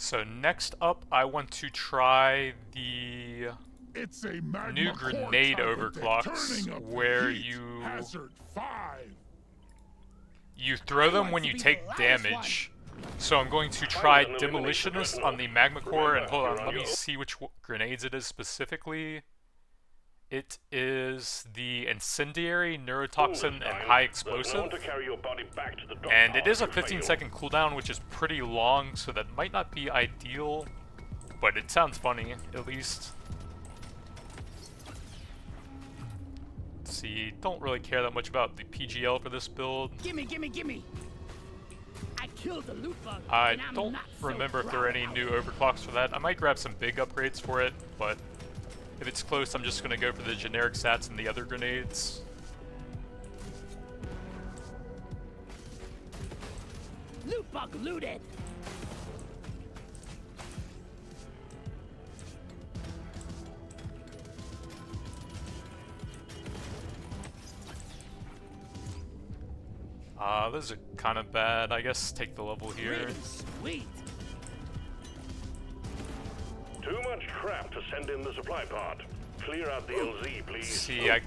So next up, I want to try the new grenade overclocks, where you throw them when you take damage. So I'm going to try Demolitionist on the magma core, and hold on, let me see which grenades it is specifically. It is the Incendiary, Neurotoxin, and High Explosive. And it is a 15-second cooldown, which is pretty long, so that might not be ideal, but it sounds funny, at least. Let's see, don't really care that much about the PGL for this build. Gimme! I killed the loot bug. I don't remember if there are any new overclocks for that. I might grab some big upgrades for it, but if it's close, I'm just going to go for the generic stats and the other grenades. Loot bug looted! Those are kind of bad. I guess take the level here. Sweet. Too much crap to send in the supply pod. Clear out the LZ, please. See, I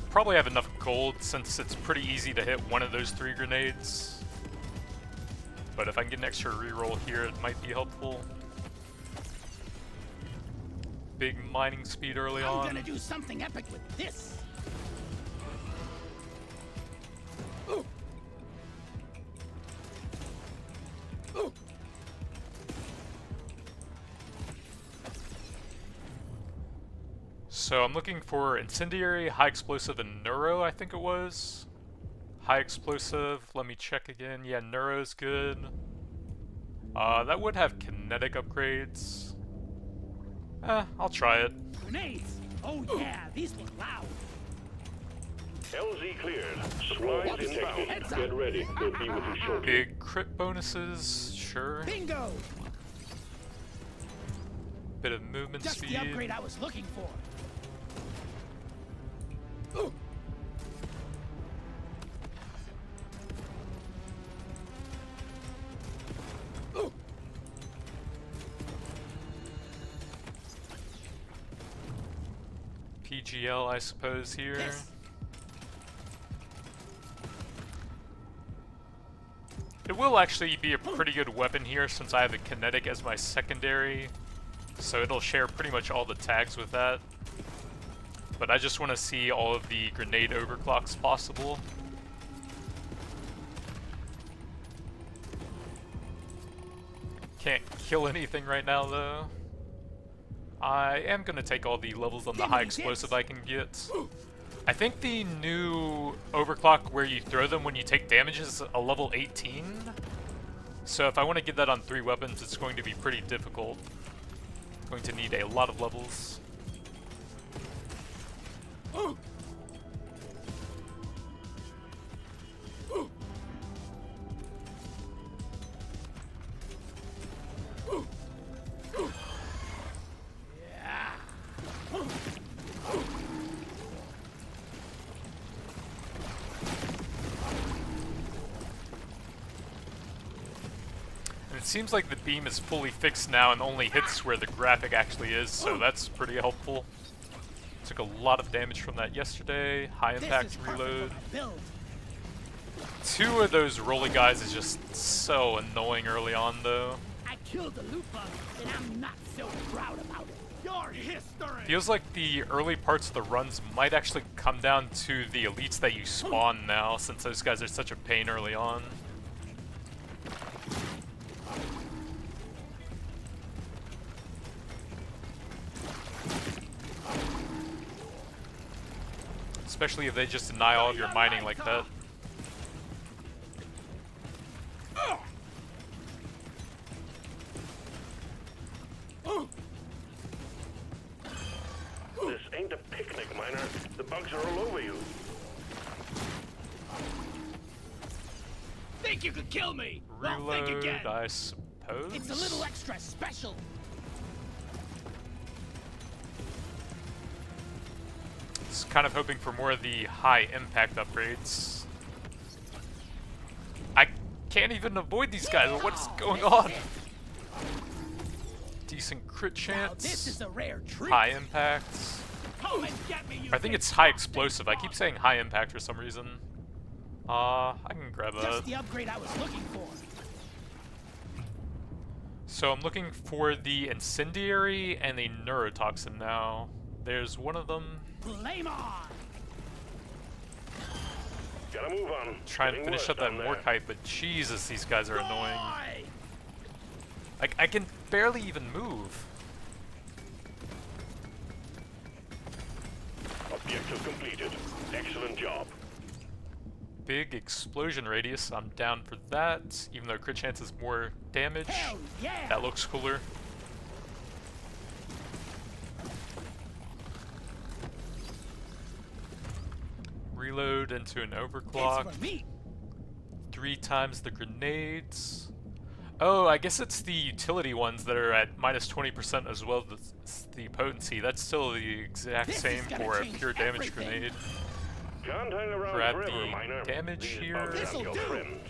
probably have enough gold since it's pretty easy to hit one of those 3 grenades. But if I can get an extra reroll here, it might be helpful. Big mining speed early on. I'm gonna do something epic with this. So I'm looking for Incendiary, High Explosive, and Neuro, I think it was. High Explosive, let me check again. Yeah, Neuro's good. That would have kinetic upgrades. I'll try it. Grenades! Oh yeah, these look loud. LZ cleared. Supplies inbound. Get ready. We'll be with you shortly. Big crit bonuses, sure. Bingo! Bit of movement Just speed. the upgrade I was looking for. PGL, I suppose, here. Yes. It will actually be a pretty good weapon here since I have the kinetic as my secondary. So it'll share pretty much all the tags with that. But I just want to see all of the grenade overclocks possible. Can't kill anything right now though. I am going to take all the levels on the high explosive I can get. I think the new overclock where you throw them when you take damage is a level 18. So if I want to get that on 3 weapons, it's going to be pretty difficult. Going to need a lot of levels. It seems like the beam is fully fixed now and only hits where the graphic actually is, so that's pretty helpful. Took a lot of damage from that yesterday. High impact reload. 2 of those rolly guys is just so annoying early on though. I killed the loot bug, and I'm not so proud about it. Your history! Feels like the early parts of the runs might actually come down to the elites that you spawn now, since those guys are such a pain early on. Especially if they just deny all of your mining like that. This ain't a picnic, miner. The bugs are all over you. Think you could kill me? Well, think Reload, again. I suppose? It's a little extra special. Just kind of hoping for more of the high impact upgrades. I can't even avoid these guys. What's going on? decent crit Now this is chance. a rare treat. High impacts. Come and get me, you I think big it's high fuck, explosive. big I keep fuck. saying high impact for some reason. I can grab Just that. the upgrade I was looking for. So I'm looking for the incendiary and the neurotoxin now. There's one of them. Flame on! Gotta move on. Try and Getting finish worse up that down there. Morkite, but Jesus, these guys are annoying. Die! Like, I can barely even move. Objective completed. Excellent job. Big explosion radius, I'm down for that, even though crit chance is more damage. Hell yeah! That looks cooler. Reload into an overclock. It's for me. 3 times the grenades. Oh, I guess it's the utility ones that are at minus 20% as well as the potency. That's still the exact This is same gonna for a change pure damage everything. grenade. Can't hang around Grab forever, the Miner. damage These here. bugs have This'll your do. friends.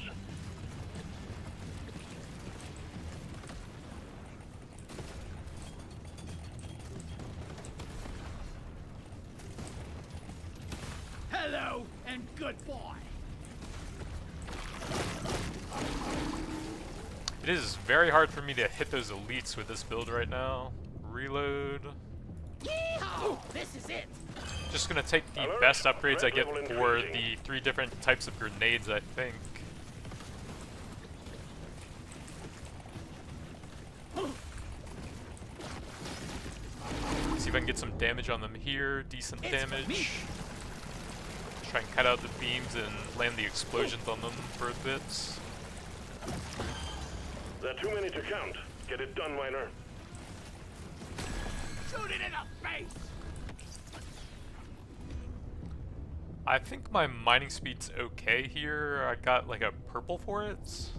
Hello and goodbye. It is very hard for me to hit those elites with this build right now. Reload. Yeehaw! This is it. Just gonna take the Alert. best upgrades I Red get level for increasing. the 3 different types of grenades, I think. See if I can get some damage on them here. Decent It's for me. damage. Try and cut out the beams and land the explosions on them for a bit. There are too many to count. Get it done, Miner. Shoot it in the face. I think my mining speed's okay here. I got like a purple for it.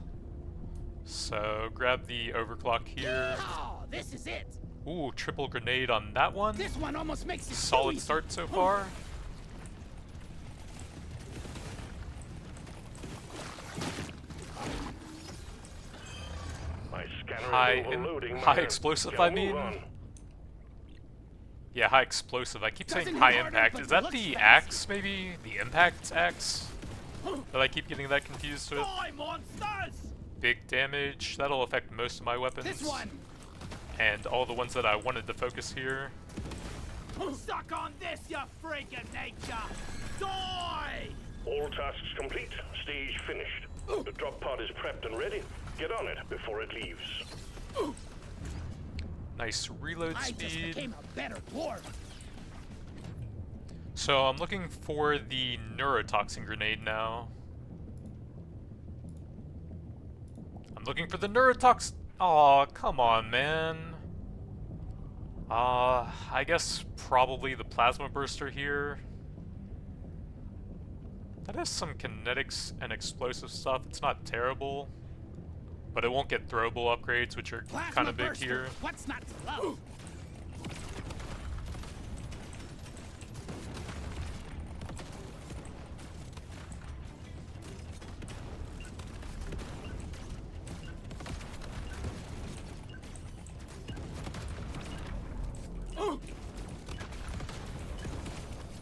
So grab the overclock here. Yeehaw! This is it. Ooh, triple grenade on that one. This one almost makes it Solid easy. start so far. My scanner High is overloading, high Miner. explosive, Gotta I mean. move on. Yeah, high explosive. I keep saying Doesn't high hit hard impact. enough, Is but that looks the fancy. axe, maybe? The impact axe? That I keep getting that confused with. Die, monsters! Big damage. That'll affect most of my weapons. This one. And all the ones that I wanted to focus here. Suck on this, you freak of nature! Die! All tasks complete. Stage finished. The drop pod is prepped and ready. Get on it before it leaves. Nice reload I just speed. became a better dwarf. So I'm looking for the neurotoxin grenade now. I'm looking for the neurotoxin. Aw, come on, man. I guess probably the plasma burster here. That has some kinetics and explosive stuff. It's not terrible, but it won't get throwable upgrades, which are Plasma kind of big burster. here. What's not to love?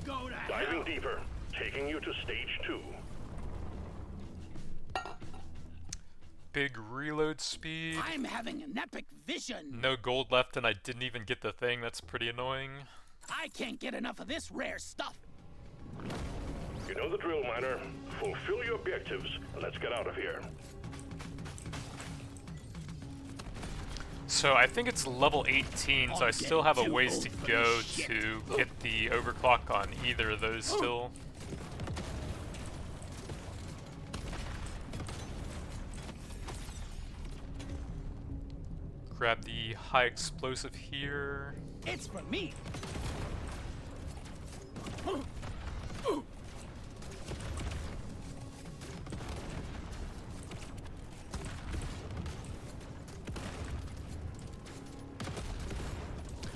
Go to Diving hell. deeper. Taking you to stage 2. Big reload speed. I'm having an epic vision. No gold left, and I didn't even get the thing. That's pretty annoying. I can't get enough of this rare stuff. You know the drill, Miner. Fulfill your objectives, and let's get out of here. So I think it's level 18, so I still have a too ways old to for go this shit. to get the overclock on either of those still. Grab the high explosive here. It's for me.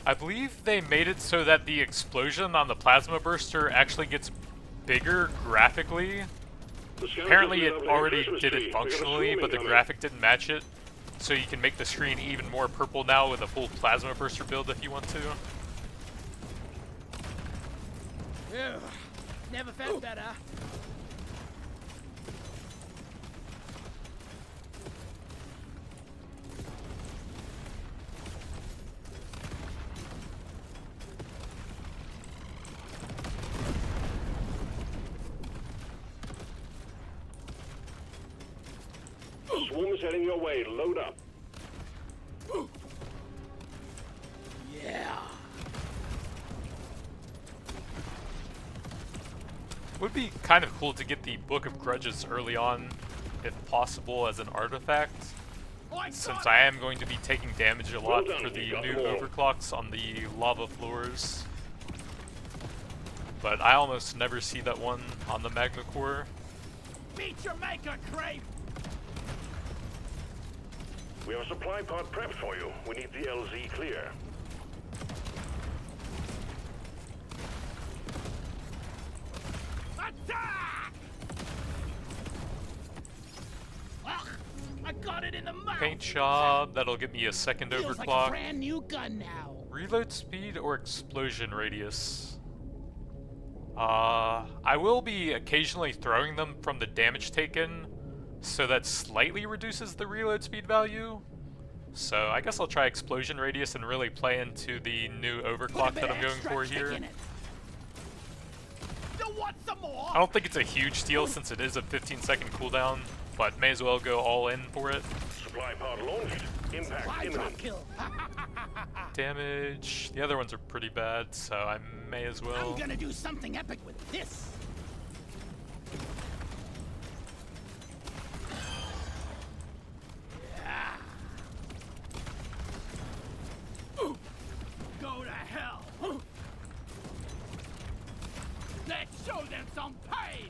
I believe they made it so that the explosion on the plasma burster actually gets bigger graphically. The scout Apparently gives it me a lovely already Christmas did tree. it We got a functionally, swarming but the coming. graphic didn't match it. So you can make the screen even more purple now with a full plasma burster build if you want to. Ugh, never felt better. Swarm is heading your way. Load up. Yeah. Would be kind of cool to get the Book of Grudges early on, if possible, as an artifact, since I am going to be taking damage a lot for the new overclocks on the lava floors. But I almost never see that one on the magma core. Meet your maker, Crepe. We have a supply pod prepped for you. We need the LZ clear. Attack! Ugh, I got it in the mouth. Paint job, that'll give me a second Feels like a overclock. brand new gun now. Reload speed or explosion radius? I will be occasionally throwing them from the damage taken, so that slightly reduces the reload speed value. So I guess I'll try explosion radius and really play into the new overclock that I'm going for here. You want some more? I don't think it's a huge deal since it is a 15-second cooldown, but may as well go all in for it. Supply pod launched. Impact Supply imminent. drop kill. Damage. The other ones are pretty bad, so I may as well. I'm gonna do something epic with this. Yeah. Go to hell. Let's show them some pain.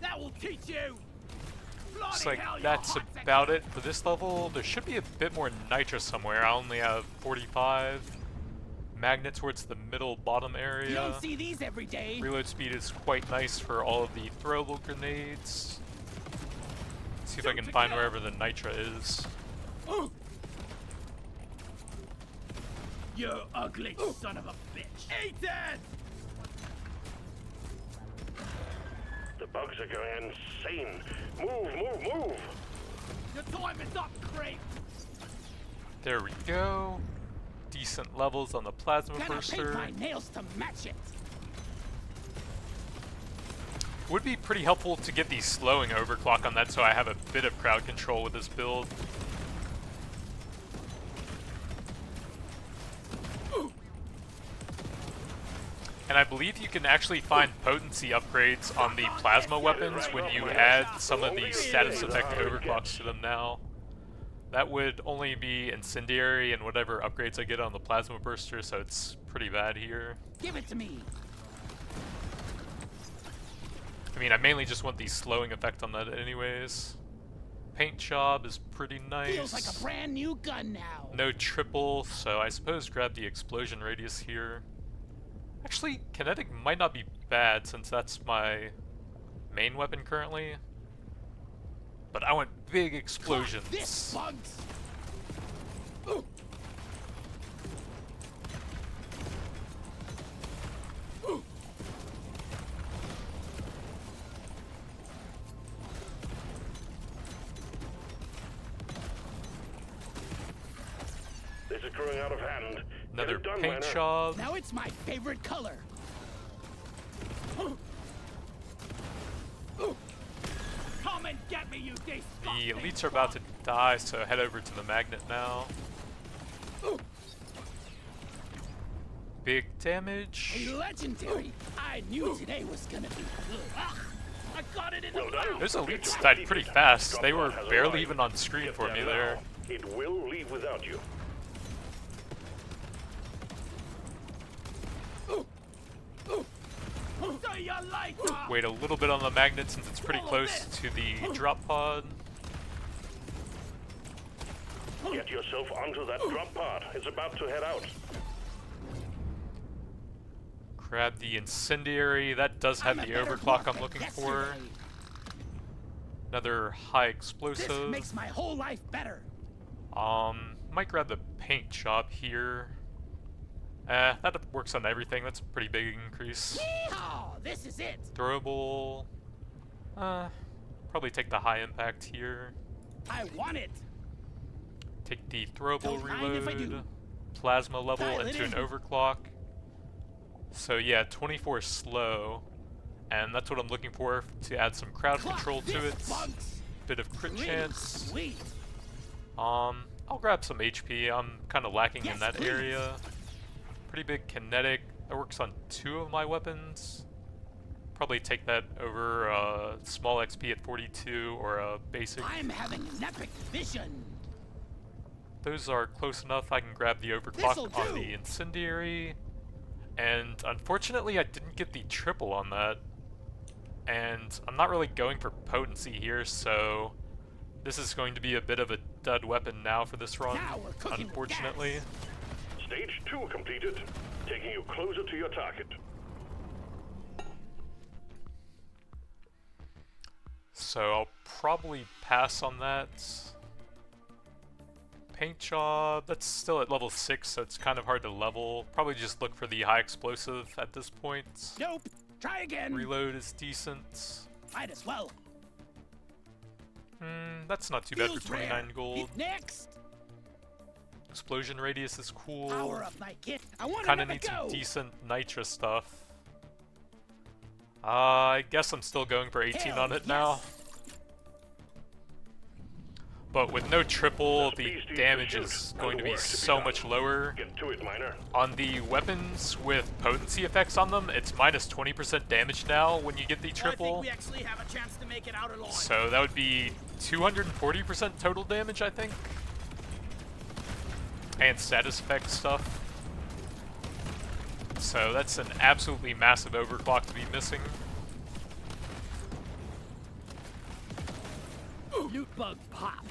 That will teach you. Looks Bloody like hell, you that's hot about it for this level. There should be a bit more nitro somewhere. I only have 45. Magnet towards the middle bottom You area. don't see these every day. Reload speed is quite nice for all of the throwable grenades. See if I can find wherever the nitra is. You ugly son of a bitch. Eat it! The bugs are going insane. Move, move, move. Your time is up, Crepe. There we go. Decent levels on the plasma Gonna burster. paint my nails to match it. Would be pretty helpful to get the slowing overclock on that so I have a bit of crowd control with this build. And I believe you can actually find potency upgrades on the plasma weapons when you add some of the status effect overclocks to them now. That would only be incendiary and whatever upgrades I get on the plasma burster, so it's pretty bad here. Give it to me. I mean, I mainly just want the slowing effect on that anyways. Paint job is pretty nice. Feels like a brand new gun now. No triple, so I suppose grab the explosion radius here. Actually, kinetic might not be bad since that's my main weapon currently. But I want big explosions. This bugs. This is growing out of hand. Another Get it done, paint miner. job. Now it's my favorite color. Come and get me, you The disgusting elites are about to die, so head over to the magnet now. Big damage. A legendary. I knew today was gonna be good. Ugh, I got it in the Well done. mouth. Those Get elites to died receive pretty it. fast. Drop They pod were has barely arrived. even on screen Get for me now. there. It will leave without you. Son See ya later. Wait a little bit on the magnet since it's pretty close to the drop pod. Get yourself onto that drop pod. It's about to head out. Grab the incendiary. That does have the overclock I'm looking for. Another high explosive. This makes my whole life better. Might grab the paint job here. That works on everything. That's a pretty big increase. Yeehaw! This is it. Throwable. Probably take the high impact here. I want it. Take the throwable Don't mind if I do. reload. Plasma level Dial it into an in. overclock. So yeah, 24 slow. And that's what I'm looking for to add some crowd Clock control to this, it. bunks. Bit of crit Really chance. Sweet. I'll grab some HP. I'm kind of lacking Yes, in that please. area. Pretty big kinetic. That works on 2 of my weapons. Probably take that over small XP at 42 or a basic. I'm having an epic vision. Those are close enough. I can grab the This'll overclock on do. the incendiary. And unfortunately, I didn't get the triple on that. And I'm not really going for potency here, so this is going to be a bit of a dud weapon now for this run, Now we're cooking with unfortunately. Stage 2 completed. Taking you closer to your target. So I'll probably pass on that. Paint job, that's still at level 6, so it's kind of hard to level. Probably just look for the high explosive at this point. Nope. Try again. Reload is decent. Might as well. That's not too bad for Feels rare. 29 gold. Hit next. Explosion radius is cool. Power up my kit. I want Kinda another need some go. decent nitra stuff. I guess I'm still going for 18 Hell on it yes. now. But with no triple, That's the beastie damage to is shoot. going to be Work to be so done. much lower. Get to it, miner. On the weapons with potency effects on them, it's minus 20% damage now when you get the I think triple. we actually have a chance to make it out alive. So that would be 240% total damage, I think. And status effect stuff. So that's an absolutely massive overclock to be missing. Loot bug popped.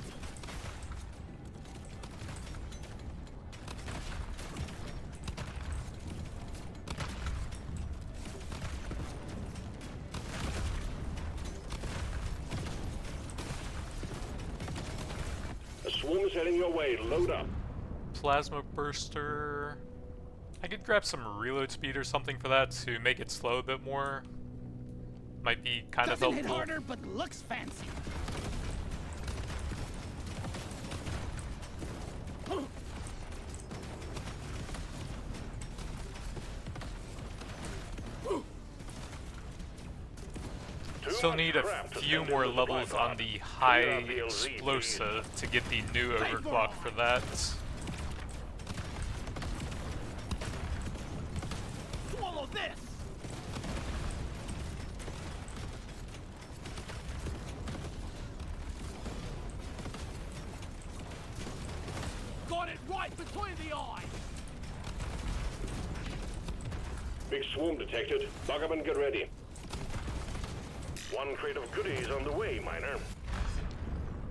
A swarm is heading your way. Load up. Plasma burster. I could grab some reload speed or something for that to make it slow a bit more. Might be kind of Doesn't hit helpful. harder, but looks fancy. Still much need a crap to few send more into the levels tripod. on the high Clear out the LZ, explosive to get the new overclock for that. Swallow this. Got it right between the eyes. Big swarm detected. Buggerman, get ready. One crate of goodies on the way, miner.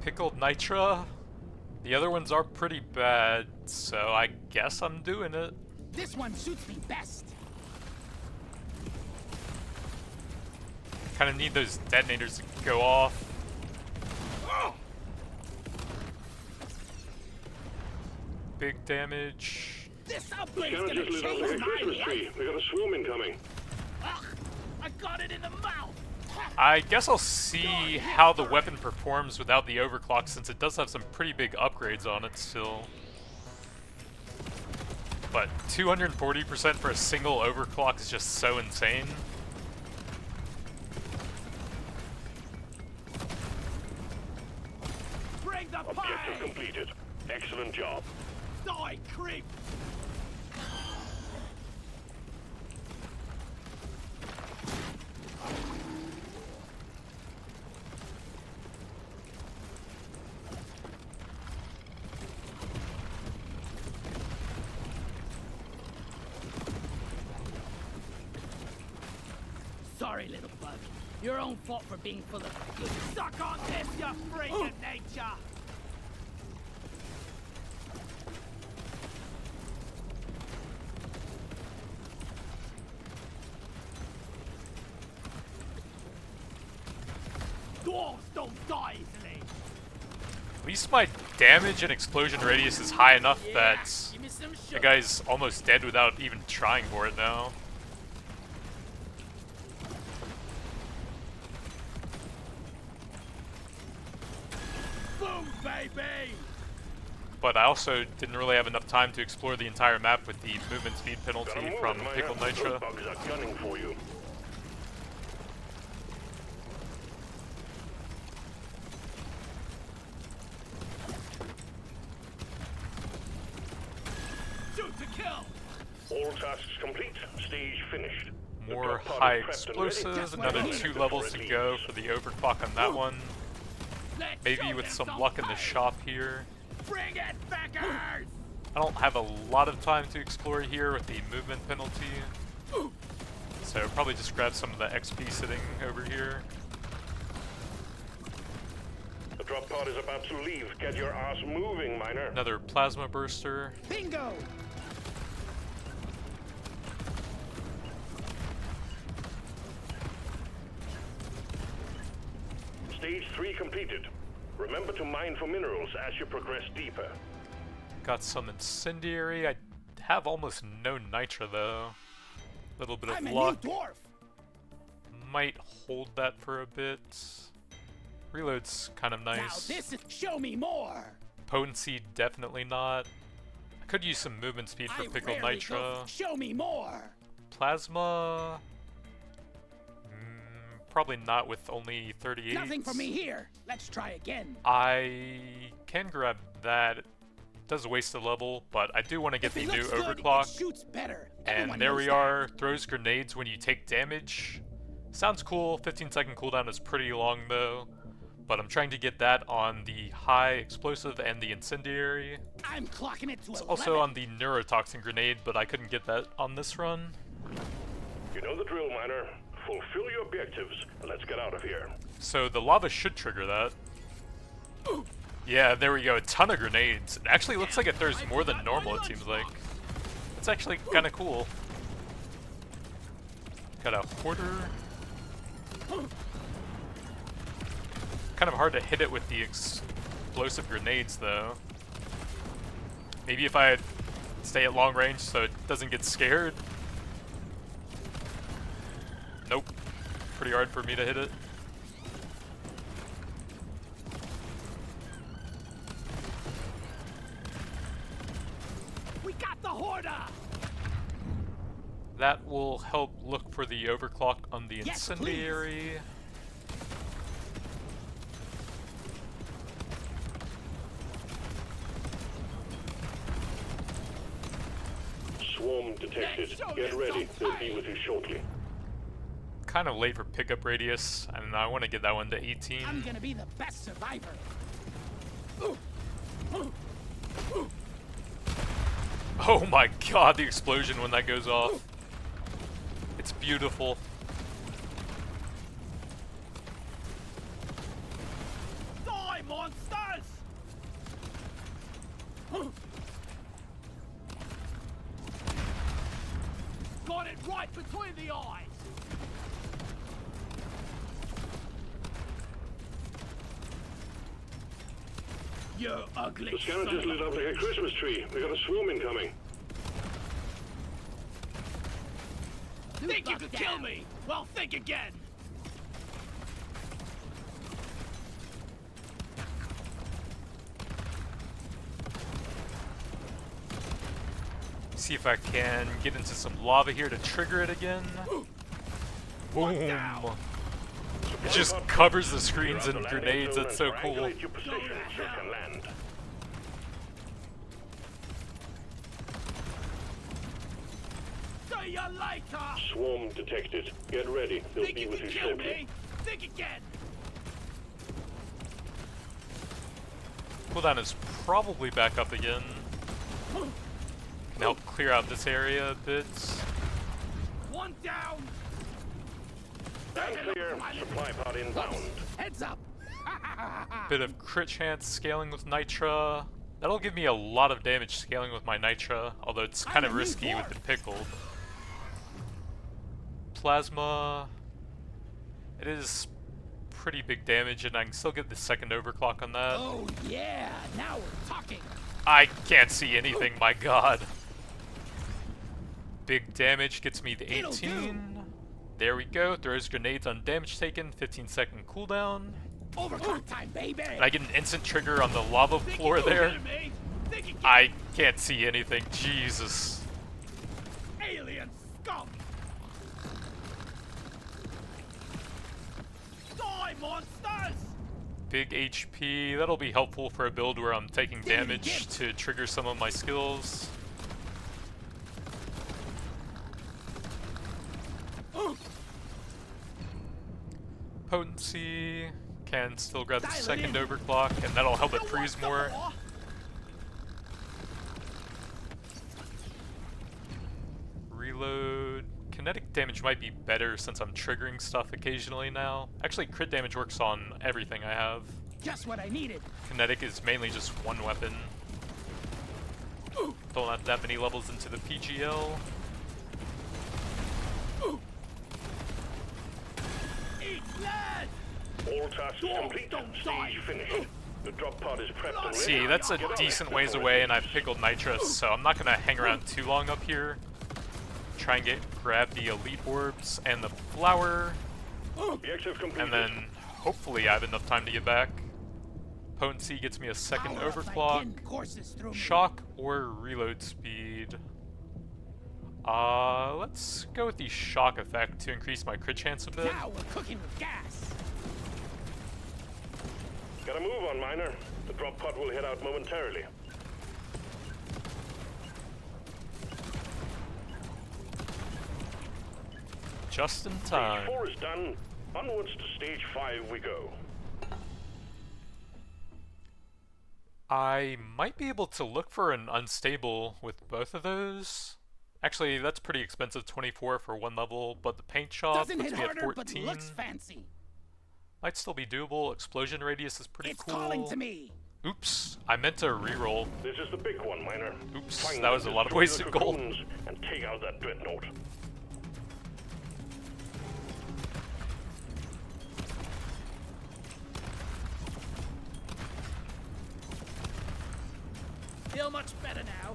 Pickled nitra. The other ones are pretty bad, so I guess I'm doing it. This one suits me best. Kind of need those detonators to go off. Big damage. This upgrade's Scavengers gonna live under change a my Christmas life. tree. We got a swarm incoming. Ugh, I got it in the mouth. I guess I'll see how the weapon performs without the overclock, since it does have some pretty big upgrades on it still. But 240% for a single overclock is just so insane. Bring the Objective pie. completed. Excellent job. Die, creep. sorry, little bug. Your own fault for being full of good. Suck on this, you freak of nature! Dwarves don't die easily! At least my damage and explosion radius is high enough that Give me some the sugar. guy's almost dead without even trying for it now. Boom, baby! But I also didn't really have enough time to explore the entire map with the movement speed penalty Gotta move from it, miner. Pickled Those Nitra. bugs are gunning for you. Shoot to kill! All tasks complete. Stage finished. The More drop pod high is prepped and ready. explosives, Get another on it 2 before levels it to go leaves. for the overclock on that one. Let's Maybe show with them some luck in the fight. shop here. Bring it, backers! I don't have a lot of time to explore here with the movement penalty. So probably just grab some of the XP sitting over here. The drop pod is about to leave. Get your ass moving, miner. Another plasma burster. Bingo! Stage 3 completed. Remember to mine for minerals as you progress deeper. Got some incendiary. I have almost no nitra though. Little bit of I'm a luck. new dwarf! Might hold that for a bit. Reload's kind of Now nice. this is... Show me more! Potency, definitely not. I could use some movement speed for I Pickled rarely go- Nitra. Show me more! Plasma... probably not with only 38. Nothing for me here. Let's try again. I can grab that. It does waste a level, but I do want to get If the it new looks good, overclock. it shoots better. And Everyone there knows we that. are. Throws grenades when you take damage. Sounds cool. 15-second cooldown is pretty long though. But I'm trying to get that on the high explosive and the incendiary. I'm clocking it to It's 11. also on the neurotoxin grenade, but I couldn't get that on this run. You know the drill, miner. Fulfill your objectives, and let's get out of here. So the lava should trigger that. Yeah, there we go. A ton of grenades. It actually looks like it throws more than normal, it seems like. It's actually kind of cool. Got a hoarder. Kind of hard to hit it with the explosive grenades, though. Maybe if I stay at long range so it doesn't get scared. Nope. Pretty hard for me to hit it. We got the hoarder! That will help look for the overclock on the Yes, please. incendiary. Swarm detected. Let's show Get them ready. some They'll fight. be with you shortly. Kind of late for pickup radius, and I want to get that one to 18. I'm gonna be the best survivor. Oh my god, the explosion when that goes off. It's beautiful. Die, monsters! Got it right between the eyes! You ugly The scanner son just of lit a up like a Christmas tree. We got a swarm incoming. Think you could kill me? Well, think again! See if I can get into some lava here to trigger it again. Boom! It just covers the screens and grenades, that's so cool. Triangulate your position so you can land. See you later! Swarm detected. Get ready. They'll Think be you with could you kill shortly. me? Think again! Cooldown is probably back up again. Can help clear out this area a bit. One down! Stand clear. Supply pod inbound. Heads up. Bit of crit chance scaling with Nitra. That'll give me a lot of damage scaling with my Nitra, although it's kind of risky with the pickled. Plasma. It is pretty big damage, and I can still get the second overclock on that. Oh yeah, now we're talking. I can't see anything, my god. Big damage gets me the 18. There we go. Throws grenades on damage taken. 15-second cooldown. Overclock time, baby. And I get an instant trigger on the lava floor there. I can't see anything. Jesus. Alien scum. Die, monsters. Big HP. That'll be helpful for a build where I'm taking damage to trigger some of my skills. Potency. Can still grab the second overclock, and that'll help it freeze more. Reload. Kinetic damage might be better since I'm triggering stuff occasionally now. Actually, crit damage works on everything I have. Just what I needed. Kinetic is mainly just one weapon. Don't have that many levels into the PGL. Eat lead. All tasks complete. Stage finished. The drop pod is prepped and ready. See, that's a Get on decent it ways before away, it and I've pickled nitrous, so I'm not gonna hang around too long up here. Try and grab the elite orbs and the flower, Objective completed. and then hopefully I have enough time to get back. Potency gets me a second overclock. Courses through me. Shock or reload speed. Let's go with the shock effect to increase my crit chance a bit. Now we're cooking with gas. Gotta move on, Miner. The drop pod will head out momentarily. Just in Stage time. 4 is done. Onwards to stage 5 we go. I might be able to look for an unstable with both of those. Actually, that's pretty expensive, 24 for one level, but the paint shop Doesn't puts hit me at harder, but 14. looks fancy. Might still be doable. Explosion radius is pretty It's cool. calling to me. Oops, I meant to reroll. This is the big one, Miner. Oops, Find that was a and lot of destroy wasted the gold. cocoons and take out that dreadnought. Feel much better now.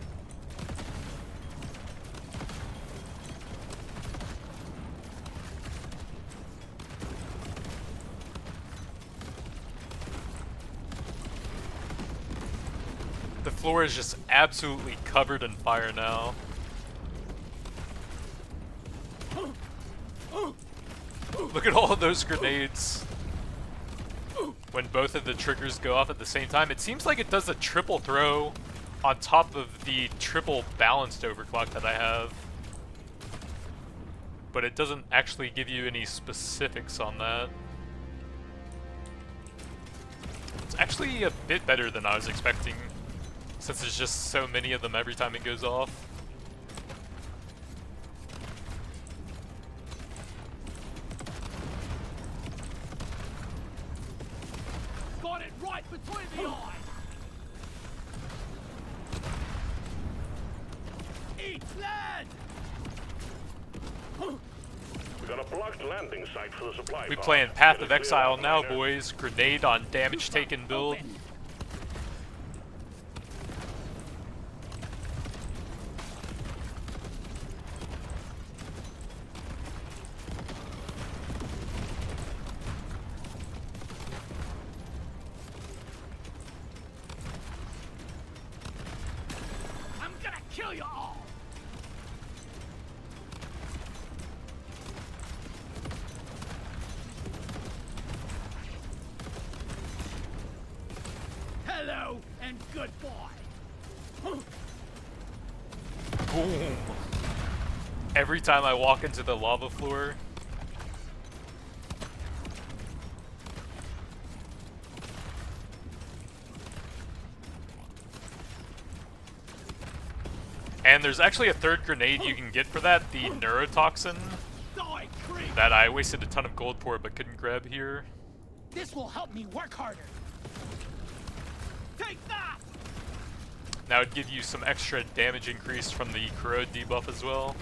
The floor is just absolutely covered in fire now. Look at all of those grenades. When both of the triggers go off at the same time, it seems like it does a triple throw on top of the triple balanced overclock that I have. But it doesn't actually give you any specifics on that. It's actually a bit better than I was expecting, since there's just so many of them every time it goes off. Got it right between the eyes. Eat lead. We got a blocked landing site for the supply We pod. playing Path Get of it Exile cleared now, out, Miner. boys. Grenade on damage taken build. Open. I'm gonna kill you all. Hello and goodbye. Boom. Every time I walk into the lava floor. And there's actually a third grenade you can get for that, the neurotoxin. Die, creep. that I wasted a ton of gold for but couldn't grab here. This will help me work harder. Take that! That would give you some extra damage increase from the corrode debuff as well.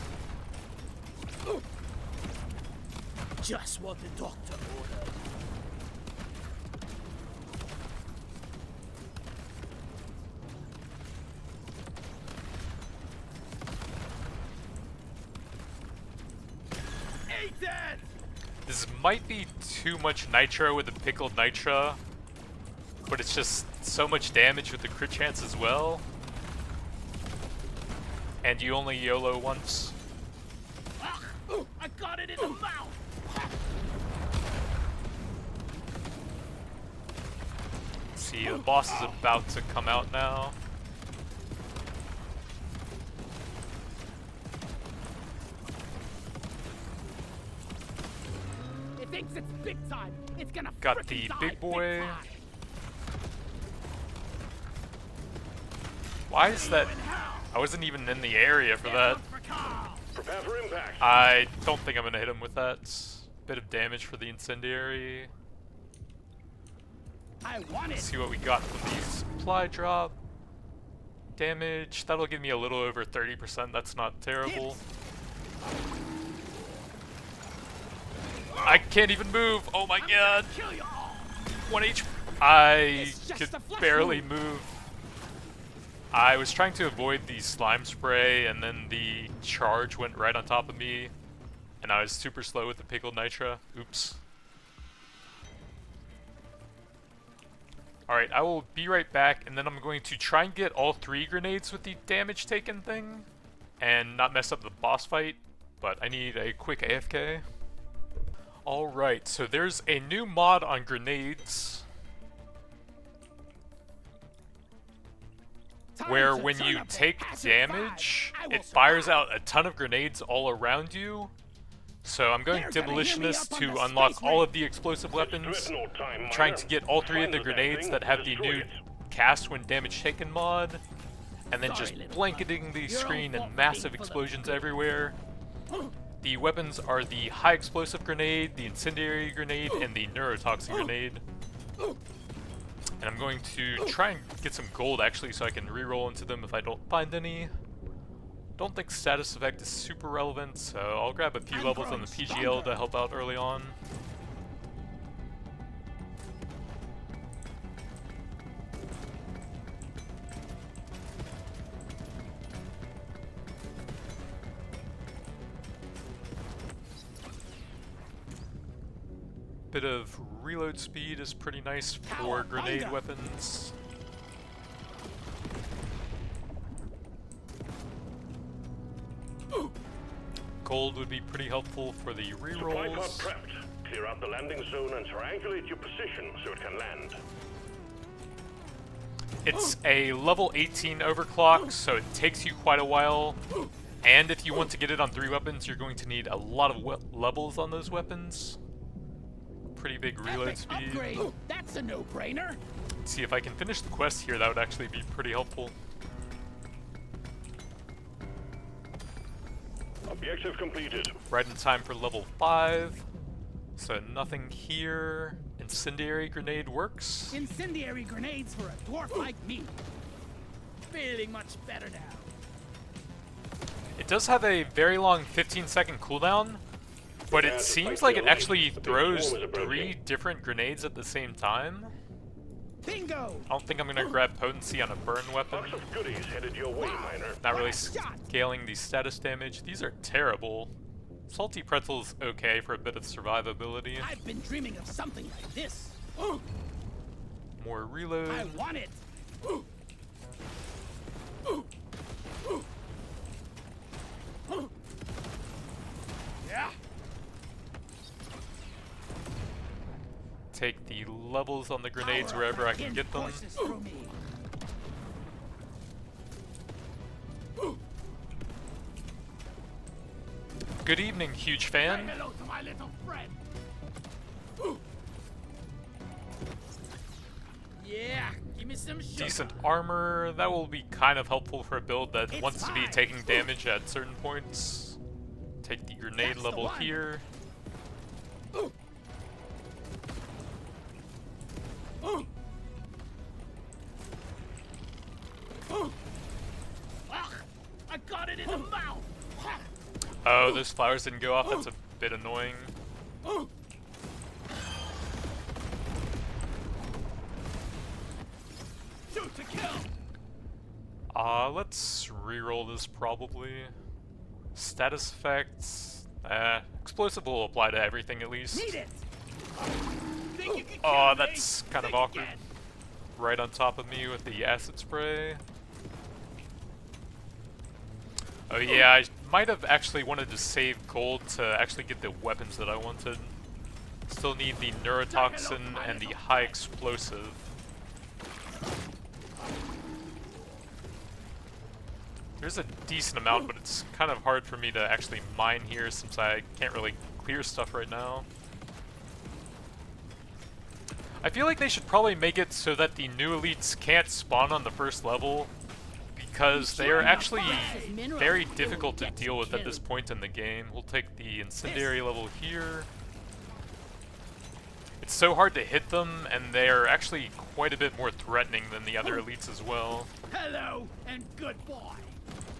Just what the doctor ordered. Dead. This might be too much nitro with the pickled nitra, but it's just so much damage with the crit chance as well. And you only YOLO once. I got it in the mouth. See, the boss is about to come out now. It thinks it's big time. It's gonna Got the frickin' big die boy. time. Why is that? I wasn't even in the area for that. Prepare for impact. I don't think I'm gonna hit him with that. Bit of damage for the incendiary. I want it. See what we got from the supply drop. Damage, that'll give me a little over 30%, that's not terrible. I can't even move, oh my god! Kill you all. 1 HP. I It's just could a flesh barely wound. move. I was trying to avoid the slime spray and then the charge went right on top of me. And I was super slow with the pickled nitra. Oops. Alright, I will be right back, and then I'm going to try and get all 3 grenades with the damage taken thing, and not mess up the boss fight, but I need a quick AFK. Alright, so there's a new mod on grenades, where when you take damage, it fires out a ton of grenades all around you. So I'm going Demolitionist to unlock all of the explosive weapons. I'm trying to get all 3 of the grenades that have the new cast when damage taken mod, and then just blanketing the screen and massive explosions everywhere. The weapons are the high explosive grenade, the incendiary grenade, and the neurotoxin grenade. And I'm going to try and get some gold actually so I can reroll into them if I don't find any. Don't think status effect is super relevant, so I'll grab a few levels on the PGL to help out early on. Bit of reload speed is pretty nice for grenade weapons. Gold would be pretty helpful for the Supply pod rerolls. prepped. Clear out the landing zone and triangulate your position so it can land. It's a level 18 overclock, so it takes you quite a while. And if you want to get it on 3 weapons, you're going to need a lot of levels on those weapons. Pretty big reload Epic speed. upgrade. That's a no-brainer. Let's see if I can finish the quest here, that would actually be pretty helpful. Objective completed. Right in time for level 5. So nothing here. Incendiary grenade works. Incendiary grenades for a dwarf like me. Feeling much better now. It does have a very long 15-second cooldown, but it seems like it actually throws 3 different grenades at the same time. Bingo! I don't think I'm gonna grab potency on a burn weapon. Box of goodies headed your way, miner. Not really scaling the status damage. These are terrible. Salty Pretzel's okay for a bit of survivability. I've been dreaming of something like this. More reload. I want it. Yeah. Take the levels on the grenades wherever I can get them. Good evening, huge fan. Hello to my little friend. Yeah, give me some sugar. Decent armor. That will be kind of helpful for a build that wants to be taking damage at certain points. Take the grenade That's the level one. here. Oh, those flowers didn't go off. That's a bit annoying. Shoot to kill. Let's reroll this probably. Status effects. Explosive will apply to everything at least. Need it. Think you can Oh, kill me? that's kind of Think you awkward. can? Right on top of me with the acid spray. Oh yeah, I might have actually wanted to save gold to actually get the weapons that I wanted. Still need the neurotoxin and the high explosive. There's a decent amount, but it's kind of hard for me to actually mine here since I can't really clear stuff right now. I feel like they should probably make it so that the new elites can't spawn on the first level, because they are actually very difficult to deal with at this point in the game. We'll take the incendiary level here. It's so hard to hit them, and they are actually quite a bit more threatening than the other elites as well. Hello and goodbye.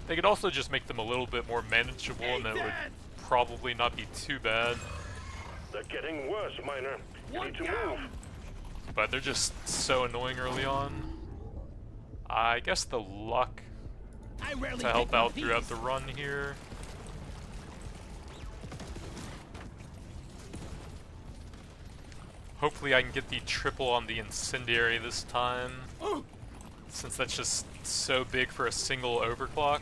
They could also just make them a little bit more manageable, and that would probably not be too bad. They're getting worse, Miner. You need to move. But they're just so annoying early on. I guess the luck to help out throughout the run here. Hopefully I can get the triple on the incendiary this time, since that's just so big for a single overclock.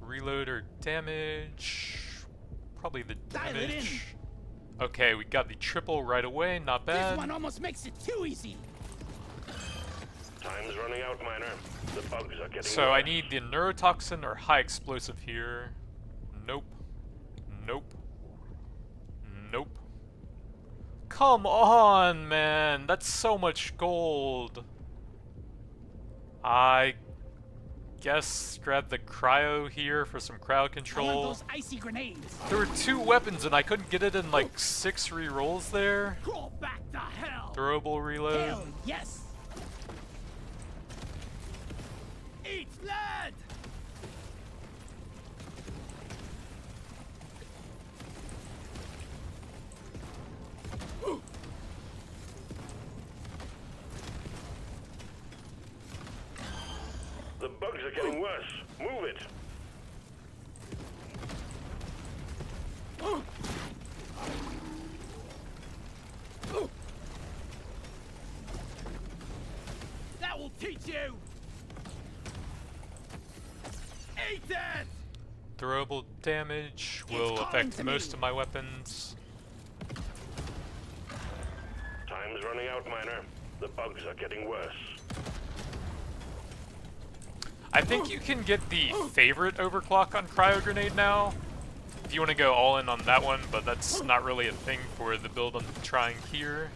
Reload or damage? Probably the damage. Okay, we got the triple right away, not bad. This one almost makes it too easy. Time's running out, Miner. The bugs are getting So worse. I need the neurotoxin or high explosive here. Nope. Nope. Nope. Come on, man. That's so much gold. I guess grab the cryo here for some crowd control. Those icy grenades. There were 2 weapons and I couldn't get it in like 6 rerolls there. Crawl back to hell. Throwable reload. Hell yes. Eat lead. The bugs are getting worse. Move it. That will teach you. Eat it. Throwable damage will calling affect to most me. of my weapons. Time's running out, Miner. The bugs are getting worse. I think you can get the favorite overclock on cryo grenade now, if you want to go all in on that one, but that's not really a thing for the build I'm trying here.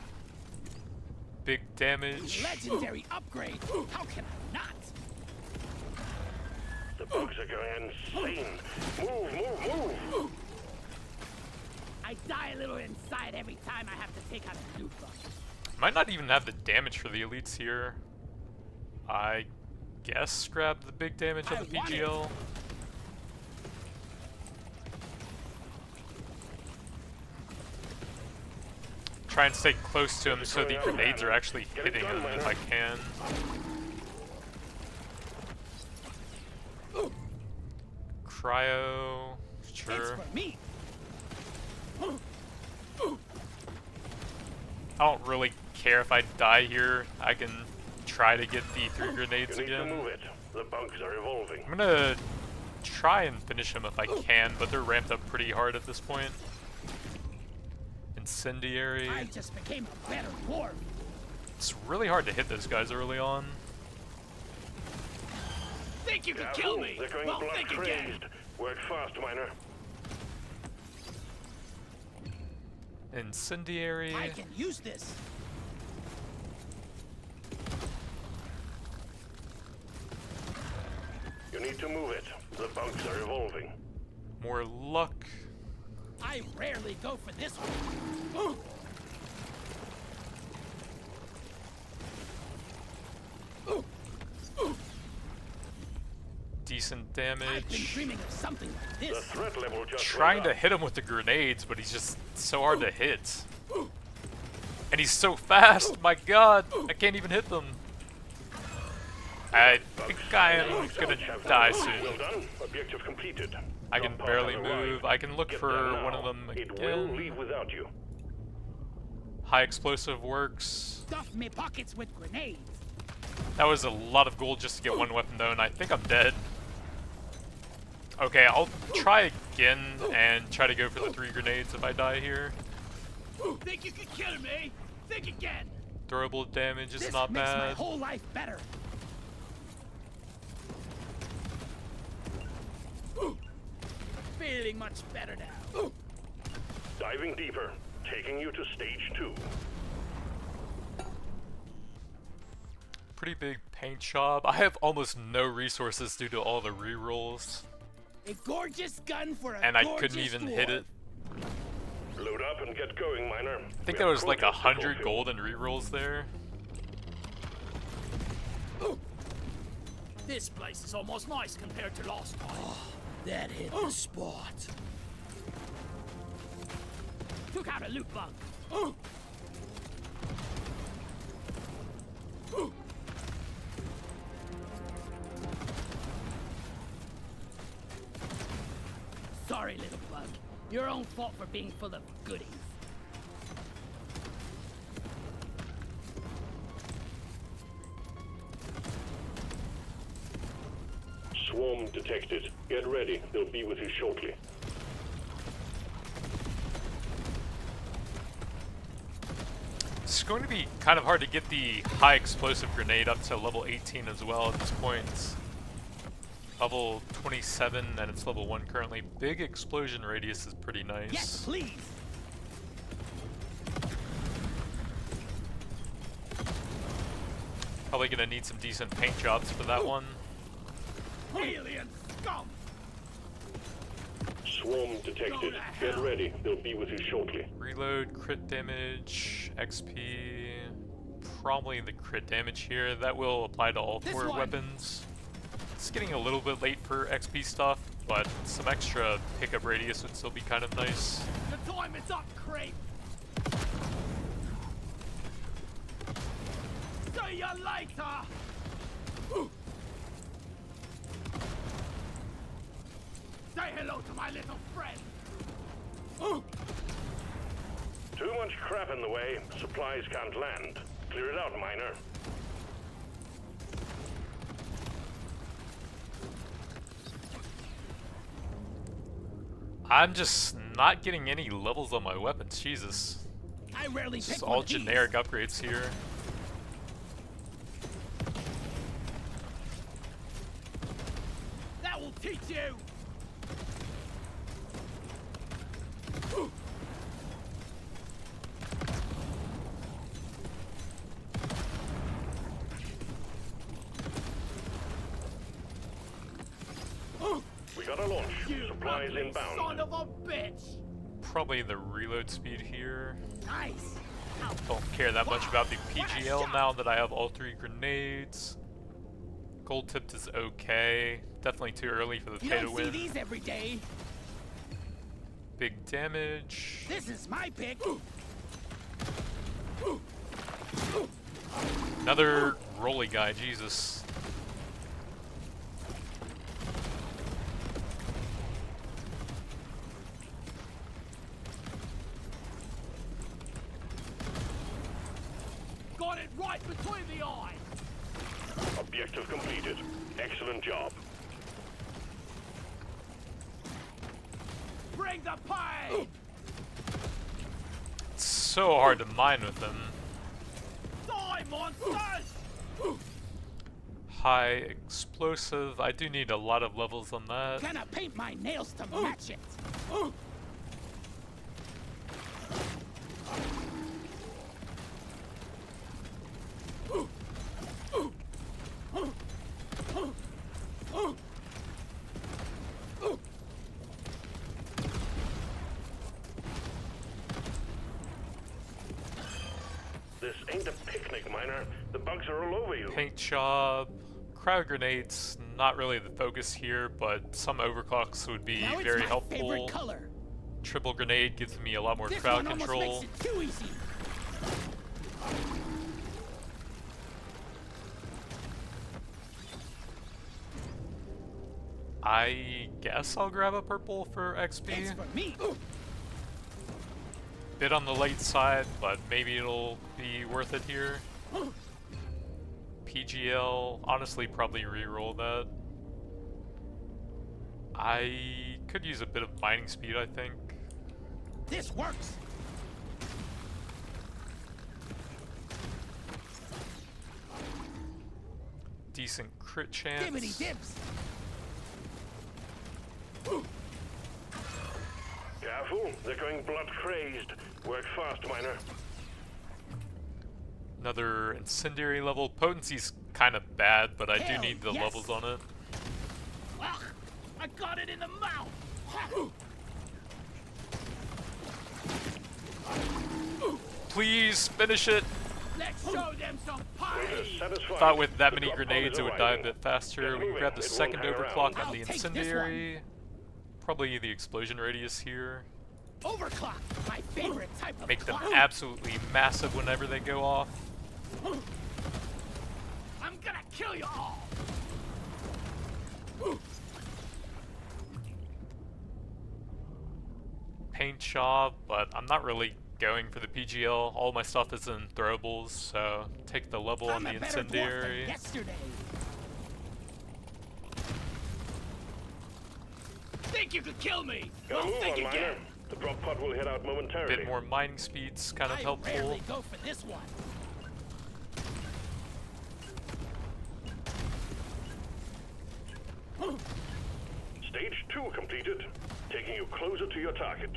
Big damage. Legendary upgrade. How can I not? The bugs are going insane. Move. I die a little inside every time I have to take out a new bug. Might not even have the damage for the elites here. I guess grab the big damage on the PGL. Try and stay close to him so the grenades are actually hitting him if I can. Cryo, sure. It's for me. I don't really care if I die here. I can try to get the 3 grenades You need to again. move it. The bugs are evolving. I'm gonna try and finish him if I can, but they're ramped up pretty hard at this point. Incendiary. I just became a better dwarf. It's really hard to hit those guys early on. Think you can Yeah, kill ooh, me? They're going Well, blood think again. crazed. Work fast, Miner. Incendiary. I can use this. You need to move it. The bugs are evolving. More luck. I rarely go for this one. decent I've been damage. dreaming of something like The this. threat level just Trying went to up. hit him with the grenades, but he's just so hard to hit. And he's so fast, my god! I can't even hit them. I think I am gonna die Well soon. done. Objective completed. I can Drop pod barely has move. arrived. I can look Get for there now. one of them It will again. leave without you. High explosive works. Stuff me pockets with grenades. That was a lot of gold just to get one weapon though, and I think I'm dead. Okay, I'll try again and try to go for the 3 grenades if I die here. Think you can kill me? Think again. Throwable damage is This not makes my bad. whole life better. Feeling much better now. Diving deeper, taking you to stage 2. Pretty big paint job. I have almost no resources due to all the rerolls, A gorgeous gun for a and I gorgeous couldn't even dwarf. hit it. Load up and get going, miner. I think there was like 100 gold in rerolls there. This place is almost nice compared to last time. That hit the spot. Took out a loot bug. Sorry, little bug. Your own fault for being full of goodies. Swarm detected. Get ready. They'll be with you shortly. It's going to be kind of hard to get the high explosive grenade up to level 18 as well at this point. It's level 27 and it's level 1 currently. Big explosion radius is pretty nice. Yes, please. Probably gonna need some decent paint jobs for that one. Alien scum. Swarm detected. Get ready. They'll be with you shortly. Reload, crit damage, XP. Probably the crit damage here. That will apply to all This 4 one. weapons. It's getting a little bit late for XP stuff, but some extra pickup radius would still be kind of nice. The time is up, creep. See you later. Say hello to my little friend. Too much crap in the way. Supplies can't land. Clear it out, miner. I'm just not getting any levels on my weapons, Jesus. I rarely It's pick just one all of these. generic upgrades here. That will teach you. We got a launch. You Supplies ugly inbound. son of a bitch. Probably the reload speed here. Nice. Ow. Don't care that much about the PGL now that I have all 3 grenades. Gold tipped is okay. Definitely too early for the You pay to don't see win. these every day. Big damage. This is my pick. Another rolly guy, Jesus. Got it right between the eyes. Objective completed. Excellent job. Bring the pain. It's so hard to mine with them. Die, monsters. High explosive. I do need a lot of levels on that. Gonna paint my nails to match it. This ain't a picnic, miner. The bugs are all over you. Paint job. Crowd grenades, not really the focus here, but some overclocks would be Now it's very my helpful. favorite color. Triple grenade gives me a lot more This crowd one almost control. makes it too easy. I guess I'll grab a purple for It's XP. for me. Bit on the late side, but maybe it'll be worth it here. PGL, honestly, probably re-roll that. I could use a bit of mining speed, I think. This works. Decent crit chance. Dibbity dibs. Careful, they're going blood crazed. Work fast, miner. Another incendiary level. Potency's kind of bad, but I do Hell, need the yes. levels on it. Ugh, I got it in the mouth. Please finish it. Let's show them some pie. Satisfied. Thought with that The many drop pod grenades is it would die a arriving. bit faster. Get We moving, grab the it won't second hang around. overclock on I'll the take this one. incendiary. Probably the explosion radius here. Overclock, my favorite type of Make them clock. absolutely massive whenever they go off. I'm gonna kill you all. Paint job, but I'm not really going for the PGL. All my stuff is in throwables, so take the level on I'm the a better dwarf than incendiary. yesterday. Think you could kill me? Gotta Well, move think on, miner. again. The drop pod will head out A momentarily. bit more mining speed's kind of I helpful. rarely go for this one. Stage 2 completed. Taking you closer to your target.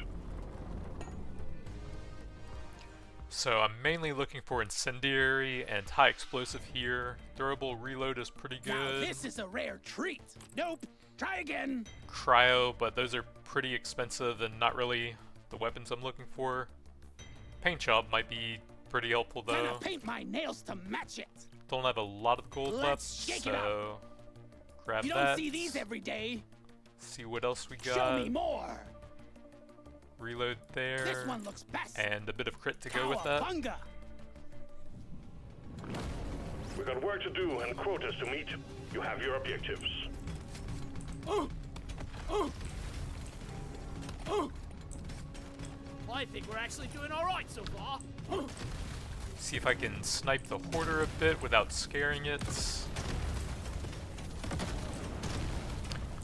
So I'm mainly looking for incendiary and high explosive here. Throwable reload is pretty Now good. this is a rare treat. Nope. Try again. Cryo, but those are pretty expensive and not really the weapons I'm looking for. Paint job might be pretty helpful though. Gonna paint my nails to match it. Don't have a lot of gold left, Let's shake it up. so grab You that. don't see these every day. See what else we Show got. me more. Reload there. This one looks best. And a bit of crit to go with that. Cowabunga. We've got work to do and quotas to meet. You have your objectives. I think we're actually doing all right so far. See if I can snipe the hoarder a bit without scaring it.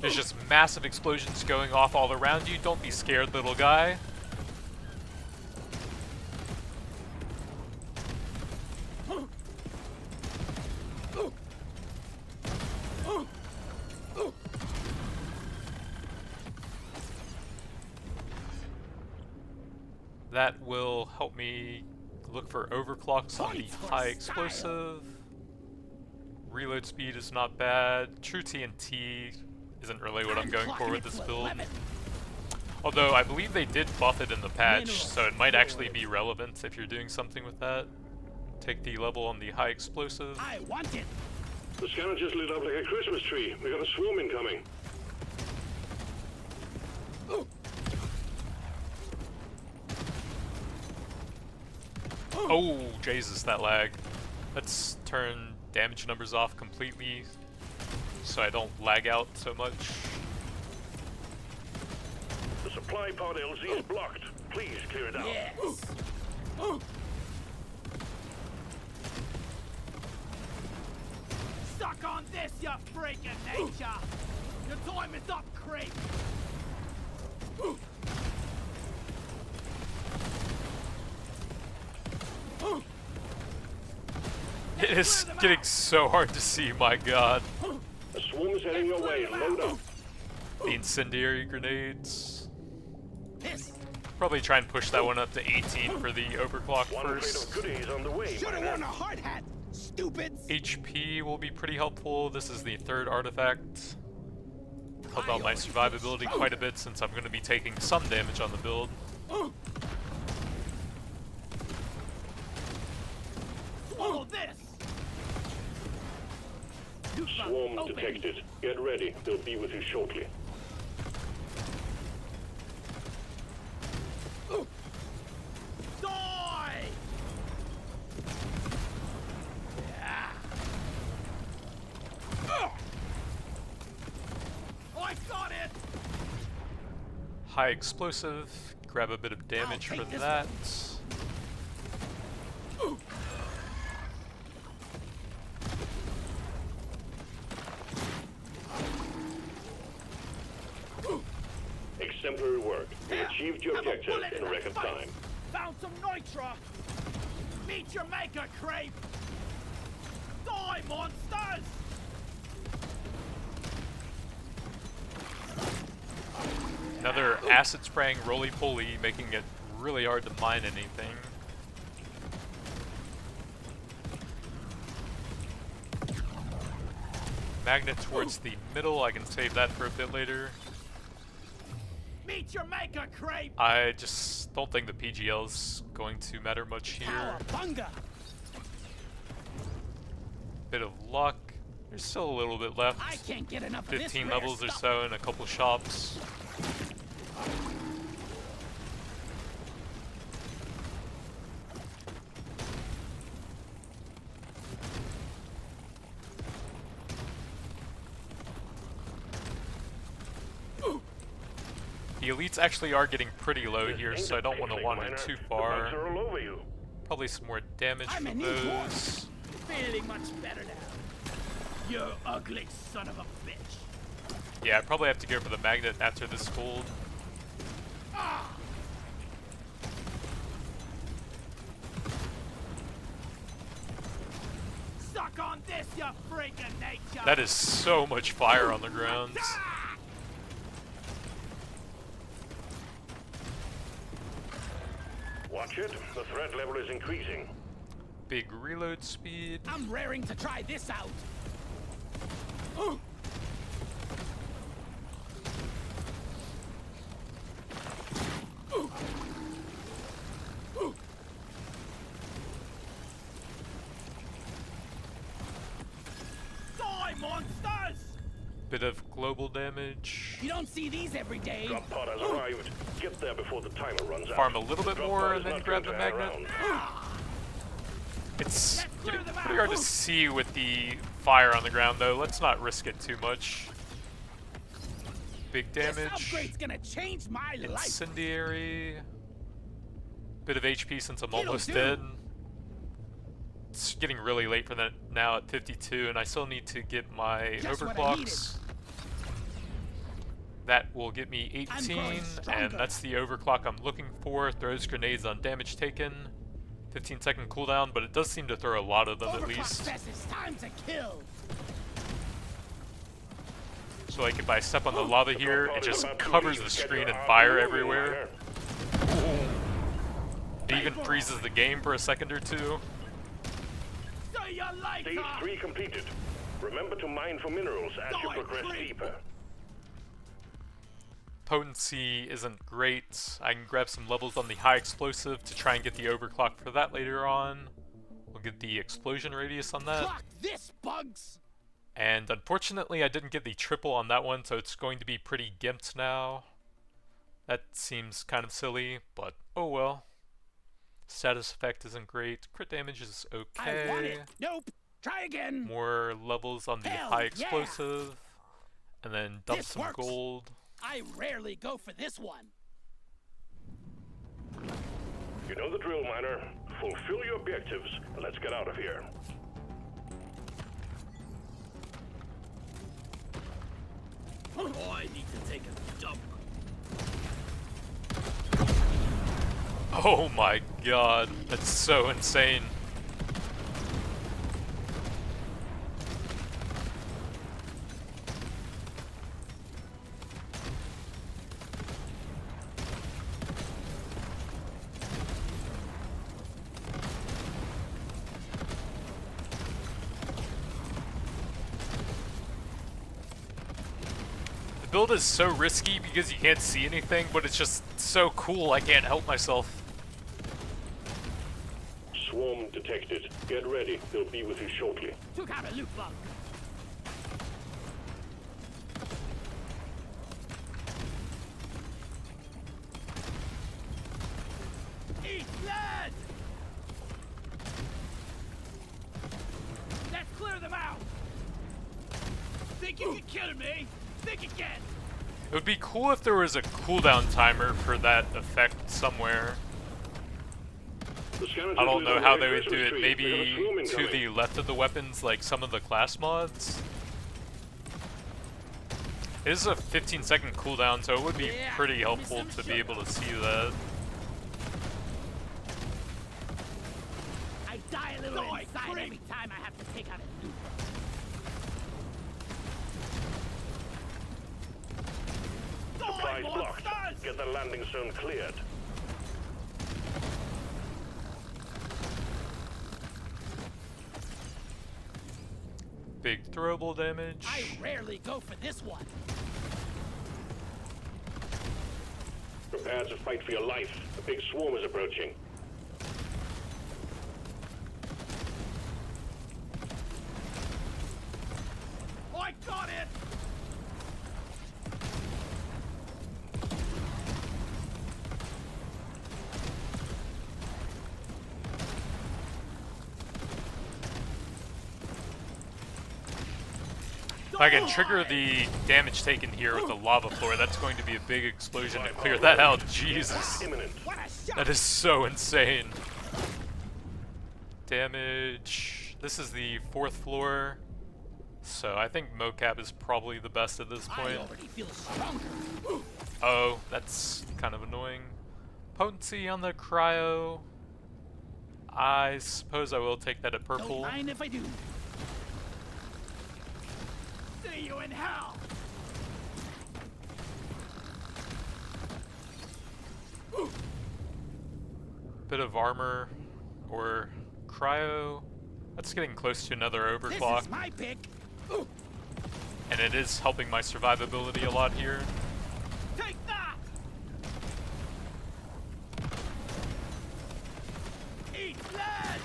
There's just massive explosions going off all around you. Don't be scared, little guy. That will help me look for overclocks on the Points for high style. explosive. Reload speed is not bad. True TNT isn't really what I'm going for with this build. Although I believe they did buff it in the patch, so it might actually be relevant if you're doing something with that. Take the level on the high explosive. I want it. The scanner just lit up like a Christmas tree. We got a swarm incoming. Oh, Jesus, that lag. Let's turn damage numbers off completely so I don't lag out so much. The supply pod LZ is blocked. Please clear it out. Yes. Suck on this, you freak of nature. Your time is up, creep. It is getting so hard to see, my god. A swarm is heading your way. Load up. The incendiary grenades. Piss. Probably try and push that one up to 18 for the overclock One crate first. of goodies on the way, Should have miner. worn a hard hat, stupids. HP will be pretty helpful. This is the third artifact. Help out my survivability quite a bit since I'm going to be taking some damage on the build. Swallow this. loot bug. Swarm Open. detected. Get ready. They'll be with you shortly. Die! Yeah. I got it! High explosive. Grab a bit of damage I'll for take this that. Exemplary work. You achieved your Have a objective bullet in the record face. time. Found some nitra! Meet your maker, Creep! Die, monsters! Another acid spraying roly-poly, making it really hard to mine anything. Magnet towards the middle, I can save that for a bit later. Meet your maker, Creep! I just don't think the PGL's going to matter much here. Cowabunga! Bit of luck. There's still a little bit left. I can't get enough of this 15 rare levels or stuff. so in a couple shops. The elites actually are getting pretty low here, so I don't want to wander too far. The bugs are all over you. Probably some more damage I'm a from new those. dwarf. Feeling much better now. You ugly son of a bitch. Yeah, I probably have to go for the magnet after this gold. Ah! Suck on this, you freak of nature! That is so much fire on the ground. Ah! Watch it. The threat level is increasing. Big reload speed. I'm raring to try this out. Oh. Die, monsters! Bit of global damage. You don't see these every day. Drop pod has arrived. Get there before the timer runs out. Farm a little bit Drop more pod and is then not grab going the to hang magnet. around. It's Let's clear getting them pretty out. hard to see with the fire on the ground though. Let's not risk it too much. Big This damage. upgrade's gonna change my life. Incendiary. Bit of HP since I'm It'll almost do. dead. It's getting really late for that now at 52, and I still need to get my Just what I overclocks. That will get me I'm 18, growing and stronger. that's the overclock I'm looking for. Throws grenades on damage taken. 15-second cooldown, but it does seem to throw a lot of them at Overclock least. says it's time to kill. So like if I step on the lava here, Drop it pod is just about to covers leave. the Get screen your and arm fire moving, everywhere. miner. It even freezes the game for a second or two. See you later. Stage 3 completed. Remember to mine for minerals as you Die, progress creep. deeper. Potency isn't great. I can grab some levels on the high explosive to try and get the overclock for that later on. We'll get the explosion radius on that. Clock this, bugs. And unfortunately I didn't get the triple on that one, so it's going to be pretty gimped now. That seems kind of silly, but oh well. Status effect isn't great. Crit damage is I want okay. it. Nope. Try again. More levels on the Hell high yeah. explosive. And then dump This some works. gold. I rarely go for this one. You know the drill, miner. Fulfill your objectives. Let's get out of here. Oh, I need to take a dump. Oh my god, that's so insane. The build is so risky because you can't see anything, but it's just so cool I can't help myself. Swarm detected. Get ready. They'll be with you shortly. Took out a loot bug. You can kill me. Think again. It would be cool if there was a cooldown timer for that effect somewhere. I don't know how they would do it. Maybe to the left of the weapons, like some of the class mods. It is a 15-second cooldown, so it would be pretty helpful to be able to see that. I die a little inside every time I have to take out a new. Supplies blocked. Get the landing zone cleared. Big throwable damage. I rarely go for this one. Prepare to fight for your life. A big swarm is approaching. I got it. If I can trigger the damage taken here with the lava floor, that's going to be a big explosion to clear that out. Jesus. What a shot. That is so insane. Damage. This is the 4th floor. So I think mocap is probably the best at this I point. already feel stronger. Oh, that's kind of annoying. Potency on the cryo. I suppose I will take that at Don't purple. mind if I do. See you in hell. Bit of armor or cryo. That's getting close to another This overclock, is my pick. and it is helping my survivability a lot here. Take that. Eat lead.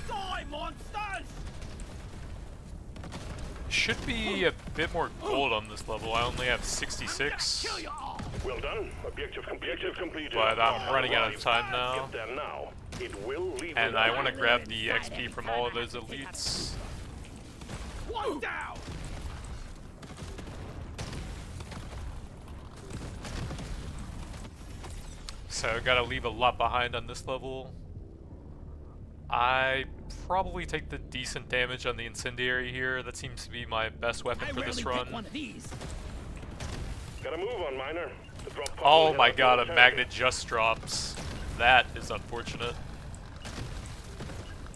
Die, monsters! Should be a bit more gold on this level. I only have 66, Kill you all. Well done. Objective completed. but I'm running out of time now. Get there now. It will leave. And with I us. want to grab the XP from all of those elites. One down. So gotta leave a lot behind on this level. I probably take the decent damage on the incendiary here. That seems to be my best weapon I for this rarely run. pick one of these. Gotta move on, miner. The drop pod Oh will my have god, a momentarily. magnet just drops. That is unfortunate.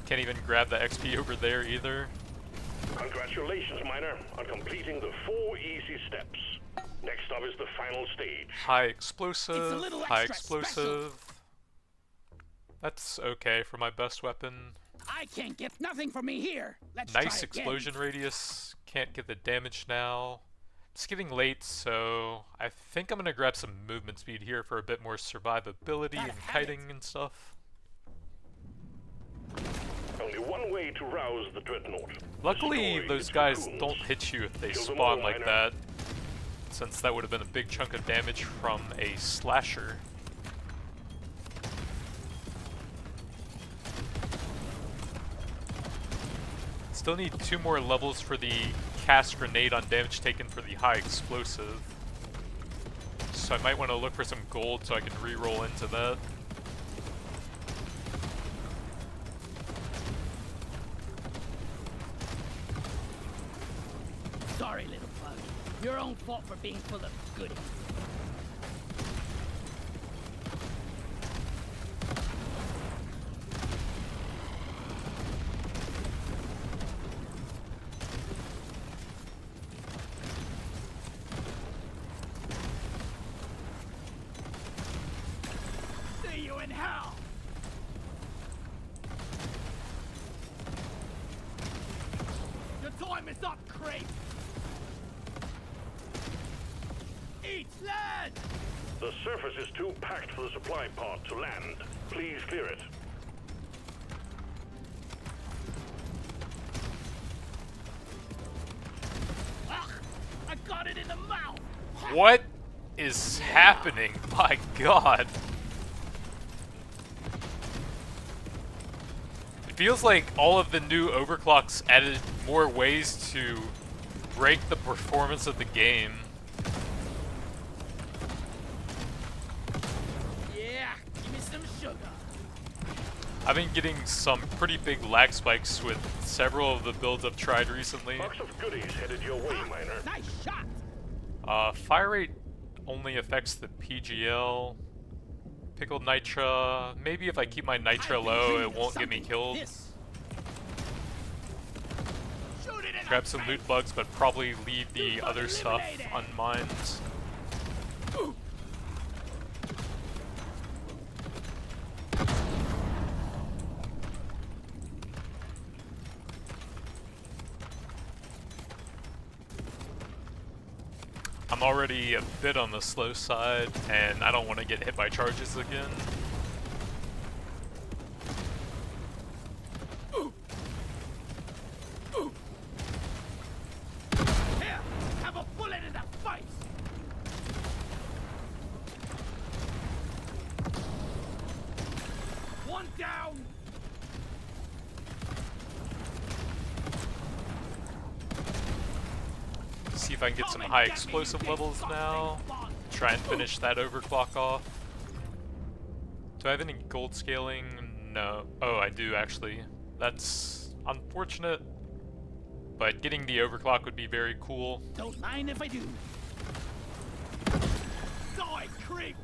Can't even grab the XP over there either. Congratulations, miner, on completing the 4 easy steps. Next up is the final stage. High explosive, little high extra explosive. That's okay for my best weapon. I can't get nothing from me here. Let's try Nice again. explosion radius. Can't get the damage now. It's getting late, so I think I'm gonna grab some movement speed here for a bit more survivability Gotta and have kiting and stuff. Only one way to rouse the dreadnought. Luckily, Destroy those its guys cocoons. don't hit you if they Kill them spawn all, like miner. that, since that would have been a big chunk of damage from a slasher. Still need 2 more levels for the cast grenade on damage taken for the high explosive. So I might want to look for some gold so I can re-roll into that. Sorry, little bug. Your own fault for being full of goodies. See you in hell. Your time is up, creep. Eat lead! The surface is too packed for the supply pod to land. Please clear it. got it in the mouth. What is happening? My god. It feels like all of the new overclocks added more ways to break the performance of the game. Yeah, give me some sugar. I've been getting some pretty big lag spikes with several of the builds I've tried recently. Box of goodies headed your way, miner. Nice shot. Fire rate only affects the PGL. Pickled Nitra. Maybe if I keep my Nitra low, it won't get me killed. Grab some loot bugs, but probably leave the other stuff unmined. I'm already a bit on the slow side, and I don't want to get hit by charges again. Here, have a bullet in the face. One down. See if I can get some high explosive levels now. Try and finish that overclock off. Do I have any gold scaling? No. Oh, I do actually. That's unfortunate. But getting the overclock would be very cool. Don't mind if I do. Die, creep.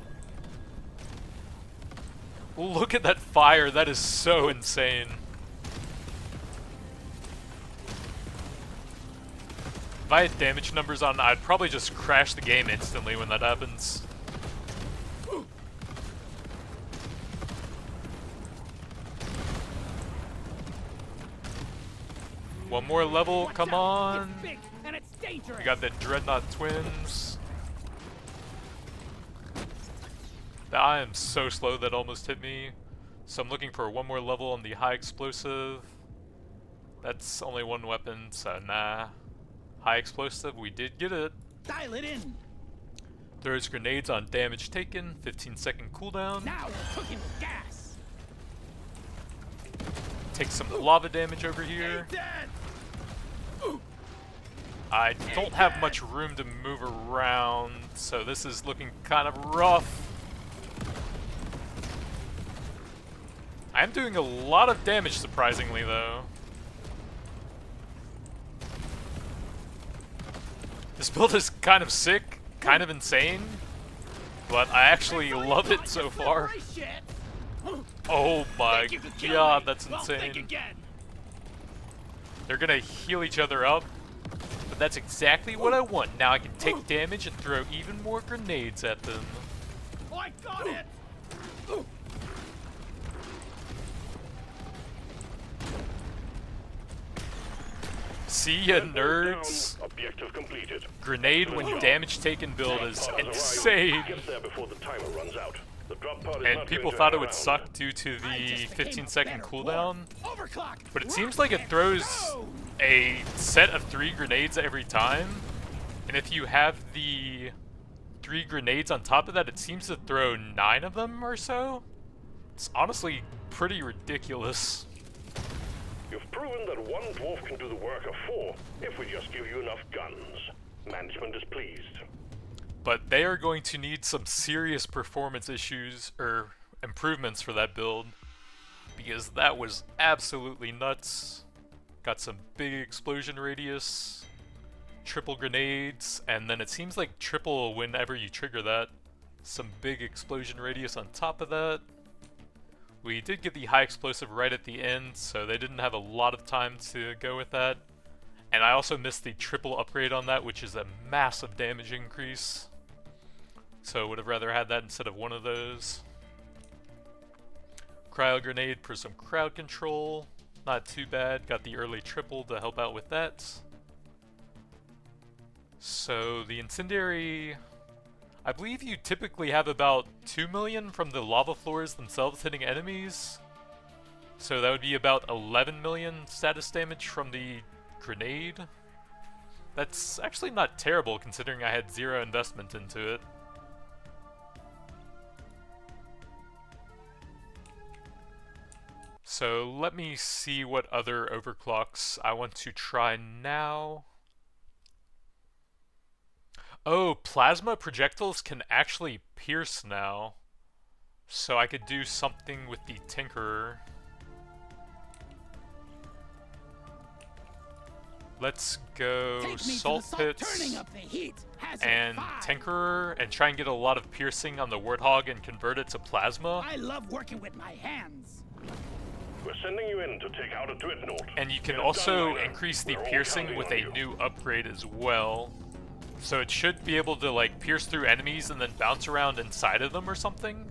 Look at that fire, that is so insane. If I had damage numbers on, I'd probably just crash the game instantly when that happens. One more level, come on! We got the Dreadnought Twins. I am so slow that almost hit me. So I'm looking for one more level on the high explosive. That's only one weapon, so nah. High explosive, we did get it. Dial it in. Throws grenades on damage taken, 15-second cooldown. Now we're cooking with gas. Take some lava damage over here. I don't have much room to move around, so this is looking kind of rough. I'm doing a lot of damage, surprisingly, though. This build is kind of sick, kind of insane, but I actually love it so far. Oh my god, that's insane. They're gonna heal each other up, but that's exactly what I want. Now I can take damage and throw even more grenades at them. I got it. See ya, nerds. Objective completed. Grenade when damage taken build is insane. Get there before the timer runs out. The drop pod is And not people going to thought it hang would around. suck due to the 15-second cooldown, Overclock. but it seems like it throws a set of 3 grenades every time, and if you have the 3 grenades on top of that, it seems to throw 9 of them or so. It's honestly pretty ridiculous. You've proven that one dwarf can do the work of 4 if we just give you enough guns. Management is pleased. But they are going to need some serious performance issues or improvements for that build, because that was absolutely nuts. Got some big explosion radius, triple grenades, and then it seems like triple whenever you trigger that. Some big explosion radius on top of that. We did get the high explosive right at the end, so they didn't have a lot of time to go with that. And I also missed the triple upgrade on that, which is a massive damage increase. So would have rather had that instead of one of those. Cryo grenade for some crowd control. Not too bad. Got the early triple to help out with that. So the incendiary, I believe you typically have about 2 million from the lava floors themselves hitting enemies. So that would be about 11 million status damage from the grenade. That's actually not terrible considering I had 0 investment into it. So let me see what other overclocks I want to try now. Oh, plasma projectiles can actually pierce now. So I could do something with the Tinkerer. Let's go Salt Pits and Tinkerer and try and get a lot of piercing on the Warthog and convert it to plasma. I love working with my hands. We're sending you in to take out a dreadnought. And you can also increase the piercing with a new upgrade as well. So it should be able to like pierce through enemies and then bounce around inside of them or something.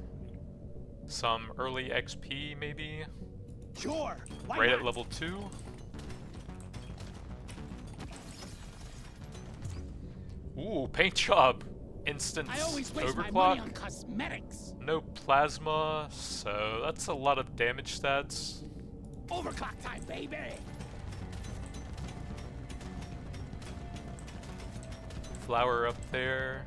Some early XP maybe. Sure. Right at level 2. Ooh, paint job. Instant I always waste overclock. my money on cosmetics. No plasma, so that's a lot of damage stats. Overclock time, baby. Flower up there.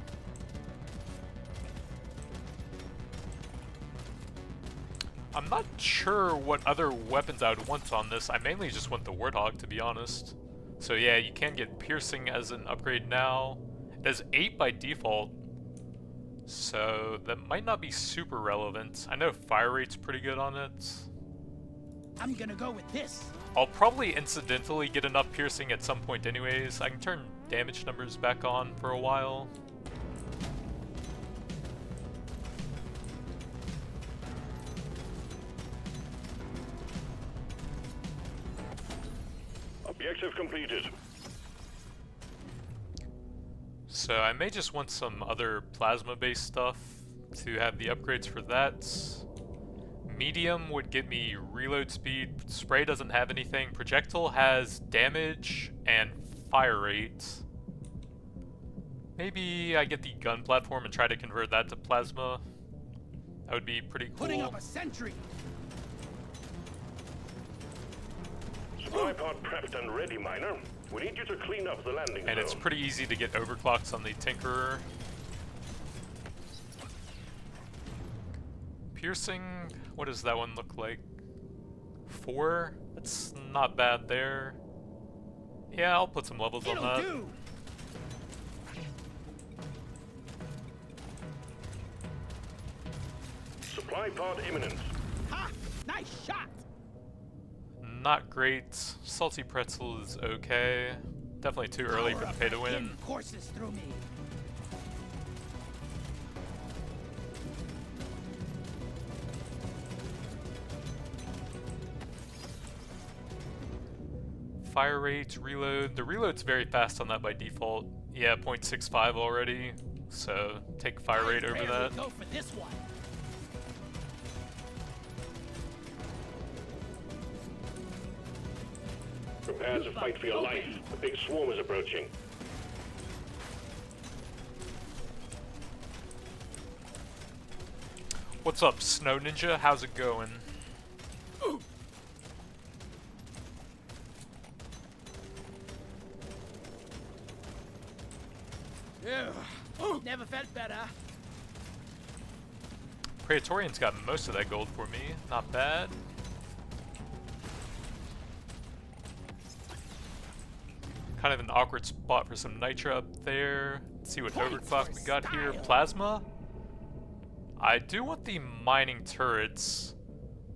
I'm not sure what other weapons I would want on this. I mainly just want the Warthog, to be honest. So yeah, you can get piercing as an upgrade now. It has 8 by default, so that might not be super relevant. I know fire rate's pretty good on it. I'm gonna go with this. I'll probably incidentally get enough piercing at some point anyways. I can turn damage numbers back on for a while. Objective completed. So I may just want some other plasma-based stuff to have the upgrades for that. Medium would get me reload speed. Spray doesn't have anything. Projectile has damage and fire rate. Maybe I get the gun platform and try to convert that to plasma. That would be pretty cool. Putting up a sentry. Supply pod prepped and ready, Miner. We need you to clean up the landing zone. And it's pretty easy to get overclocks on the Tinkerer. Piercing, what does that one look like? 4? That's not bad there. Yeah, I'll put some levels on that. Do. Supply pod imminent. Ha! Nice shot. Not great. Salty Pretzel is okay. Definitely too early for the pay to win. Courses through me. Fire rate, reload. The reload's very fast on that by default. Yeah, 0.65 already. So take fire rate over that. Go for this one. Prepare to fight for your life. The big swarm is approaching. What's up, Snow Ninja? How's it going? Never felt better. Praetorian's got most of that gold for me. Not bad. Kind of an awkward spot for some nitra up there. Let's see what overclock we got here. Plasma. I do want the mining turrets,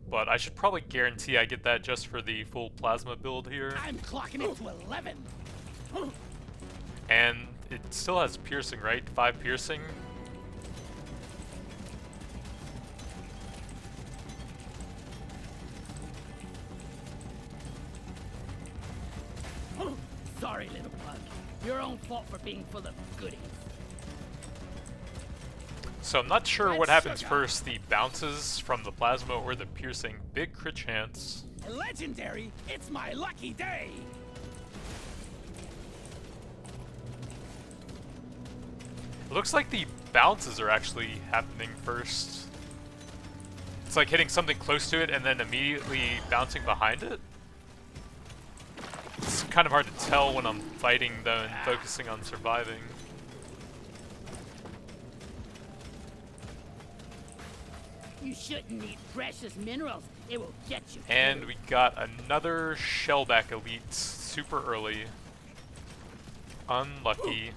but I should probably guarantee I get that just for the full plasma build here. I'm clocking it to 11. And it still has piercing, right? 5 piercing. Sorry, little bug. Your own fault for being full of goodies. So I'm not sure what happens first, the bounces from the plasma or the piercing. Big crit chance. Legendary! It's my lucky day! It looks like the bounces are actually happening first. It's like hitting something close to it and then immediately bouncing behind it. It's kind of hard to tell when I'm fighting though and focusing on surviving. You shouldn't need precious minerals. It will get you. And we got another shellback elite super early. Unlucky.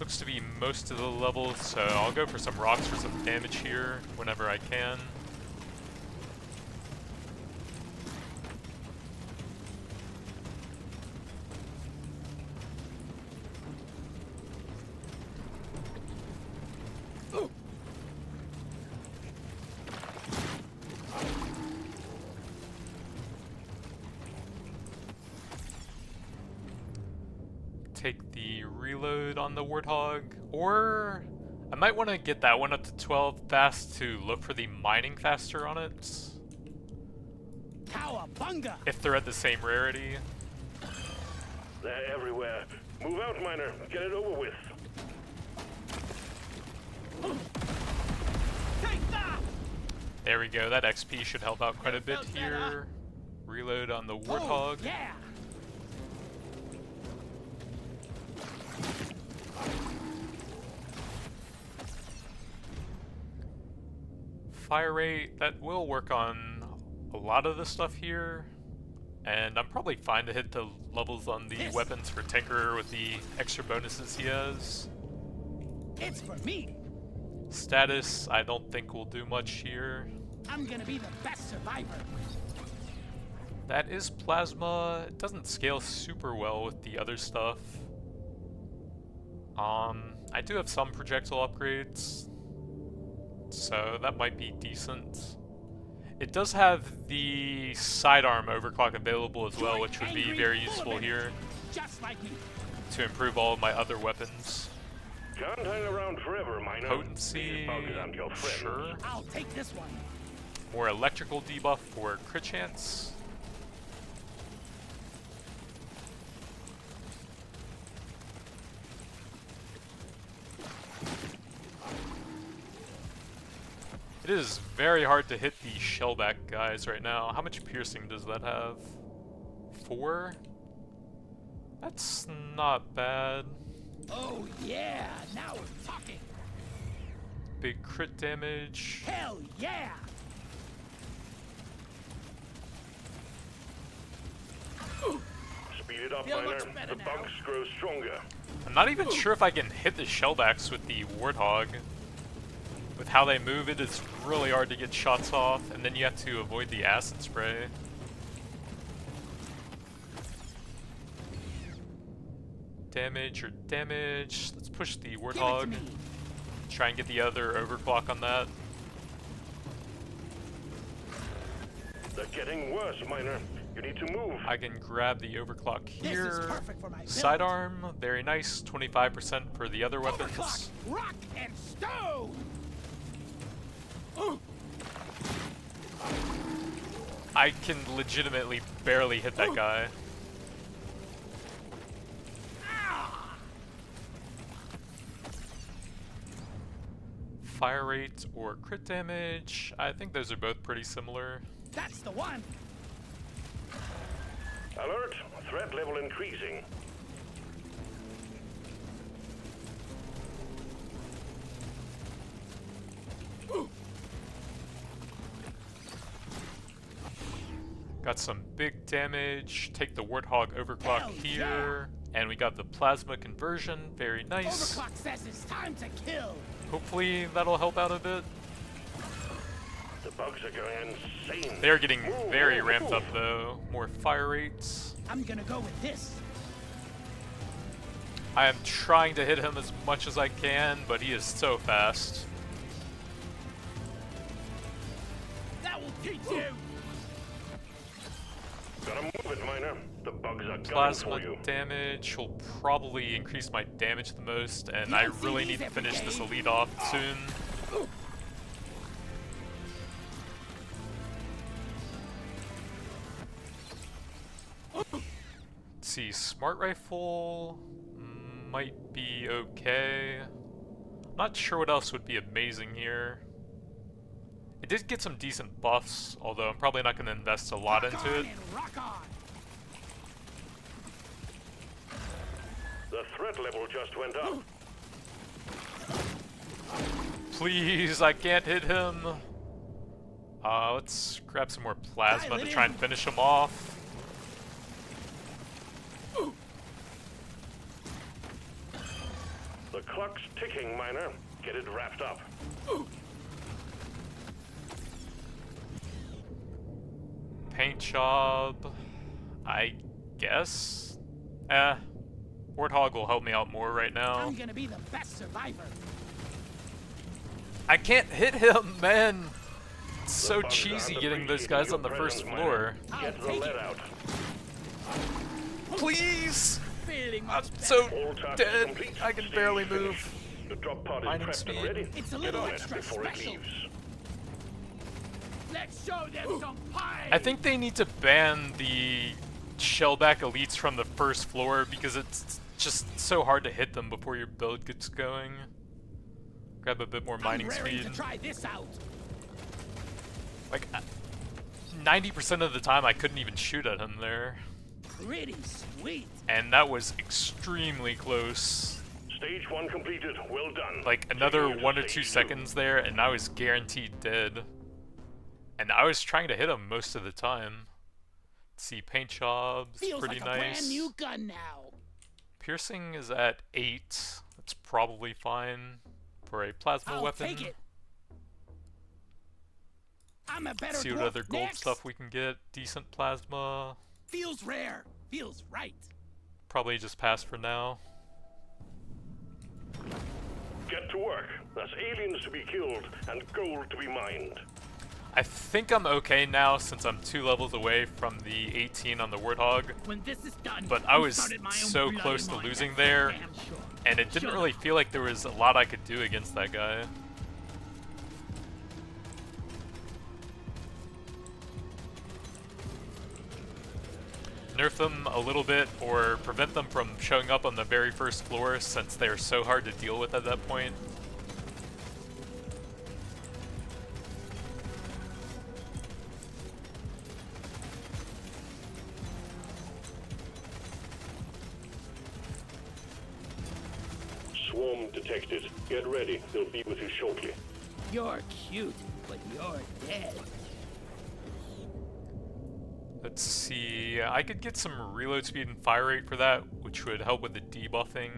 Looks to be most of the levels, so I'll go for some rocks for some damage here whenever I can. Take the reload on the Warthog, or I might want to get that one up to 12 fast to look for the mining faster on it. Cowabunga! If they're at the same rarity. They're everywhere. Move out, miner. Get it over with. Take that! There we go, that XP should help out quite a bit here. Reload on the Warthog. Oh, yeah! Fire rate, that will work on a lot of the stuff here. And I'm probably fine to hit the levels on the weapons for Tinkerer with the extra bonuses he has. It's for me! Status, I don't think will do much here. I'm gonna be the best survivor. That is plasma. It doesn't scale super well with the other stuff. I do have some projectile upgrades, so that might be decent. It does have the sidearm overclock available as well, which would be very useful here Just like me. to improve all of my other weapons. Can't hang around forever, miner. Potency, These bugs aren't your friends. sure. I'll take this one. More electrical debuff for crit chance. It is very hard to hit the shellback guys right now. How much piercing does that have? 4? That's not bad. Oh yeah, now we're talking. Big crit damage. Hell yeah! Speed it up, Feel miner. much better The now. bugs grow stronger. I'm not even sure if I can hit the shellbacks with the Warthog. With how they move, it is really hard to get shots off, and then you have to avoid the acid spray. Damage or damage. Let's push the Give it to Warthog. me. Try and get the other overclock on that. They're getting worse, miner. You need to move. I can grab the overclock This is here. perfect for my build. Sidearm, very nice. 25% for the other weapons. Overclock, rock and stone. I can legitimately barely hit that guy. Fire rate or crit damage, I think those are both pretty similar. That's the one. Alert. Threat level increasing. Got some big damage. Take the Warthog overclock Hell here. And we got the plasma conversion, very nice. Overclock says it's time to kill. Hopefully that'll help out a bit. The bugs are going insane. They're getting Move, very move, ramped move. up though. More fire rates. I'm gonna go with this. I am trying to hit him as much as I can, but he is so fast. That will teach you. Gotta move it, miner. The bugs are coming Plasma for you. damage will probably increase my damage the most, and I really need to finish this elite off soon. Let's see, smart rifle might be okay. Not sure what else would be amazing here. It did get some decent buffs, although I'm probably not going to invest a lot into it. Rock on. The threat level just went up. Please, I can't hit him. Let's grab some more plasma to try and finish him off. The clock's ticking, Miner. Get it wrapped up. Paint job, I guess. Warthog will help me out more right now. I'm gonna be the best survivor. I can't hit him, man. It's so cheesy getting those guys on the first floor. Get the lead out. Please! Feeling I'm much so All tasks dead. complete. I can Stage barely finished. move. The drop pod is Mining prepped speed. and ready. It's a Get little on it extra before it special. leaves. Let's show them some pie. I think they need to ban the shellback elites from the first floor because it's just so hard to hit them before your build gets going. Grab a bit more mining I'm raring speed. to try this out. Like, 90% of the time I couldn't even shoot at him there. Pretty sweet. And that was extremely close. Stage 1 completed. Well done. Like, another Taking it to 1 or 2 stage 2. seconds there, and I was guaranteed dead. And I was trying to hit him most of the time. Let's see, paint job's Feels pretty like a nice. brand new gun now. Piercing is at 8. That's probably fine for a plasma I'll weapon. take it. I'm a better See what dwarf other gold next. stuff we can get. Decent plasma. Feels rare. Feels right. Probably just pass for now. Get to work. There's aliens to be killed and gold to be mined. I think I'm okay now since I'm 2 levels away from the 18 on the Warthog. When this is done, But I we was started my own so bloody close to mine, losing that's there, damn sure. and it didn't Shut really up. feel like there was a lot I could do against that guy. Nerf them a little bit or prevent them from showing up on the very first floor since they're so hard to deal with at that point. Swarm detected. Get ready. They'll be with you shortly. You're cute, but you're dead. Let's see, I could get some reload speed and fire rate for that, which would help with the debuffing.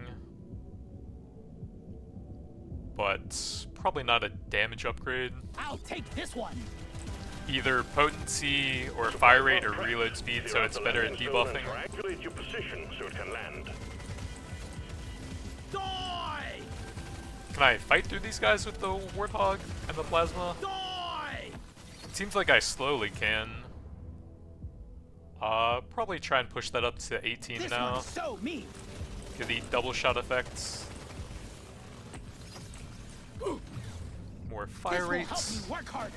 But probably not a damage upgrade. I'll take this one. Either potency or fire rate or reload speed, so it's better at debuffing. Triangulate your position so it can land. Die! Can I fight through these guys with the Warthog and the Plasma? Die! It seems like I slowly can. Probably try and push that up to 18 This now. one's so mean. Get the double shot effects. More fire This will rates. help me work harder.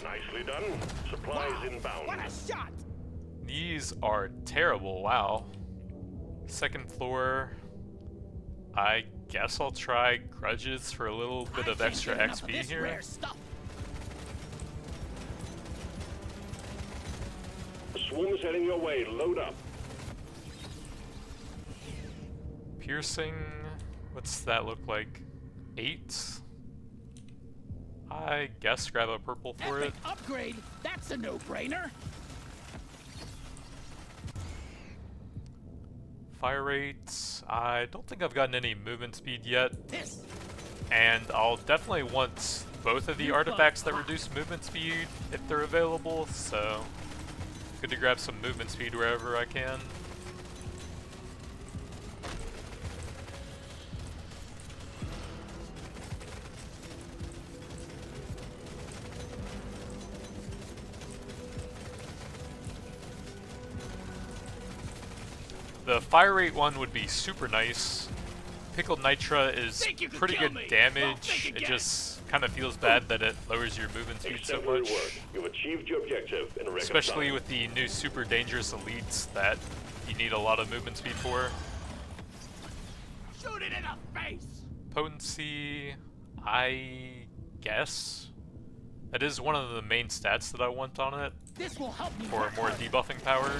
Nicely done. Supplies Wow, inbound. what a shot! These are terrible, wow. Second floor. I guess I'll try grudges for a little bit of I can't extra get enough of XP this here. rare stuff. The swarm's heading your way. Load up. Piercing, what's that look like? 8? I guess grab a purple for it. Epic upgrade. That's a no-brainer. Fire rates, I don't think I've gotten any movement speed yet. This. And I'll definitely want both of the artifacts that reduce movement speed if they're available, so good to grab some movement speed wherever I can. The fire rate one would be super nice. Pickled Nitra is Think you can pretty kill good me? Well, damage. think It again. just kind of feels bad that it lowers your movement speed so Exemplary much. work. You've achieved your objective in a record Especially time. with the new super dangerous elites that you need a lot of movement speed for. Shoot it in the face! Potency, I guess. That is one of the main stats that I want on it This will help me for work more harder. debuffing power.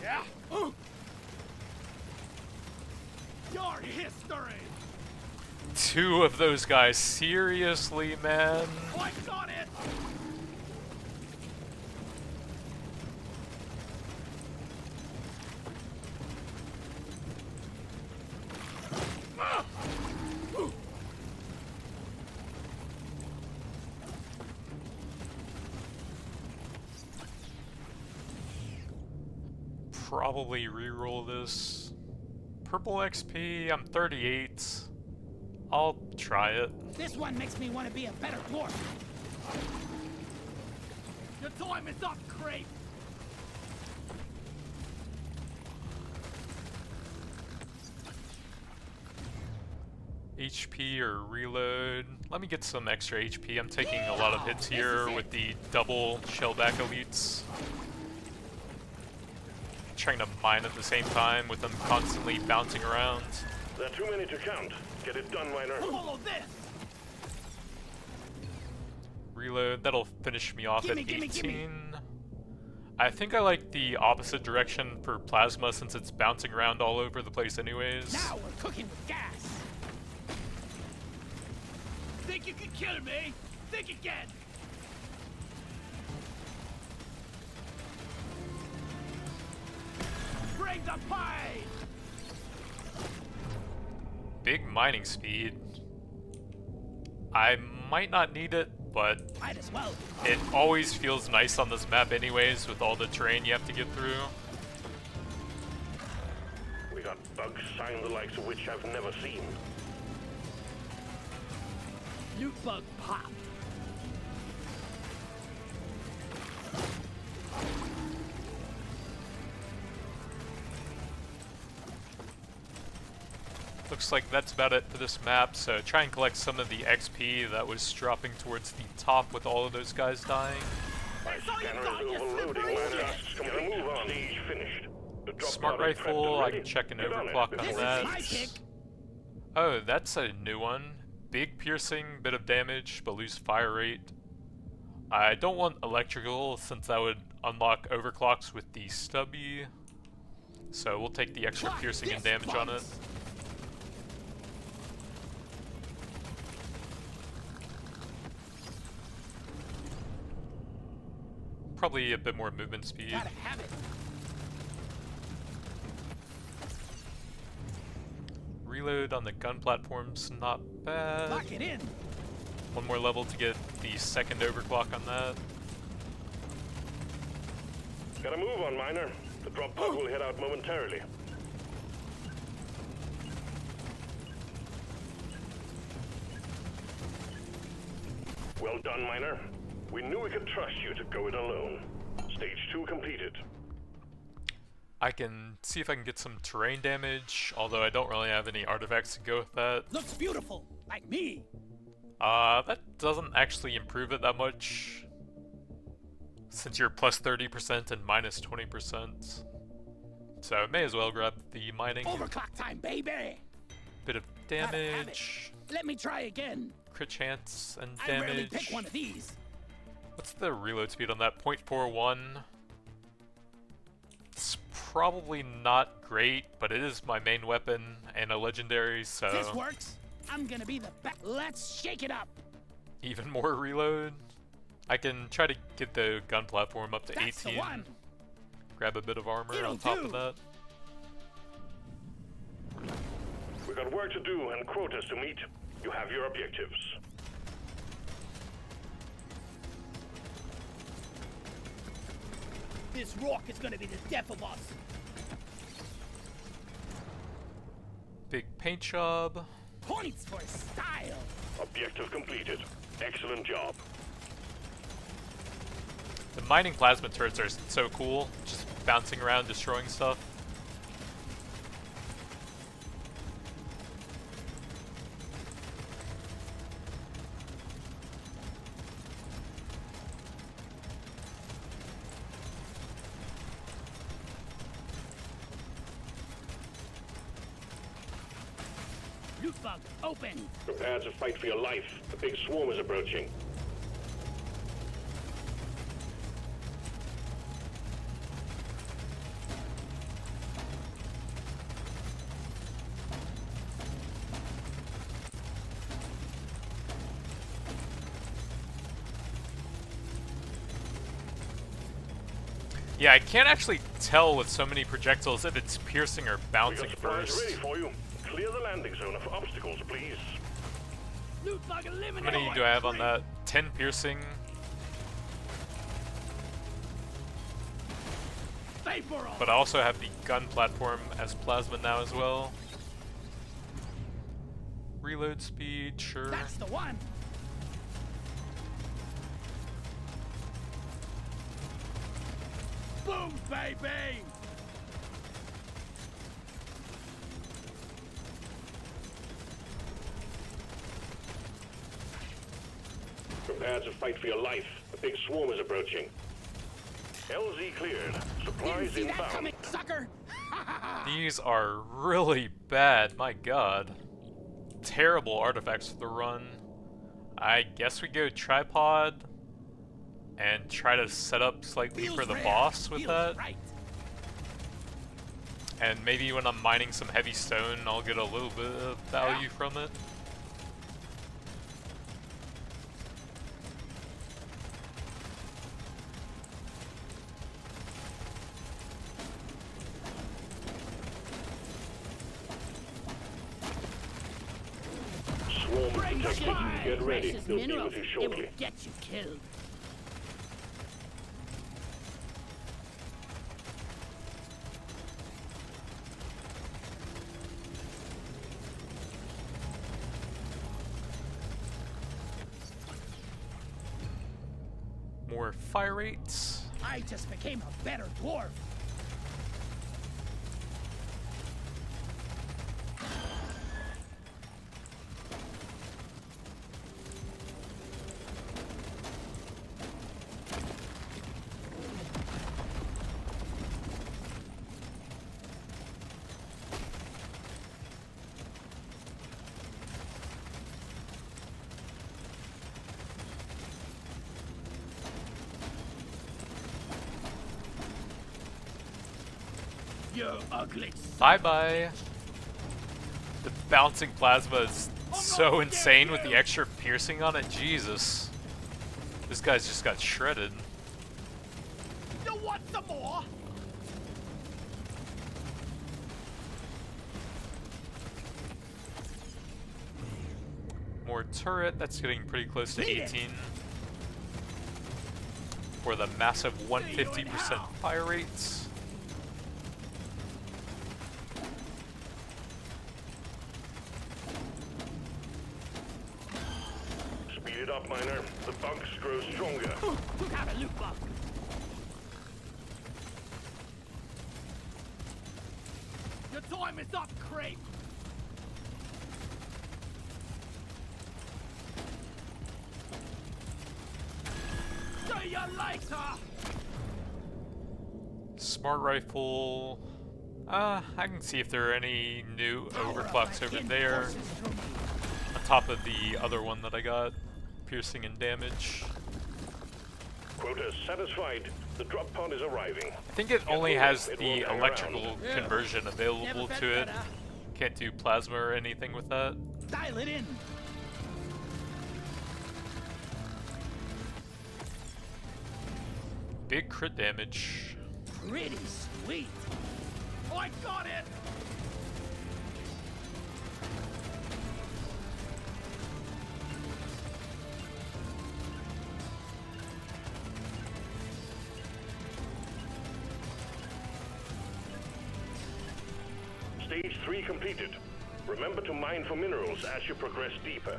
Yeah. Your history. Two of those guys, seriously, man? Points on it. Probably reroll this. Purple XP, I'm 38. I'll try it. This one makes me want to be a better dwarf. Your time is up, creep. HP or reload. Let me get some extra HP. I'm taking a lot of hits here with the double shellback elites. Trying to mine at the same time with them constantly bouncing around. There are too many to count. Get it done, Miner. Follow this. Reload, that'll finish me off at Gimme, 18. I think I like the opposite direction for plasma since it's bouncing around all over the place anyways. Now we're cooking with gas. Think you can kill me? Think again. Bring the pie. Big mining speed. I might not need it, but Might as well. it always feels nice on this map anyways with all the terrain you have to get through. We got bugs sign the likes of which I've never seen. Loot bug pop. Looks like that's about it for this map, so try and collect some of the XP that was dropping towards the top with all of those guys dying. My That's all you scanner got, is you overloading, slippery Miner. shit. Gotta move on. Stage finished. The drop Smart pod is prepped rifle, and I ready. can check an Get on it overclock before on This it is that. my kick. Oh, that's a new one. Big piercing, bit of damage, but lose fire rate. I don't want electrical since that would unlock overclocks with the stubby. So we'll take the extra Clock piercing and this damage on it. box. Probably a bit more movement speed. Gotta have it. Reload on the gun platform's not bad. Lock it in. One more level to get the second overclock on that. Gotta move on, Miner. The drop pod will head out momentarily. Well done, Miner. We knew we could trust you to go it alone. Stage 2 completed. I can see if I can get some terrain damage, although I don't really have any artifacts to go with that. Looks beautiful, like me. That doesn't actually improve it that much, since you're plus 30% and minus 20%. So may as well grab the mining. Overclock time, baby. Bit of Gotta have it. damage, Let me try again. crit chance, and I rarely damage. pick one of these. What's the reload speed on that? 0.41. It's probably not great, but it is my main weapon and a legendary, so This works. I'm gonna be the best. Let's shake it up. even more reload. I can try to get the gun platform up to That's the 18. one. Grab a bit of armor It'll on top do. of that. We got work to do and quotas to meet. You have your objectives. This rock is gonna be the death of us. Big paint job. Points for style. Objective completed. Excellent job. The mining plasma turrets are so cool, just bouncing around, destroying stuff. Loot bug, open! Prepare to fight for your life. A big swarm is approaching. Yeah, I can't actually tell with so many projectiles if it's piercing or We bouncing got supplies first. ready for you. Clear the landing zone of obstacles, please. Loot bug How eliminated! many do I have on that? 10 piercing. Vapor off! But I also have the gun platform as plasma now as well. Reload speed, sure. That's the one! Boom, baby! Prepare to fight for your life. A big swarm is approaching. LZ cleared. Didn't Supplies see that inbound. coming, sucker! These are really bad, my god. Terrible artifacts for the run. I guess we go tripod and try to set up slightly for the boss with that. Right. And maybe when I'm mining some heavy stone, I'll get a little bit of value from it. Swarm detected. Get ready. Precious They'll deal minerals. with you It will shortly. get you killed. More fire rates. I just became a better dwarf. You ugly Bye bye. The bouncing plasma is so insane with the extra piercing on it. Jesus. This guy's just got shredded. You want some more? More turret, that's getting pretty close to 18. For the massive 150% fire rates. Speed it up, miner. The bunks grow stronger. Took out a loot bug. Your time is up, creep. See you later. Smart rifle. I can see if there are any new overclocks over there. On top of the other one that I got. Piercing and damage. Quota satisfied. The drop pod is arriving. I think it only has the electrical Yeah. conversion available Never felt to it. better. Can't do plasma or anything with that. Dial it in. Big crit damage. Pretty sweet. Oh, I got it. Stage 3 completed. Remember to mine for minerals as you progress deeper.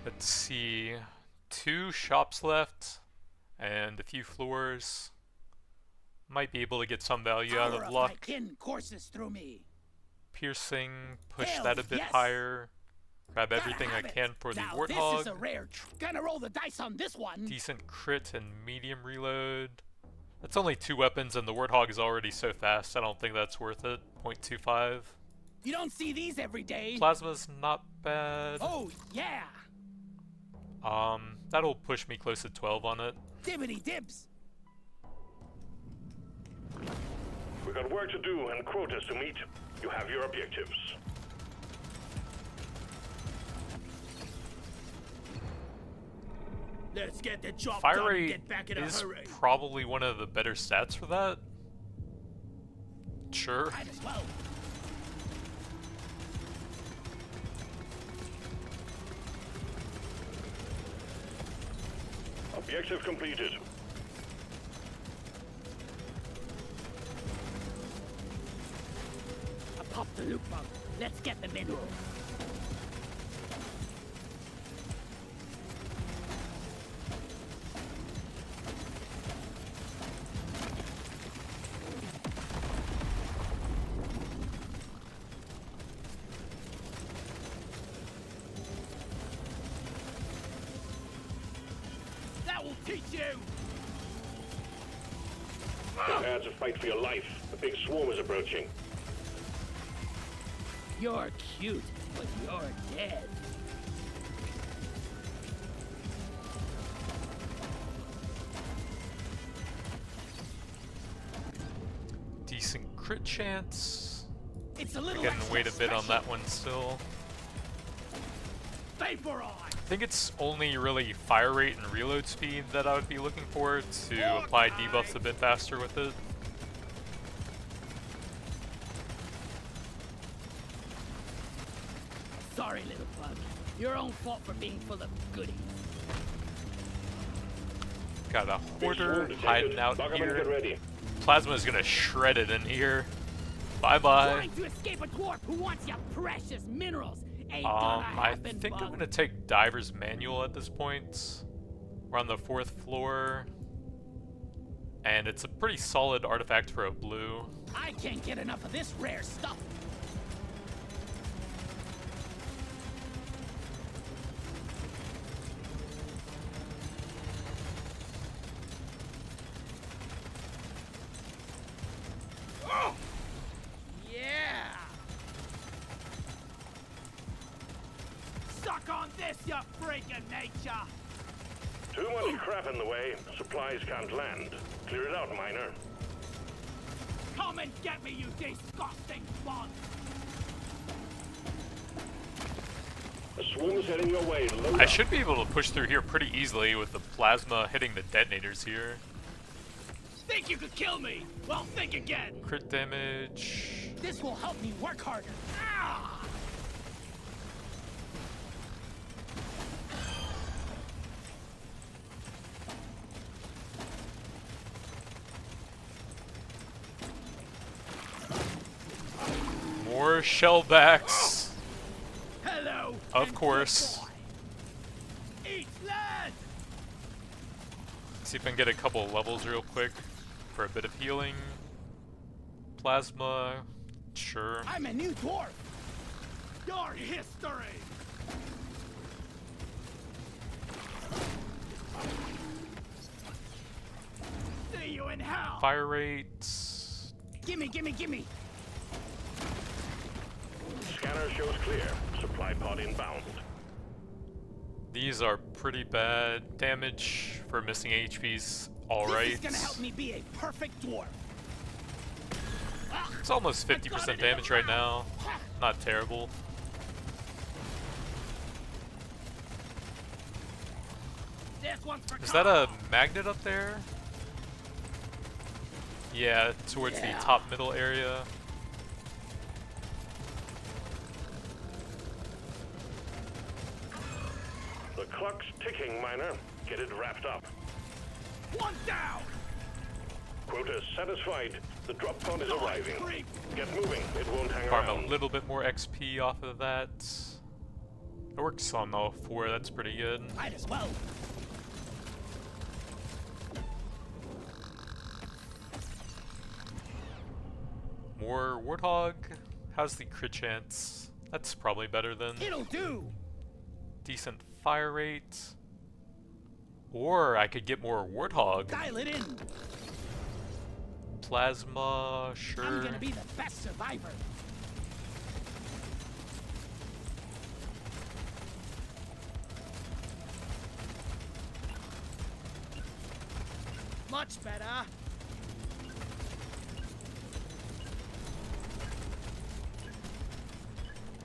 Let's see. 2 shops left. and a few floors. Might be able to get some value out Power of my luck. kin courses through me. Piercing, push Hell that a bit yes. higher. Grab Gotta everything I have it. can for the Now this is warthog. a rare Gonna roll the dice on this one. Decent crit and medium reload. That's only 2 weapons and the warthog is already so fast, I don't think that's worth it. 0.25. You don't see these every day. Plasma's not bad. Oh yeah. That'll push me close to 12 on it. Dibbity dibs. We've got work to do and quotas to meet. You have your objectives. Let's get the job Fire done and rate get back in a is hurry. probably one of the better stats for that. Sure. Might as well. Objective completed. I popped the loot bug. Let's get the minerals. That will teach you. Prepare to fight for your life. A big swarm is approaching. You're cute, but you're dead. Decent crit chance. It's a little Gonna extra wait a bit on special. that one still. Vaporize. I think it's only really fire rate and reload speed that I would be looking for to apply debuffs a bit faster with it. Sorry, little bug. Your own fault for being full of goodies. Got a Big swarm hoarder detected. hiding out Lock 'em and here. get ready. Plasma's gonna shred it in here. Bye bye. Trying to escape a dwarf who wants your precious minerals ain't gonna I happen, think I'm bug. gonna take Diver's Manual at this point. We're on the 4th floor. And it's a pretty solid artifact for a blue. I can't get enough of this rare stuff. Yeah. Suck on this, you freak of nature. Too much crap in the way. Supplies can't land. Clear it out, miner. Come and get me, you disgusting bug. A swarm is heading your way. Load I up. should be able to push through here pretty easily with the plasma hitting the detonators here. Think you could kill me? Well, think again. Crit damage. This will help me work harder. Ah! More shellbacks. Hello. Of and course. good boy. Eat land. See if I can get a couple levels real quick for a bit of healing. Plasma. Sure. I'm a new dwarf. Your history. See you in hell. Fire rates. Gimme, gimme, gimme. Scanner shows clear. Supply pod inbound. These are pretty bad. Damage for missing HP's This alright. is gonna help me be a perfect dwarf. It's almost 50% damage right now. Not terrible. This one's for Is that a Carl. magnet up there? Yeah, towards Yeah. the top middle area. The clock's ticking, miner. Get it wrapped up. One down. Quota satisfied. The drop pod is Oh, arriving. creep. Get moving. It won't hang Farm around. a little bit more XP off of that. It works on all 4, that's pretty good. Might as well. more Warthog. How's the crit chance? That's probably better than It'll do. decent fire rate. Or I could get more Warthog. Dial it in. Plasma, I'm sure. gonna be the best survivor. Much better.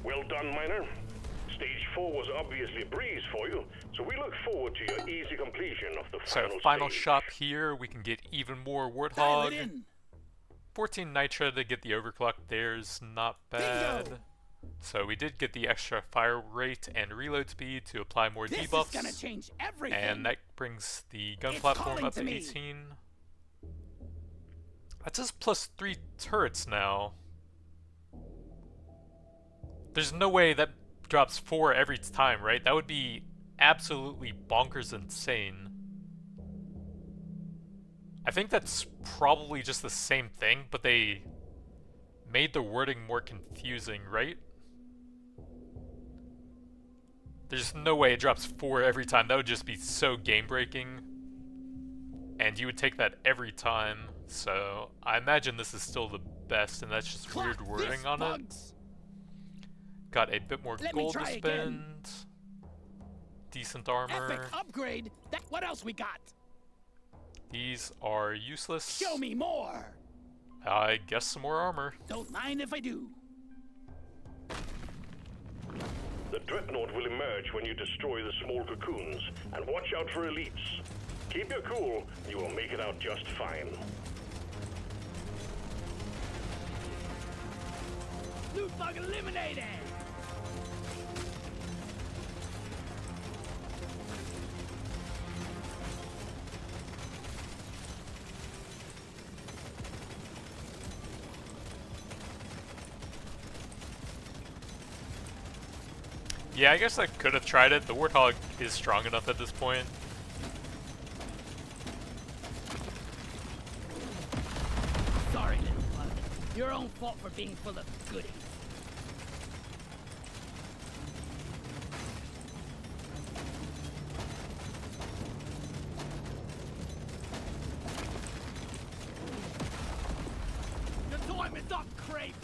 Well done, Miner. Stage 4 was obviously a breeze for you, so we look forward to your easy completion of the So final final stage. shop here, we can get even more Dial it Warthog. in. 14 Nitra to get the overclock there's not bad. Bingo. So we did get the extra fire rate and reload speed to apply more This debuffs. is gonna change everything. And that brings the gun It's platform calling up to to me. 18. That's just plus 3 turrets now. There's no way that drops 4 every time, right? That would be absolutely bonkers insane. I think that's probably just the same thing, but they made the wording more confusing, right? There's no way it drops 4 every time. That would just be so game-breaking. And you would take that every time. So I imagine this is still the best, and that's just weird Clock wording this, on it. bugs. Got a bit more Let me gold to try spend. again. Decent armor. Epic upgrade. What else we got? These are useless. Show me more. I guess some more armor. Don't mind if I do. The Dreadnought will emerge when you destroy the small cocoons, and watch out for elites. Keep your cool, you will make it out just fine. Loot bug eliminated. Yeah, I guess I could have tried it. The Warthog is strong enough at this point. Sorry, little bug. Your own fault for being full of goodies. Your time is up, Creep.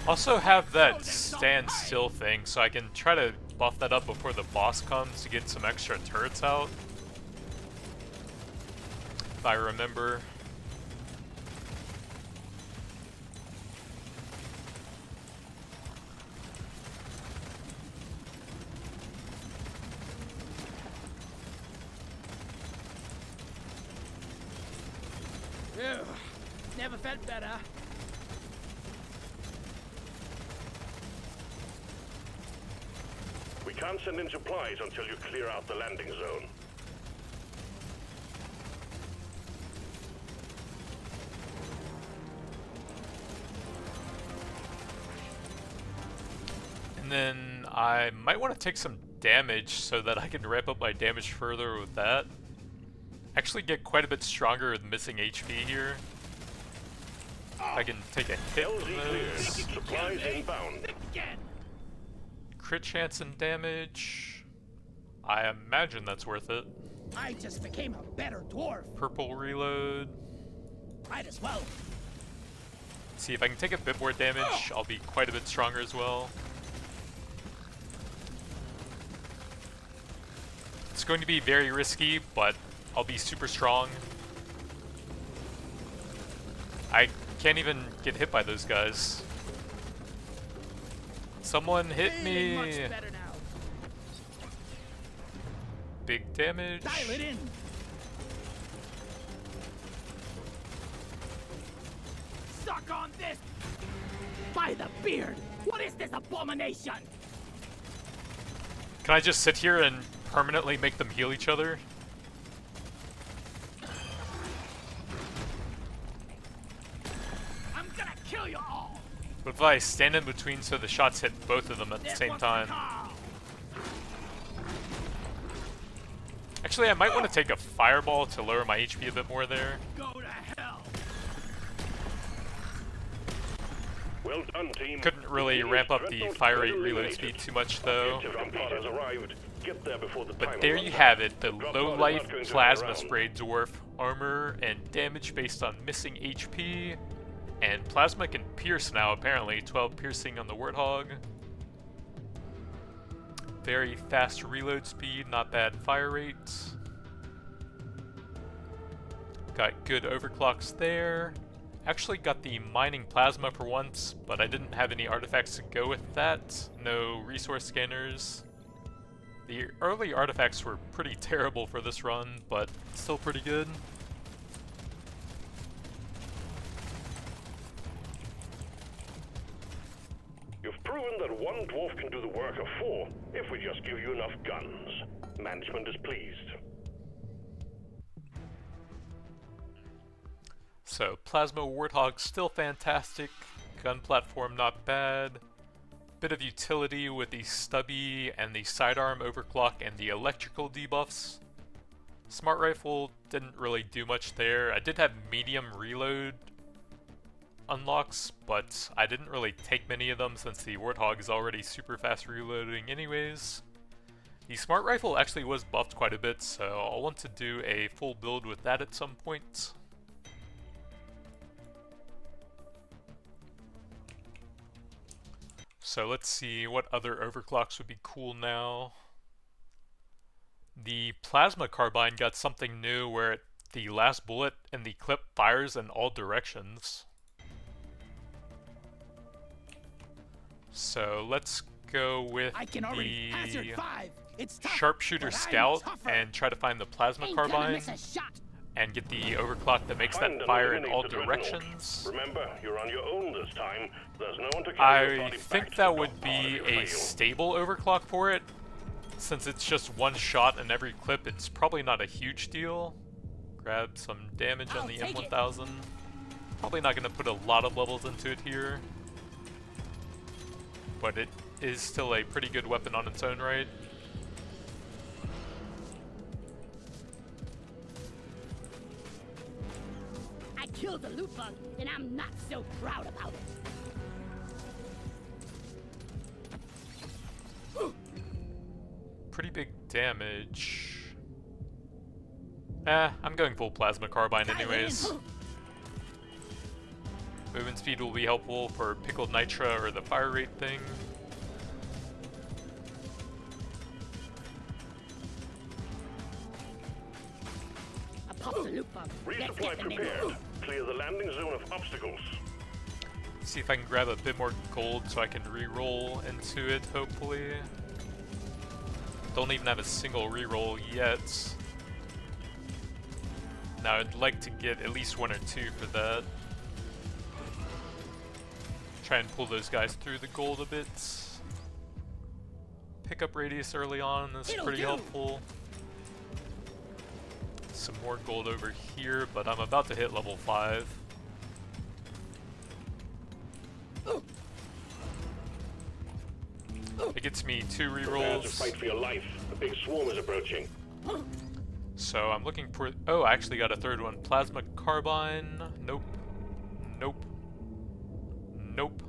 Also have that stand still thing so I can try to buff that up before the boss comes to get some extra turrets out. If I remember. Ugh, never felt better. We can't send in supplies until you clear out the landing zone. And then I might want to take some damage so that I can ramp up my damage further with that. Actually get quite a bit stronger with missing HP here. I can take a hit LZ from cleared. those. Supplies inbound. Again. Crit chance and damage. I imagine that's worth it. I just became a better dwarf. Purple reload. Might as well. See if I can take a bit more damage, I'll be quite a bit stronger as well. It's going to be very risky, but I'll be super strong. I can't even get hit by those guys. Someone hit Feeling much me! better now. Big damage. Dial it in. Suck on this. By the beard. What is this abomination? Can I just sit here and permanently make them heal each other. I'm gonna kill you all. But if I stand in between so the shots hit both of them at the This same one's time. for Carl. Actually, I might want to take a fireball to lower my HP a bit more there. Go to hell. Well done, team. Couldn't really ramp up the fire rate reload speed too much though. Objective pod has arrived. Get there before the But timer there runs you out. have it, the drop pod low is life not going to plasma hang around. spray dwarf, armor and damage based on missing HP, and plasma can pierce now apparently, 12 piercing on the warthog. Very fast reload speed, not bad fire rate. Got good overclocks there. Actually got the mining plasma for once, but I didn't have any artifacts to go with that. No resource scanners. The early artifacts were pretty terrible for this run, but still pretty good. You've proven that one dwarf can do the work of 4 if we just give you enough guns. Management is pleased. So, Plasma Warthog still fantastic, gun platform not bad, bit of utility with the stubby and the sidearm overclock and the electrical debuffs. Smart Rifle didn't really do much there. I did have medium reload unlocks, but I didn't really take many of them since the Warthog is already super fast reloading anyways. The Smart Rifle actually was buffed quite a bit, so I'll want to do a full build with that at some point. So let's see what other overclocks would be cool now. The Plasma Carbine got something new where the last bullet in the clip fires in all directions. So let's go with I can already hazard the 5. It's tough, Sharpshooter but I'm Scout tougher. and try to find the Plasma Ain't gonna Carbine miss a shot. and get the overclock that makes Find that and fire in eliminate all the dreadnought. directions. Remember, you're on your own this time. There's no one to carry your I body back think to that the would drop pod be if you a fail. stable overclock for it. Since it's just one shot in every clip, it's probably not a huge deal. Grab some damage on I'll the take it. M1000. Probably not going to put a lot of levels into it here. But it is still a pretty good weapon on its own right. I killed the loot bug, and I'm not so proud about it. Pretty big damage. I'm going full Plasma Carbine anyways. Movement speed will be helpful for Pickled Nitra or the fire rate thing. I popped the loot bug. Let's Resupply get the nigger. prepared. Clear the landing zone of obstacles. See if I can grab a bit more gold so I can re-roll into it, hopefully. Don't even have a single re-roll yet. Now I'd like to get at least 1 or 2 for that. Try and pull those guys through the gold a bit. Pickup radius early on is It'll pretty do. helpful. Some more gold over here, but I'm about to hit level 5. It gets me 2 Prepare to rerolls. fight for your life. A big swarm is approaching. So I'm looking for. Oh, I actually got a third one. Plasma Carbine. Nope. Nope. Nope.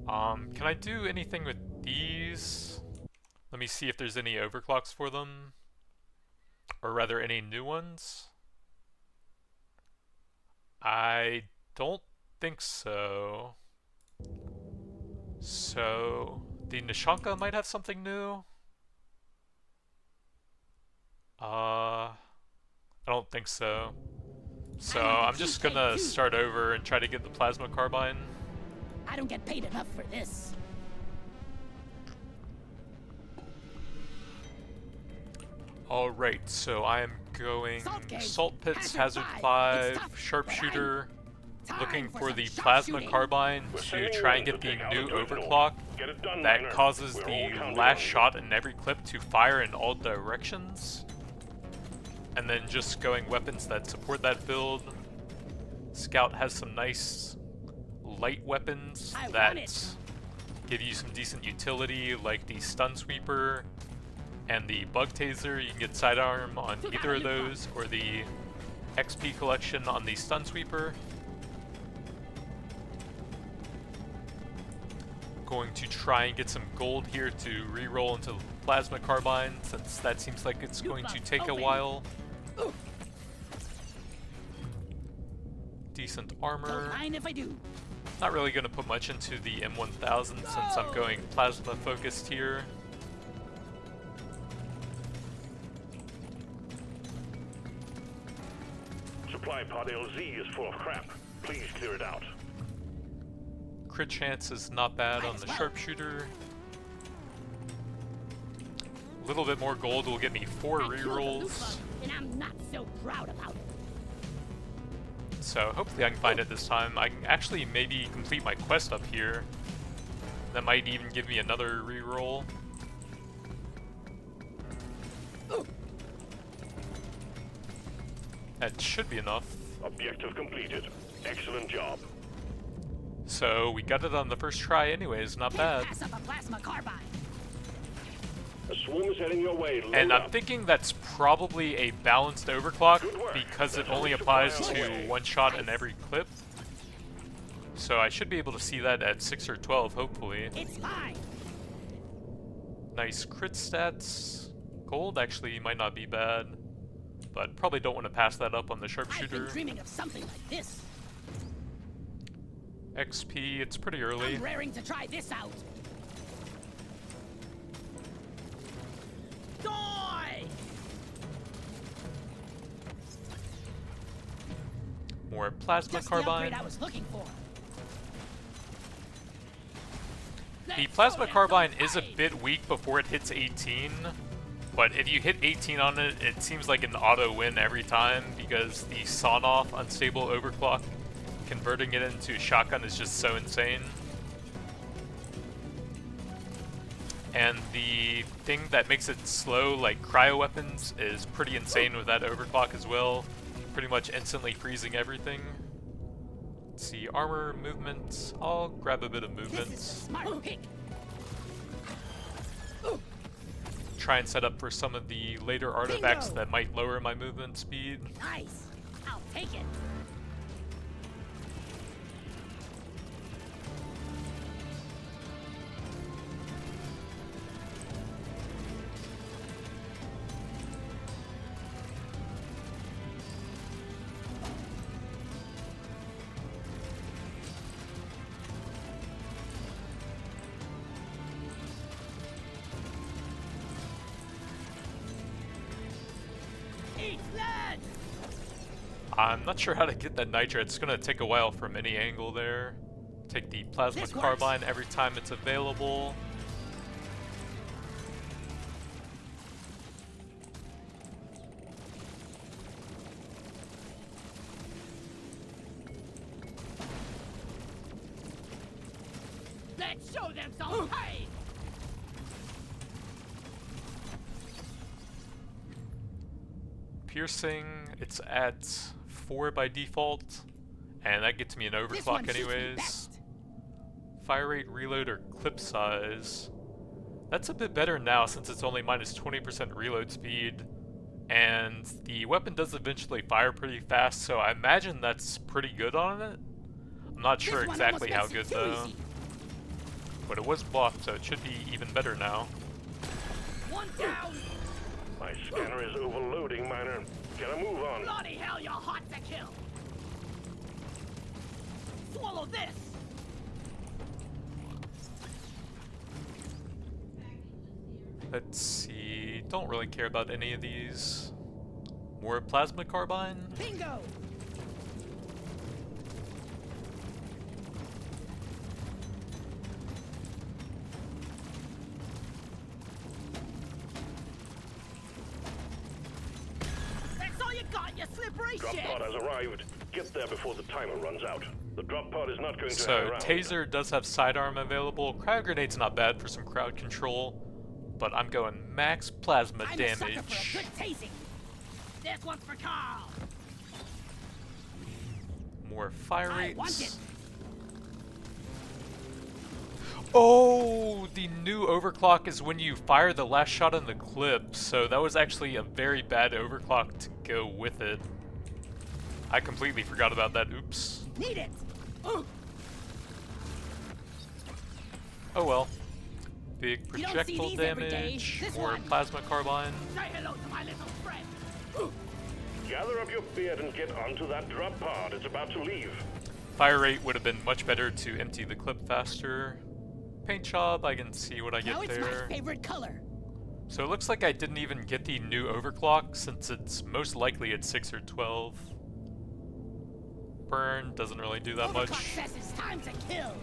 Can I do anything with these? Let me see if there's any overclocks for them. Or rather, any new ones. I don't think so. So, the Nishanka might have something new. I don't think so. So I'm just gonna start over and try to get the Plasma Carbine. I don't get paid enough for this. Alright, so I am going Salt cave, Salt Pits, Hazard Hazard 5. 5, It's tough, Sharpshooter, looking for the plasma carbine to try and get the new overclock that causes the last shot in every clip to fire in all directions. And then just going weapons that support that build. Scout has some nice light weapons that give you some decent utility, like the stun sweeper and the bug taser. You can get sidearm on either of those, or the XP collection on the stun sweeper. Going to try and get some gold here to reroll into plasma carbine, since that seems like it's going to take a while. Decent armor. Not really going to put much into the M1000 since I'm going plasma focused here. Supply pod LZ is full of crap. Please clear it out. Crit chance is not bad on the sharpshooter. A little bit more gold will get me 4 rerolls. And I'm not so proud about it. So hopefully I can find it this time. I can actually maybe complete my quest up here. That might even give me another reroll. That should be enough. Objective completed. Excellent job. So we got it on the first try anyways, not bad. Pass up a plasma carbine. A swarm is heading your way. And Load I'm up. thinking that's probably a balanced overclock because it only applies to 1 shot in every clip. So I should be able to see that at 6 or 12, hopefully. It's fine. Nice crit stats. Gold actually might not be bad, but probably don't want to pass that up on the I've sharpshooter. been dreaming of something like this. XP, it's pretty early. I'm raring to try this out. Die! More plasma Just the upgrade carbine. I was looking for. The plasma carbine is a bit weak before it hits 18, but if you hit 18 on it, it seems like an auto win every time because the sawn-off unstable overclock, converting it into a shotgun is just so insane. And the thing that makes it slow, like cryo weapons, is pretty insane with that overclock as well. Pretty much instantly freezing everything. Let's see, armor, movement. I'll grab a bit of movement. This is a smart pick. Try and set up for some of the later artifacts that might lower my movement speed. Nice. I'll take it. Eat lead! I'm not sure how to get that nitro. It's gonna take a while from any angle there. Take the plasma This works. carbine every time it's available. Let's show them some pain! Piercing, it's at 4 by default, and that gets me an This one overclock suits me anyways. best. Fire rate, reload, or clip size. That's a bit better now since it's only minus 20% reload speed, and the weapon does eventually fire pretty fast, so I imagine that's pretty good on it. I'm not sure This one exactly how almost good makes it too though, easy. but it was buffed, so it should be even better now. One down! My scanner is overloading, Miner. Gotta move on. Bloody hell, you're hot to kill! Swallow this! Let's see, don't really care about any of these. More plasma carbine? Bingo! That's all you Start your slippery Drop shit! pod has arrived. Get there before the timer runs out. The drop pod is not going to hang So, around. Taser does have sidearm available. Cryo Grenade's not bad for some crowd control, but I'm going max plasma I'm a sucker damage. for a good tasing. This one's for Carl. More fire I want rates. it. Oh, the new overclock is when you fire the last shot in the clip, so that was actually a very bad overclock to go with it. I completely forgot about that, oops. Need it. Oh well. Big You don't see projectile these every day. damage, This more one. plasma carbine. Say hello to my little friend. Gather up your beard and get onto that drop pod. It's about to leave. Fire rate would have been much better to empty the clip faster. Paint job, I can see what I Now get it's there. my favorite color. So it looks like I didn't even get the new overclock since it's most likely at 6 or 12. Burn doesn't really do that Overclock much. says it's time to kill.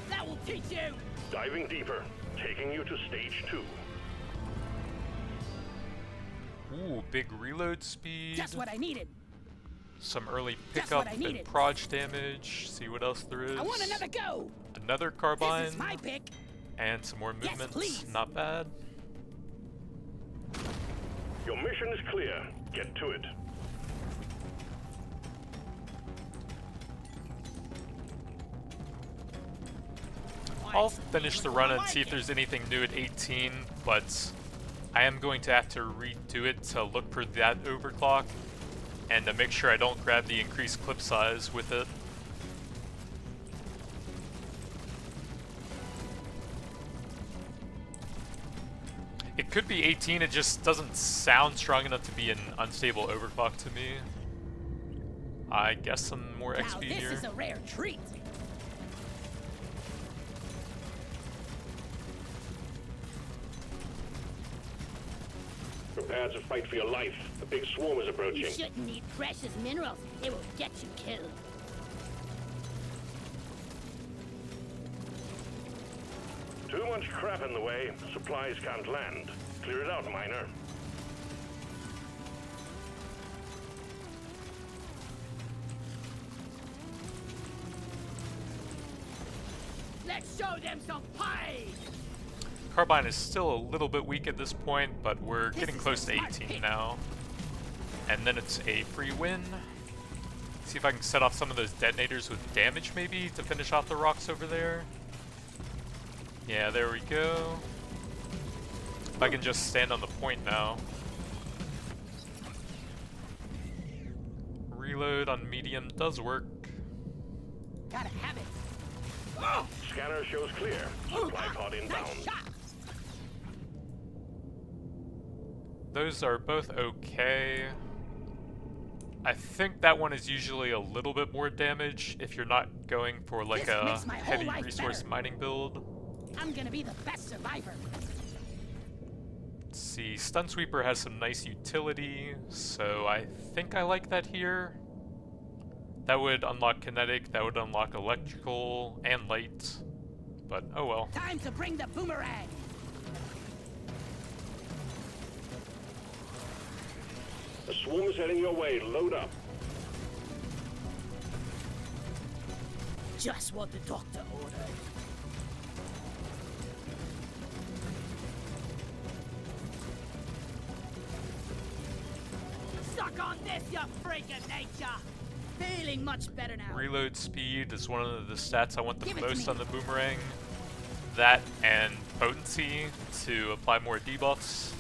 That will teach you. Diving deeper, taking you to stage 2. Ooh, big reload speed. Just what I needed. Some early Just pickup what I and needed. proj damage. See what else there is. I want another go. Another carbine. This is my pick. And some more Yes, movements. please. Not bad. Your mission is clear. Get to it. I'll finish the run and see if there's anything new at 18, but I am going to have to redo it to look for that overclock and to make sure I don't grab the increased clip size with it. It could be 18, it just doesn't sound strong enough to be an unstable overclock to me. I guess some more Now XP this here. is a rare treat. Prepare to fight for your life. A big swarm is approaching. You shouldn't need precious minerals. It will get you killed. Too much crap in the way. Supplies can't land. Clear it out, miner. Let's show them some pie. Carbine is still a little bit weak at this point, but we're This getting is close to a smart 18 pick. now. And then it's a free win. See if I can set off some of those detonators with damage maybe to finish off the rocks over there. Yeah, there we go. If I can just stand on the point now. Reload on medium does work. Gotta have it. Scanner shows clear. Supply pod inbound. Nice shot. Those are both okay. I think that one is usually a little bit more damage if you're not going for like This a makes my whole heavy life resource better. mining build. I'm gonna be the best survivor. Let's see, Stun Sweeper has some nice utility, so I think I like that here. That would unlock kinetic, that would unlock electrical and light, but oh well. Time to bring the boomerang. A swarm is heading your way. Load up. Just what the doctor ordered. Suck on this, you freak of nature. Feeling much better now. Reload speed is one of the stats I want the Give it to most me. on the boomerang. That and potency to apply more debuffs.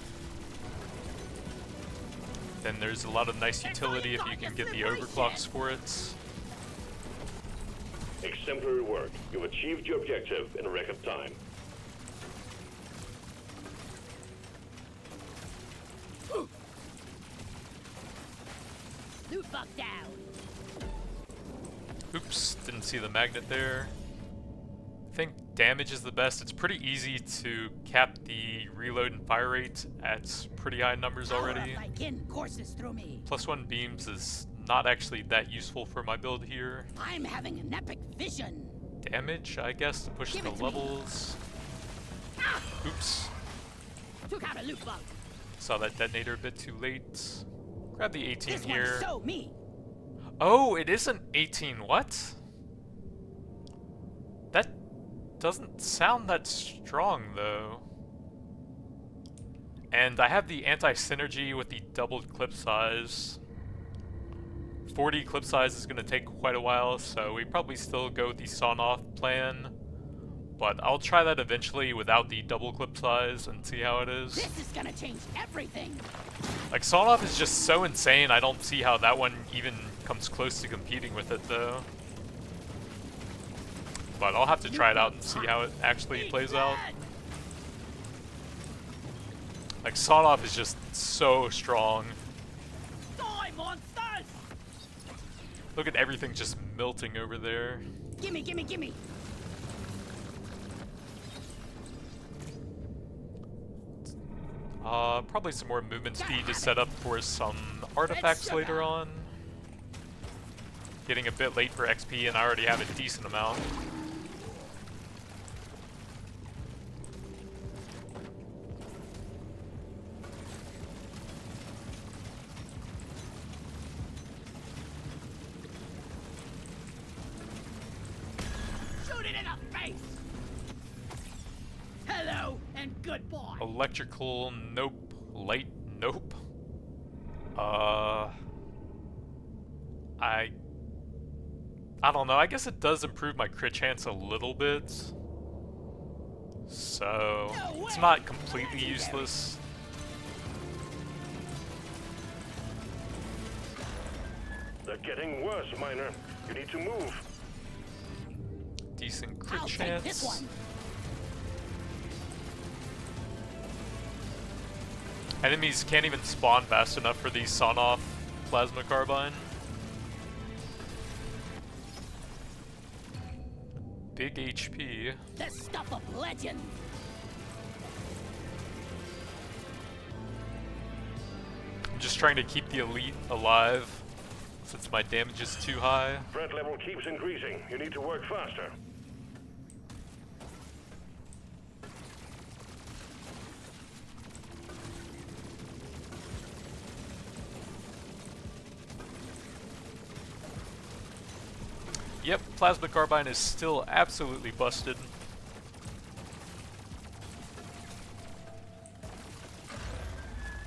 Then there's a lot of nice utility if you can get the overclocks for it. Exemplary work. You've achieved your objective in record time. Loot bug down. Oops, didn't see the magnet there. I think damage is the best. It's pretty easy to cap the reload and fire rate at pretty high numbers already. Power of my kin courses through me. +1 beams is not actually that useful for my build here. I'm having an epic vision. Damage, I guess, to push Give the it to me. levels. Ah! Oops, Took out a loot bug. saw that detonator a bit too late. Grab the 18 This here. one's so me. Oh, it isn't 18. What? That doesn't sound that strong, though. And I have the anti-synergy with the doubled clip size. 40 clip size is going to take quite a while, so we probably still go with the sawn-off plan. But I'll try that eventually without the double clip size and see how it is. This is gonna change everything. Like, sawn-off is just so insane, I don't see how that one even comes close to competing with it, though. But I'll have to try it out and see how it actually plays out. Like, sawn-off is just so strong. Die, monsters! Look at everything just melting over there. Gimme, gimme, gimme. Probably some more movement speed to set up for some artifacts later on. Getting a bit late for XP, and I already have a decent amount. Shoot it in the face! Hello and goodbye. Electrical, nope. Light, nope. I don't know, I guess it does improve my crit chance a little bit. So, it's not completely useless. They're getting worse, Miner. You need to move. Decent crit I'll take this chance. one. Enemies can't even spawn fast enough for the sawn-off plasma carbine. Big HP. The stuff of legend. I'm just trying to keep the elite alive since my damage is too high. Threat level keeps increasing. You need to work faster. Yep, plasma carbine is still absolutely busted.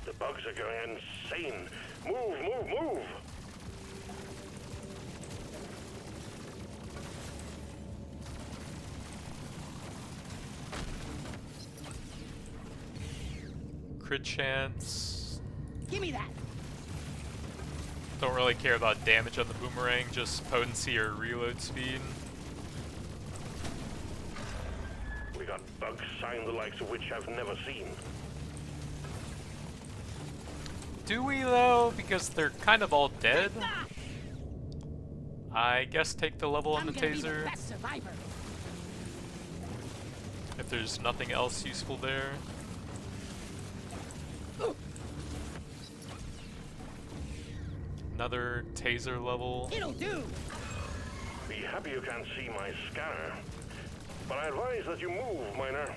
The bugs are going insane. Move, move, move! Crit chance. Gimme that. Don't really care about damage on the boomerang, just potency or reload speed. We got bugs sign the likes of which I've never seen. Do we though? Because they're kind of all dead. I guess take the level on I'm the gonna be the taser best survivor. if there's nothing else useful there. Another taser level. It'll do. Be happy you can't see my scanner. But I advise that you move, Miner.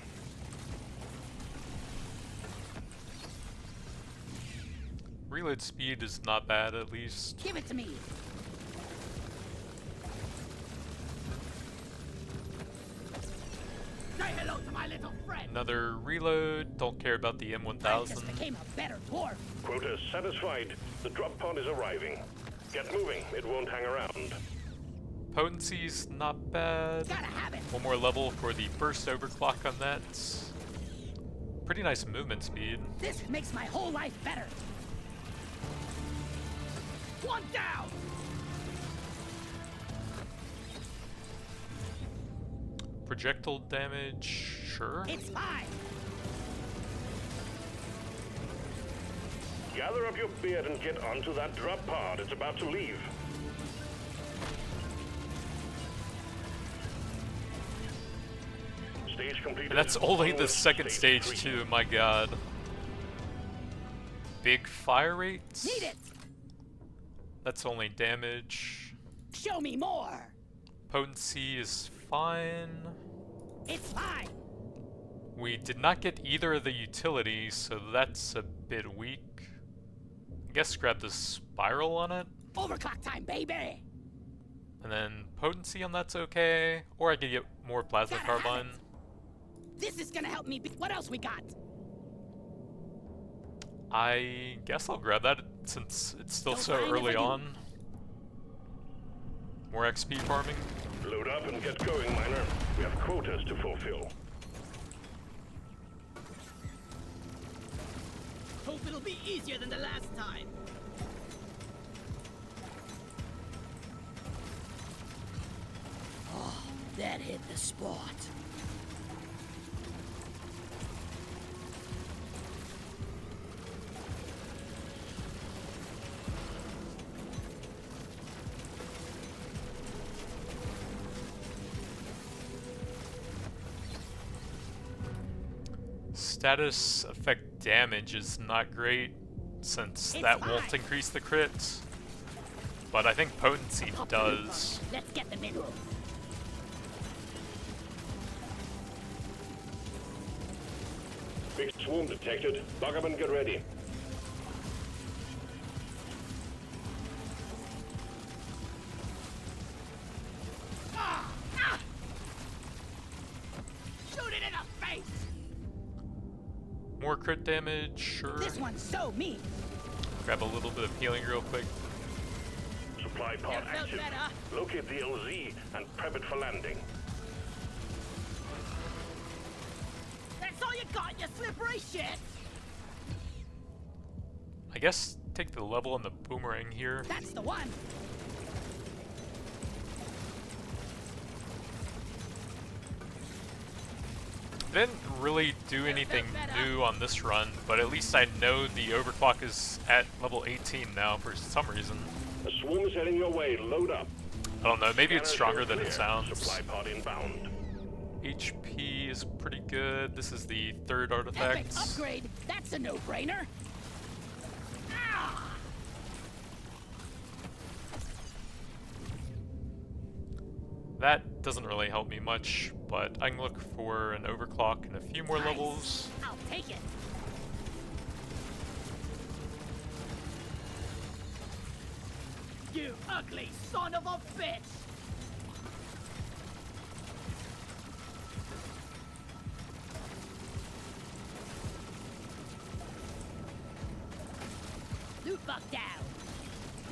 Reload speed is not bad, at least. Give it to me. Say hello to my little friend. Another reload. Don't care about the I M1000. just became a better dwarf. Quota satisfied. The drop pod is arriving. Get moving. It won't hang around. Potency's not bad. Gotta have it. One more level for the burst overclock on that. Pretty nice movement speed. This makes my whole life better. One down. Projectile damage, sure. It's fine. Gather up your beard and get onto that drop pod. It's about to leave. Stage completed. And that's only the Onwards, second stage 3. too, my god. Big fire rates? Need it. That's only damage. Show me more. Potency is fine. It's fine. We did not get either of the utilities, so that's a bit weak. I guess grab the spiral on it. Overclock time, baby! And then potency on that's okay. Or I could get more plasma Gotta have carbine. This is gonna help me. What else we got? I guess I'll grab that since it's still Don't so mind if early I do. on. More XP farming. Load up and get going, miner. We have quotas to fulfill. Hope it'll be easier than the last time. Oh, that hit the spot. Status effect damage is not great since It's that fine. won't increase the crits. But I think potency Pop the loot does. box. Let's get the minerals. Big swarm detected. Lock up and get ready. Shoot it in the face! More crit damage, sure. This one's so mean. Grab a little bit of healing real quick. Supply pod That felt active. better. Locate the LZ and prep it for landing. That's all you got, you slippery shit! I guess take the level on the boomerang here. That's the one. Didn't really do anything new on this run, but at least I know the overclock is at level 18 now for some reason. A swarm is heading your way. Load up. I don't know, maybe it's Scanner stronger shows than it clear. sounds. Supply pod inbound. HP is pretty good. This is the third Epic artifact. upgrade. That's a no-brainer. Ah! That doesn't really help me much, but I can look for an overclock and a few more Nice. levels. I'll take it. You ugly son of a bitch! Loot bug down.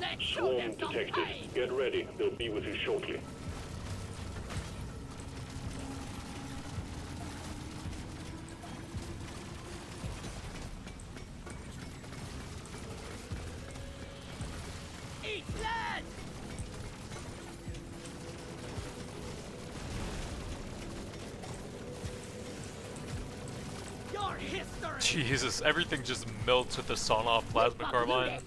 Let's show them Swarm some detected. pain. Get ready. They'll be with you shortly. Eat blood! Your history! Jesus, everything just melts with the sawn-off plasma carbine.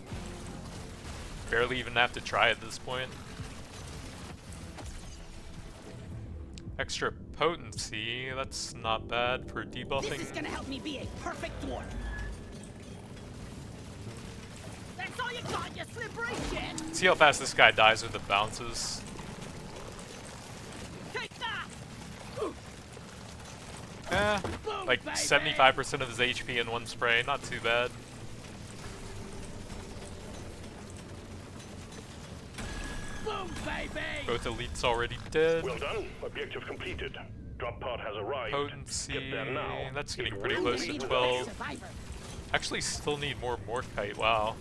Barely even have to try at this point. Extra potency, that's not bad for This is debuffing. gonna help me be a perfect dwarf. That's all you got, you slippery shit! See how fast this guy dies with the bounces. Take that! Boom, Like baby! 75% of his HP in one spray, not too bad. Boom, baby! Both elites already dead. Well done. Objective completed. Drop pod has arrived. Potency, Get there now. that's getting It pretty will close lead to with 12. Survivor. Actually still need more Morkite, wow.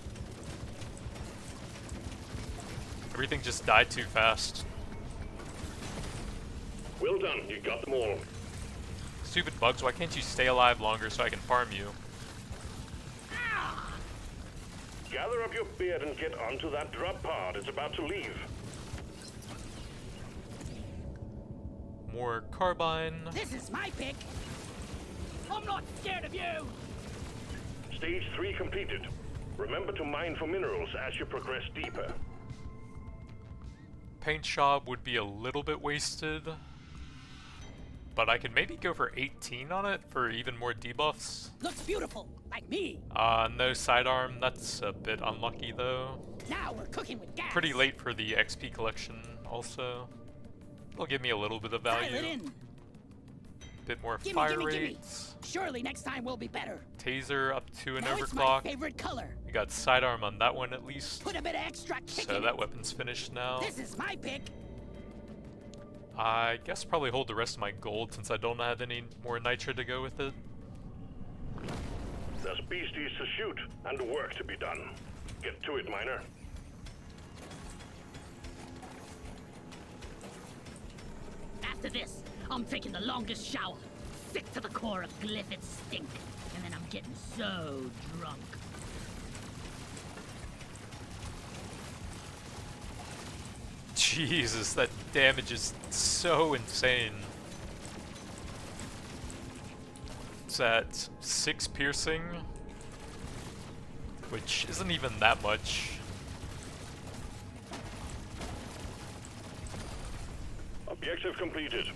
Everything just died too fast. Well done. You got them all. Stupid bugs, why can't you stay alive longer so I can farm you? Gather up your beard and get onto that drop pod. It's about to leave. More carbine. This is my pick. I'm not scared of you. Stage 3 completed. Remember to mine for minerals as you progress deeper. Paint job would be a little bit wasted. But I could maybe go for 18 on it for even more debuffs. Looks beautiful, like me. No sidearm, that's a bit unlucky though. Now we're cooking with gas. Pretty late for the XP collection also. It'll give me a little bit of Dial it value. in. bit more Gimme, fire gimme, gimme. rates. Surely next time will be better. Taser up to an Now it's my overclock. favorite color. We got sidearm on that one at least. Put a bit of extra kick So in that it. weapon's finished now. This is my pick. I guess probably hold the rest of my gold since I don't have any more nitro to go with it. There's beasties to shoot and work to be done. Get to it, miner. After this, I'm taking the longest shower. Sick to the core of glyphids stink. And then I'm getting so drunk. Jesus, that damage is so insane. It's at 6 piercing, which isn't even that much. Objective completed.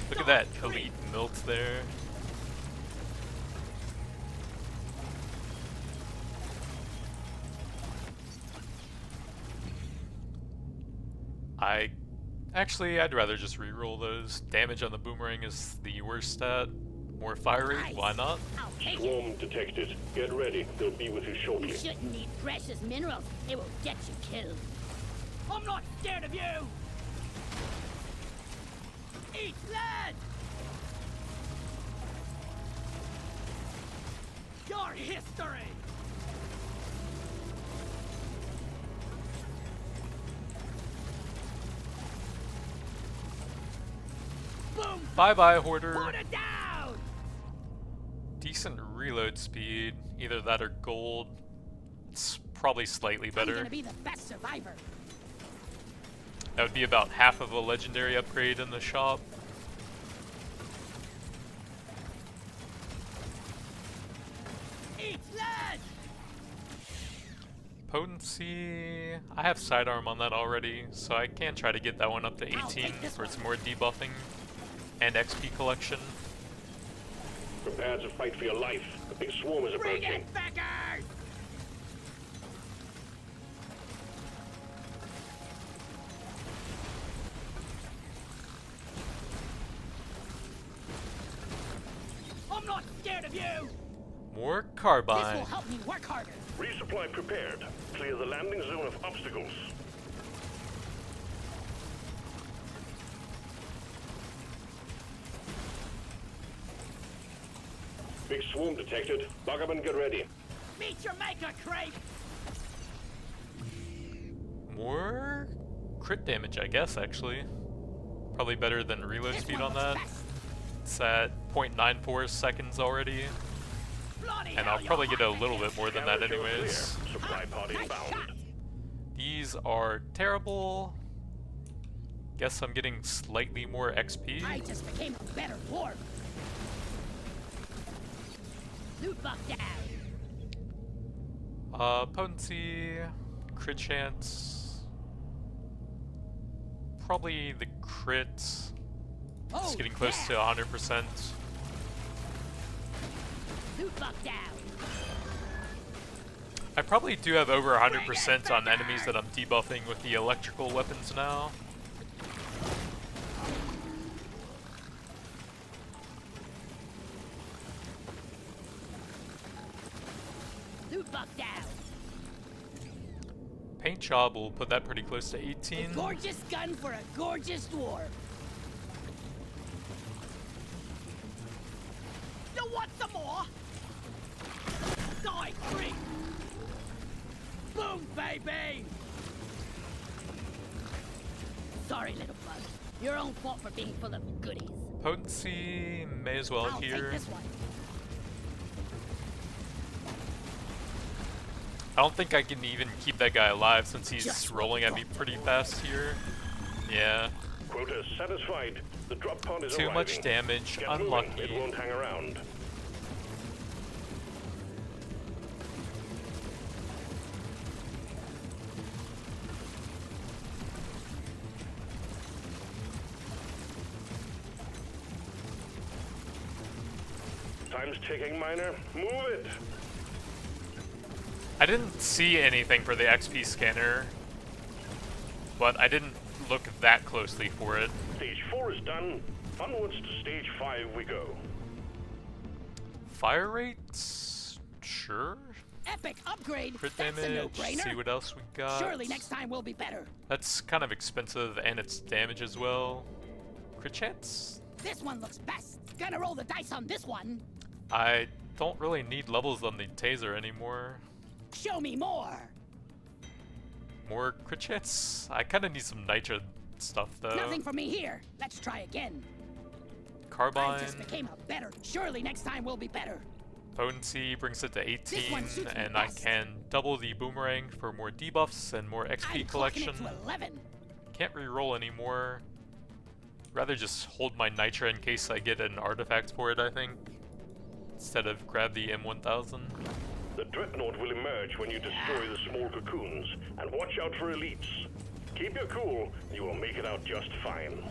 Look at that elite milt there. I'd rather just reroll those. Damage on the boomerang is the worst stat. More fire rate, why not? I'll take it. Swarm detected. Get ready. They'll be with you shortly. You shouldn't need precious minerals. It will get you killed. I'm not scared of you! Eat lead! Your history! Boom! Bye bye, Hoarder. Put it down! Decent reload speed. Either that or gold. It's probably slightly I'm better. gonna be the best survivor. That would be about half of a legendary upgrade in the shop. Eat lead! Potency, I have sidearm on that already, so I can try to get that one up to 18 for some more debuffing and XP collection. Prepare to fight for your life. A big swarm is Bring approaching. it, beggars! I'm not scared of you! More This carbine. will help me work harder. Resupply prepared. Clear the landing zone of obstacles. Big swarm detected. Bug up and get ready. Meet your maker, creep! More crit damage, I guess, actually. Probably better than reload This speed one on looks that. best. It's at 0.94 seconds already. Bloody And hell, I'll probably you're get a hot. little bit more than that Scanner shows anyways. clear. Supply pod Nice inbound. shot. These are terrible. Guess I'm getting slightly more XP. I just became a better dwarf. Loot buff down. Potency, crit chance. Probably the crit. Oh, It's getting close to yeah. 100%. Loot buff down. I probably do have over 100% on enemies that I'm debuffing with the electrical weapons now. Loot buff down. Paint job will put that pretty close to 18. Gorgeous gun for a gorgeous dwarf. You want some more? Die, creep! Boom, baby! Sorry, little bug. Your own fault for being full of goodies. Potency, may as well I'll here. take this one. I don't think I can even keep that guy alive since he's Just rolling at me pretty fast here. Yeah, Quota satisfied. The drop pod is too arriving. much damage, Get moving. It unlucky. won't hang around. Time's ticking, miner. Move it. I didn't see anything for the XP scanner, but I didn't look that closely for it. Stage 4 is done. Onwards to stage 5 we go. Fire rates? Sure. Epic upgrade. Crit That's a damage, no-brainer. see what else we got. Surely next time will be better. That's kind of expensive, and it's damage as well. Crit chance? This one looks best. Gonna roll the dice on this one. I don't really need levels on the taser anymore. Show me more. More crit chance? I kind of need some nitro stuff though. Nothing for me here. Let's try again. I Carbine. just became a better. Surely next time will be better. Potency brings it to 18, one suits me and I best. can double the boomerang for more debuffs and more XP I'm collection. clocking it to 11. Can't re-roll anymore. Rather just hold my nitra in case I get an artifact for it, I think. Instead of grab the M1000. The dreadnought will emerge when you destroy the small cocoons, and watch out for elites. Keep your cool, you will make it out just fine.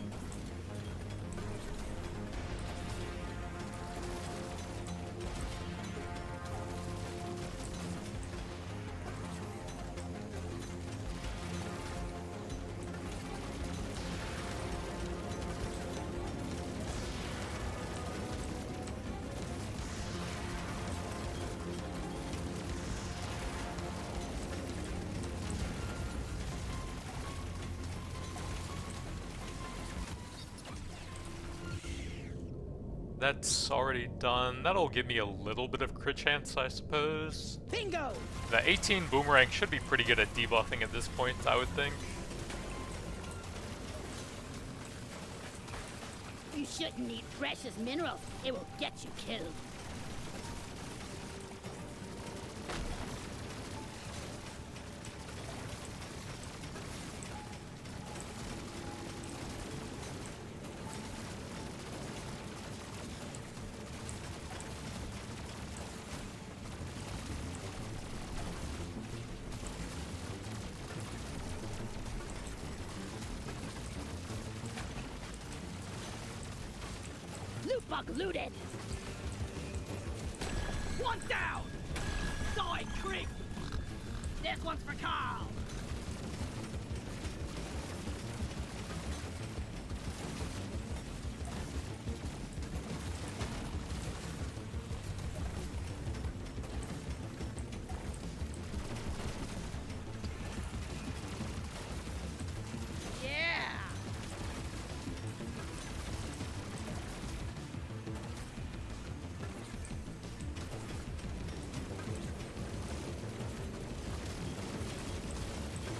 That's already done. That'll give me a little bit of crit chance, I suppose. Bingo. The 18 boomerang should be pretty good at debuffing at this point, I would think. You shouldn't eat precious minerals. It will get you killed. Loot bug looted. One down. Die, creep. This one's for Carl. Yeah.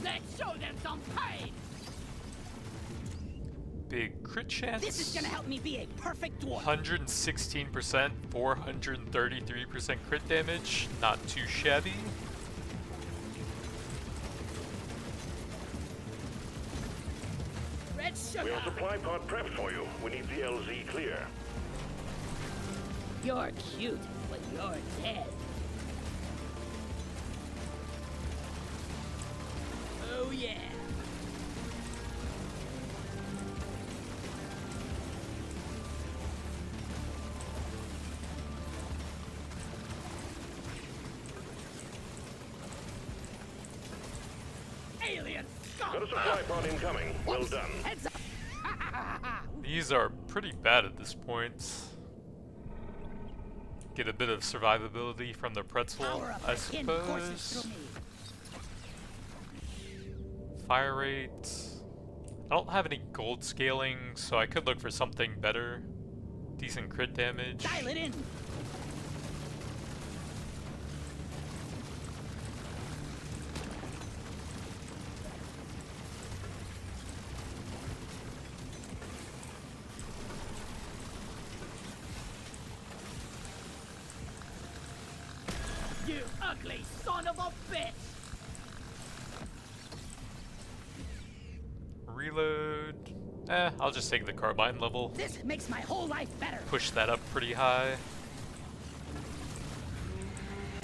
Let's show them some pain. Big crit chance. This is gonna help me be a perfect dwarf. 116%, 433% crit damage. Not too shabby. Red We sugar. have supply pod prepped for you. We need the LZ clear. You're cute, but you're dead. Oh yeah. Alien scum. Got a supply pod incoming. Well Whoops. done. Heads up. These are pretty bad at this point. Get a bit of survivability from the pretzel, Power up I the hidden courses suppose. through me. Fire rate. I don't have any gold scaling, so I could look for something better. Decent crit damage. Dial it in. You ugly son of a bitch! Reload. I'll just take the carbine level. This makes my whole life better. Push that up pretty high.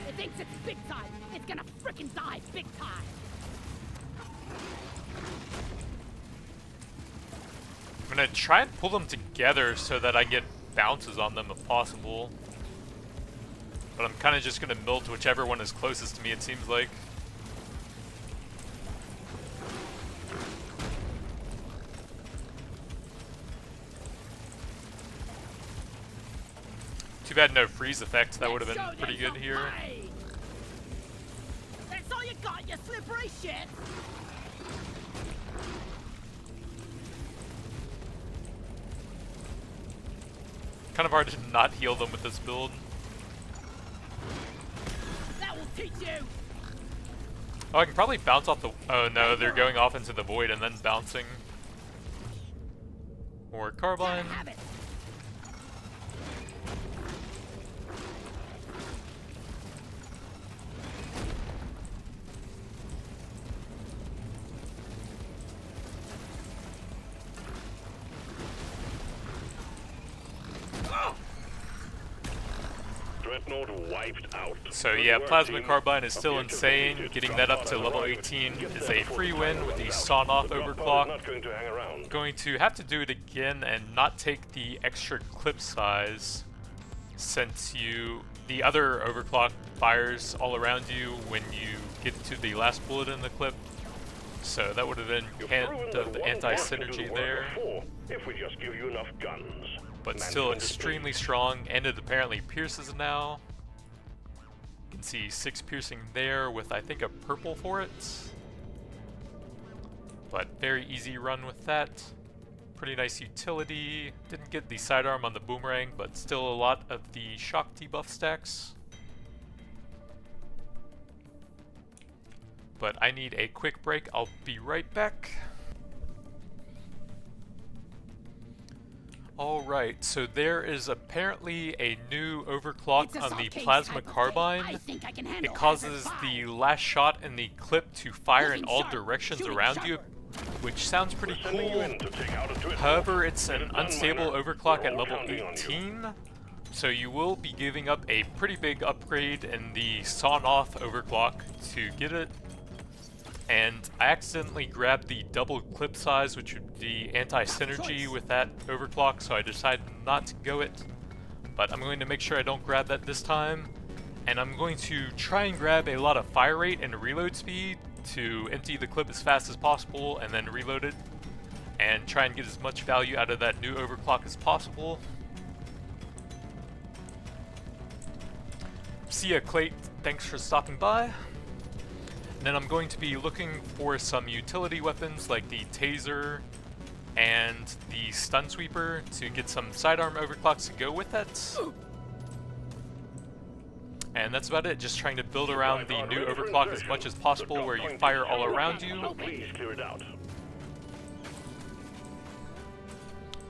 It thinks it's big time. It's gonna frickin' die big time. I'm gonna try and pull them together so that I get bounces on them if possible. But I'm kind of just going to mill to whichever one is closest to me, it seems like. Too bad no freeze effect, that would have been pretty good here. That's all you got, you slippery shit! Kind of hard to not heal them with this build. That will teach you! Oh, I can probably bounce off the... Oh no, they're going off into the void and then bouncing. More carbine. Wiped out. So yeah, Plasma Carbine is still insane. Getting that up to level 18 is a free win with the sawn off overclock. Going to have to do it again and not take the extra clip size, since the other overclock fires all around you when you get to the last bullet in the clip. So that would have been kind of anti-synergy there. If we just give you enough guns. But still extremely strong, and it apparently pierces now. You can see 6 piercing there with, I think, a purple for it. But very easy run with that. Pretty nice utility. Didn't get the sidearm on the boomerang, but still a lot of the shock debuff stacks. But I need a quick break. I'll be right back. Alright, so there is apparently a new overclock on the Plasma Carbine. It causes the last shot in the clip to fire in all directions around you, which sounds pretty cool. However, it's an unstable overclock at level 18, so you will be giving up a pretty big upgrade in the sawn off overclock to get it. And I accidentally grabbed the double clip size, which would be anti-synergy with that overclock, so I decided not to go it. But I'm going to make sure I don't grab that this time. And I'm going to try and grab a lot of fire rate and reload speed to empty the clip as fast as possible and then reload it. And try and get as much value out of that new overclock as possible. See ya, Clate. Thanks for stopping by. Then I'm going to be looking for some utility weapons like the taser and the stun sweeper to get some sidearm overclocks to go with that. And that's about it, just trying to build around the new overclock as much as possible where you fire all around you.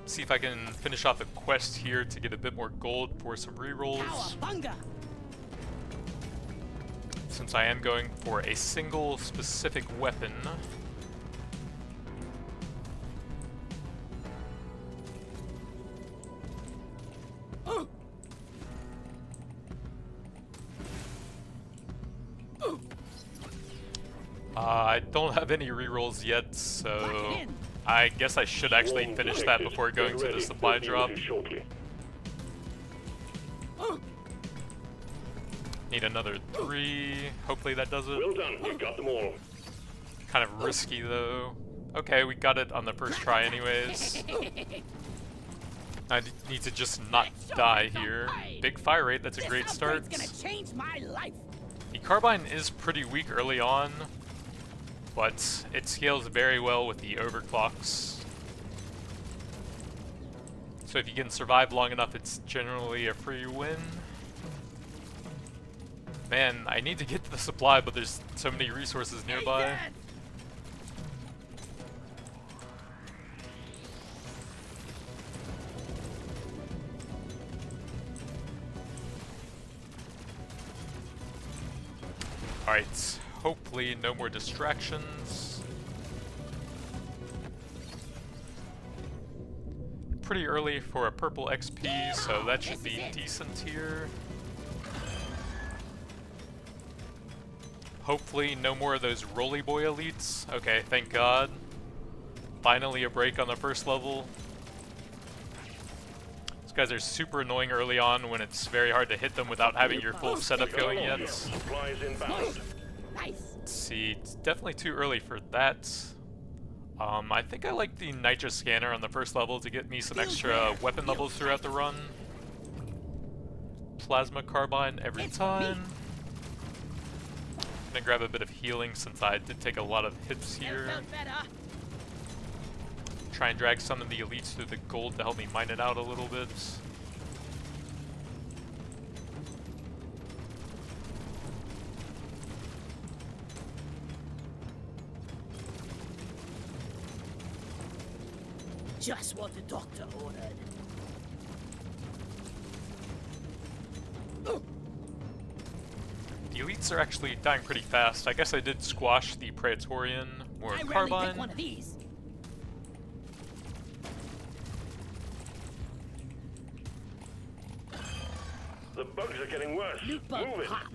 See if I can finish off a quest here to get a bit more gold for some rerolls. Since I am going for a single specific weapon. I don't have any rerolls yet, so I guess I should actually finish that before going to the supply drop. Need another 3. Hopefully that does it. Well done, you got them all. Kind of risky though. Okay, we got it on the first try anyways. I need to just not die here. Big fire rate, that's a great start. The carbine is pretty weak early on, but it scales very well with the overclocks. So if you can survive long enough, it's generally a free win. Man, I need to get to the supply, but there's so many resources nearby. Alright, hopefully no more distractions. Pretty early for a purple XP, so that should be decent here. Hopefully no more of those Roly Boy elites. Okay, thank God. Finally a break on the first level. guys are super annoying early on when it's very hard to hit them without having your full setup going yet. Supplies inbound. Nice. Let's see, it's definitely too early for that. I think I like the Nitro Scanner on the first level to get me some extra weapon levels throughout the run. Plasma Carbine every time. Gonna grab a bit of healing since I did take a lot of hits here. Try and drag some of the elites through the gold to help me mine it out a little bit. Just what the doctor ordered. The elites are actually dying pretty fast. I guess I did squash the Praetorian or I rarely Carbine. pick one of these. The bugs are getting worse. Loot bug Move it. popped.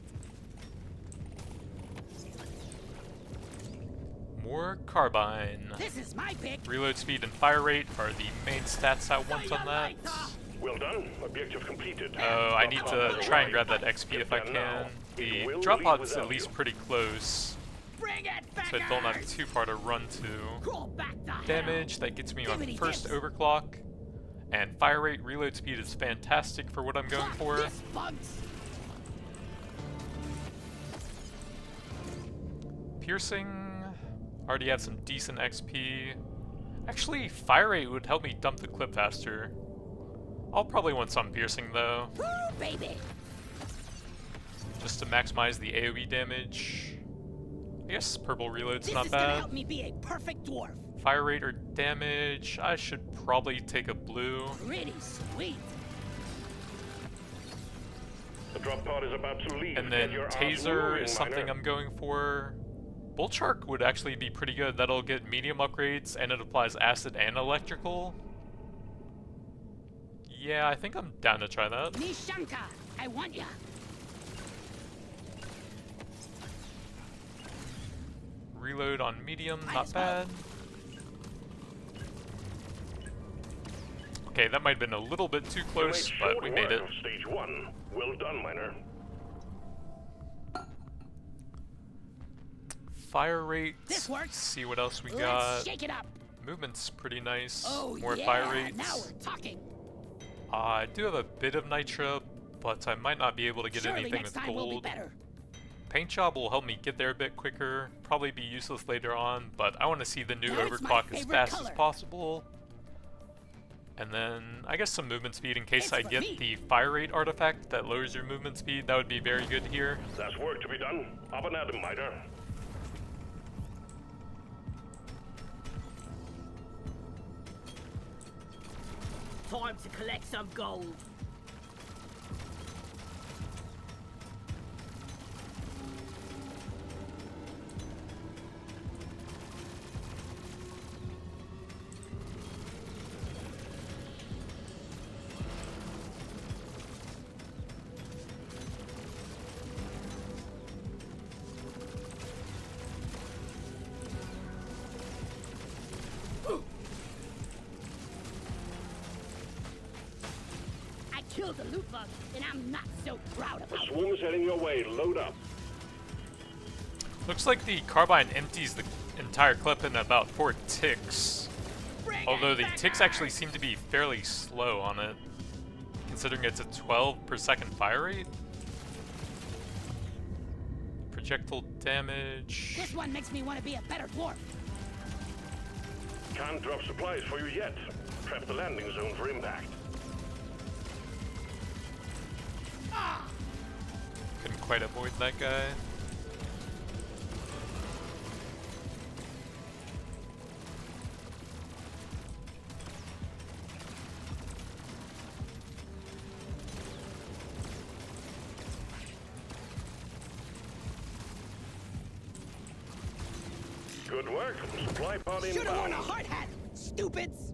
More Carbine. This is my pick. Reload speed and fire rate are the main stats I want on that. Well done. Objective completed. Oh, I need to try and grab that XP if I can. The drop pod's at least pretty close, Bring it, so I don't have too far to run to. Crawl back to hell. Damage, that gets me on Dimmity first dips. overclock. And fire rate, reload speed is fantastic for what I'm going Fuck for. this, bugs. Piercing, already have some decent XP. Actually, fire rate would help me dump the clip faster. I'll probably want some piercing though, Woo, baby. just to maximize the AoE damage. I guess purple reload's This not is gonna bad. help me be a perfect dwarf. Fire rate or damage, I should probably take a blue. Pretty sweet. The drop pod is about to leave. And then Get your arms taser moving, is something miner. I'm going for. Bolt Shark would actually be pretty good. That'll get medium upgrades and it applies acid and electrical. Yeah, I think I'm down to try that. Nishanka, I want ya. Reload on medium, Might not as well. bad. Okay, that might have been a little bit too You close, made but short we made work it. of stage 1. Well done, miner. Fire rate. This works. Let's see what else we Let's got. shake it up. Movement's pretty nice. Oh More yeah, fire rates. now we're talking. I do have a bit of nitra, but I might not be able to get Surely anything next with time will be gold. better. Paint job will help me get there a bit quicker. Probably be useless later on, but I want to see the new That's my overclock as favorite fast color. as possible. And then I guess some movement speed in case It's I for get me. the fire rate artifact that lowers your movement speed. That would be very good here. There's work to be done. Up and at 'em, miner. Time to collect some gold. I killed the loot bug, and I'm not so proud The about it. swarm is heading your way. Load up. Looks like the carbine empties the entire clip in about 4 ticks. Bring Although it the back ticks on. actually seem to be fairly slow on it, considering it's a 12 per second fire rate. Projectile damage. This one makes me want to be a better dwarf. Can't drop supplies for you yet. Prep the landing zone for impact. Couldn't quite avoid that guy. Good work. Supply pod Should have worn a inbound. hard hat, stupids.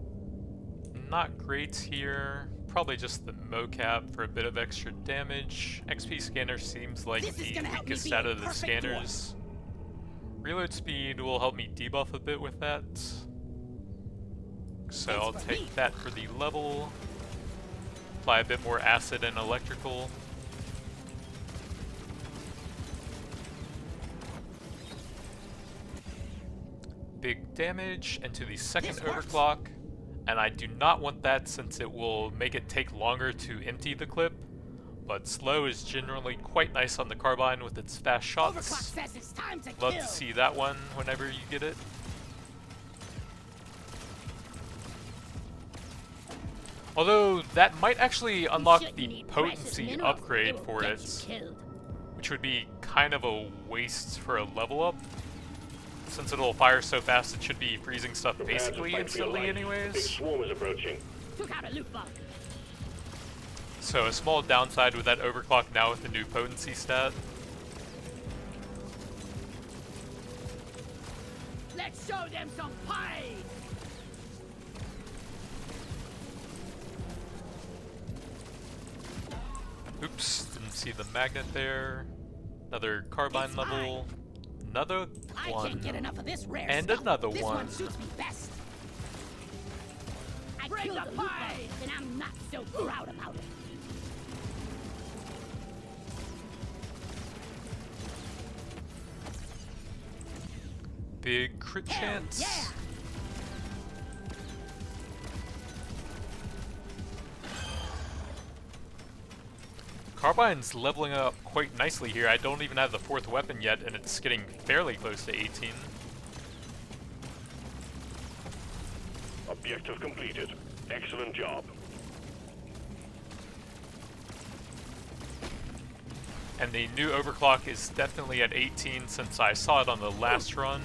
Not great here. Probably just the mocap for a bit of extra damage. XP scanner seems like This is the gonna help me weakest be out a of the perfect scanners. Reload speed will help me debuff a bit with that. So Thanks I'll for take me. that for the level. apply a bit more acid and electrical. Big damage into the second overclock, and I do not want that since it will make it take longer to empty the clip, but slow is generally quite nice on the carbine with its fast shots. Love to see that one whenever you get it. Although that might actually unlock the potency upgrade for it, which would be kind of a waste for a level up. Since it'll fire so fast, it should be freezing stuff basically instantly anyways. Big swarm is approaching. So a small downside with that overclock now with the new potency stat. Let's show them some pie! Oops, didn't see the magnet there. Another carbine level. Another one. I can't get enough of this rare and stuff. another This one. suits me best. I killed the pie, and I'm not so proud about it. Big crit chance. Yeah. Carbine's leveling up quite nicely here. I don't even have the fourth weapon yet, and it's getting fairly close to 18. Objective completed. Excellent job. And the new overclock is definitely at 18 since I saw it on the last run.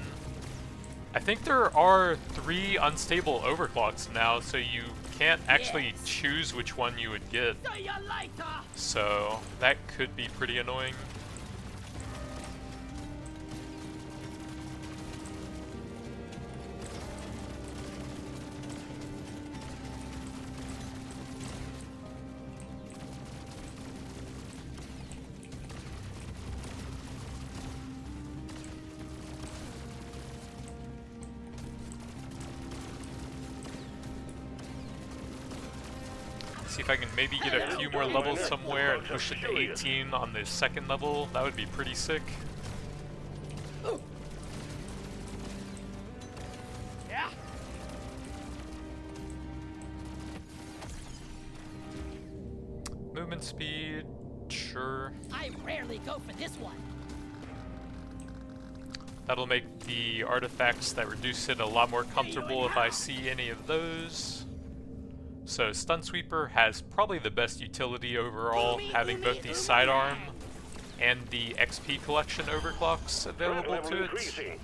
I think there are 3 unstable overclocks now, so you can't actually choose which one you would get. So that could be pretty annoying. See if I can maybe get a few more levels somewhere and push it to 18 on the second level. That would be pretty sick. Yeah. Movement speed, sure. I rarely go for this one. That'll make the artifacts that reduce it a lot more comfortable if I see any of those. So Stun Sweeper has probably the best utility overall, having both the sidearm and the XP collection overclocks available to it.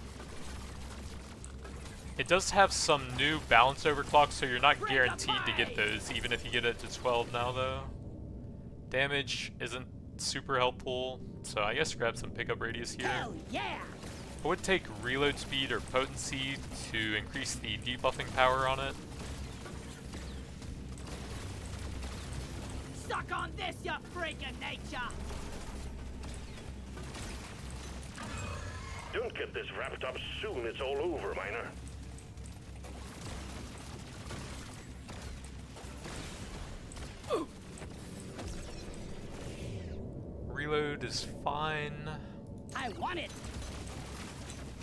It does have some new balance overclocks, so you're not guaranteed to get those, even if you get it to 12 now though. Damage isn't super helpful, so I guess grab some pickup radius here. Hell yeah! I would take reload speed or potency to increase the debuffing power on it. Suck on this, you freak of nature! Don't get this wrapped up soon, it's all over, Miner. Reload is fine. I want it!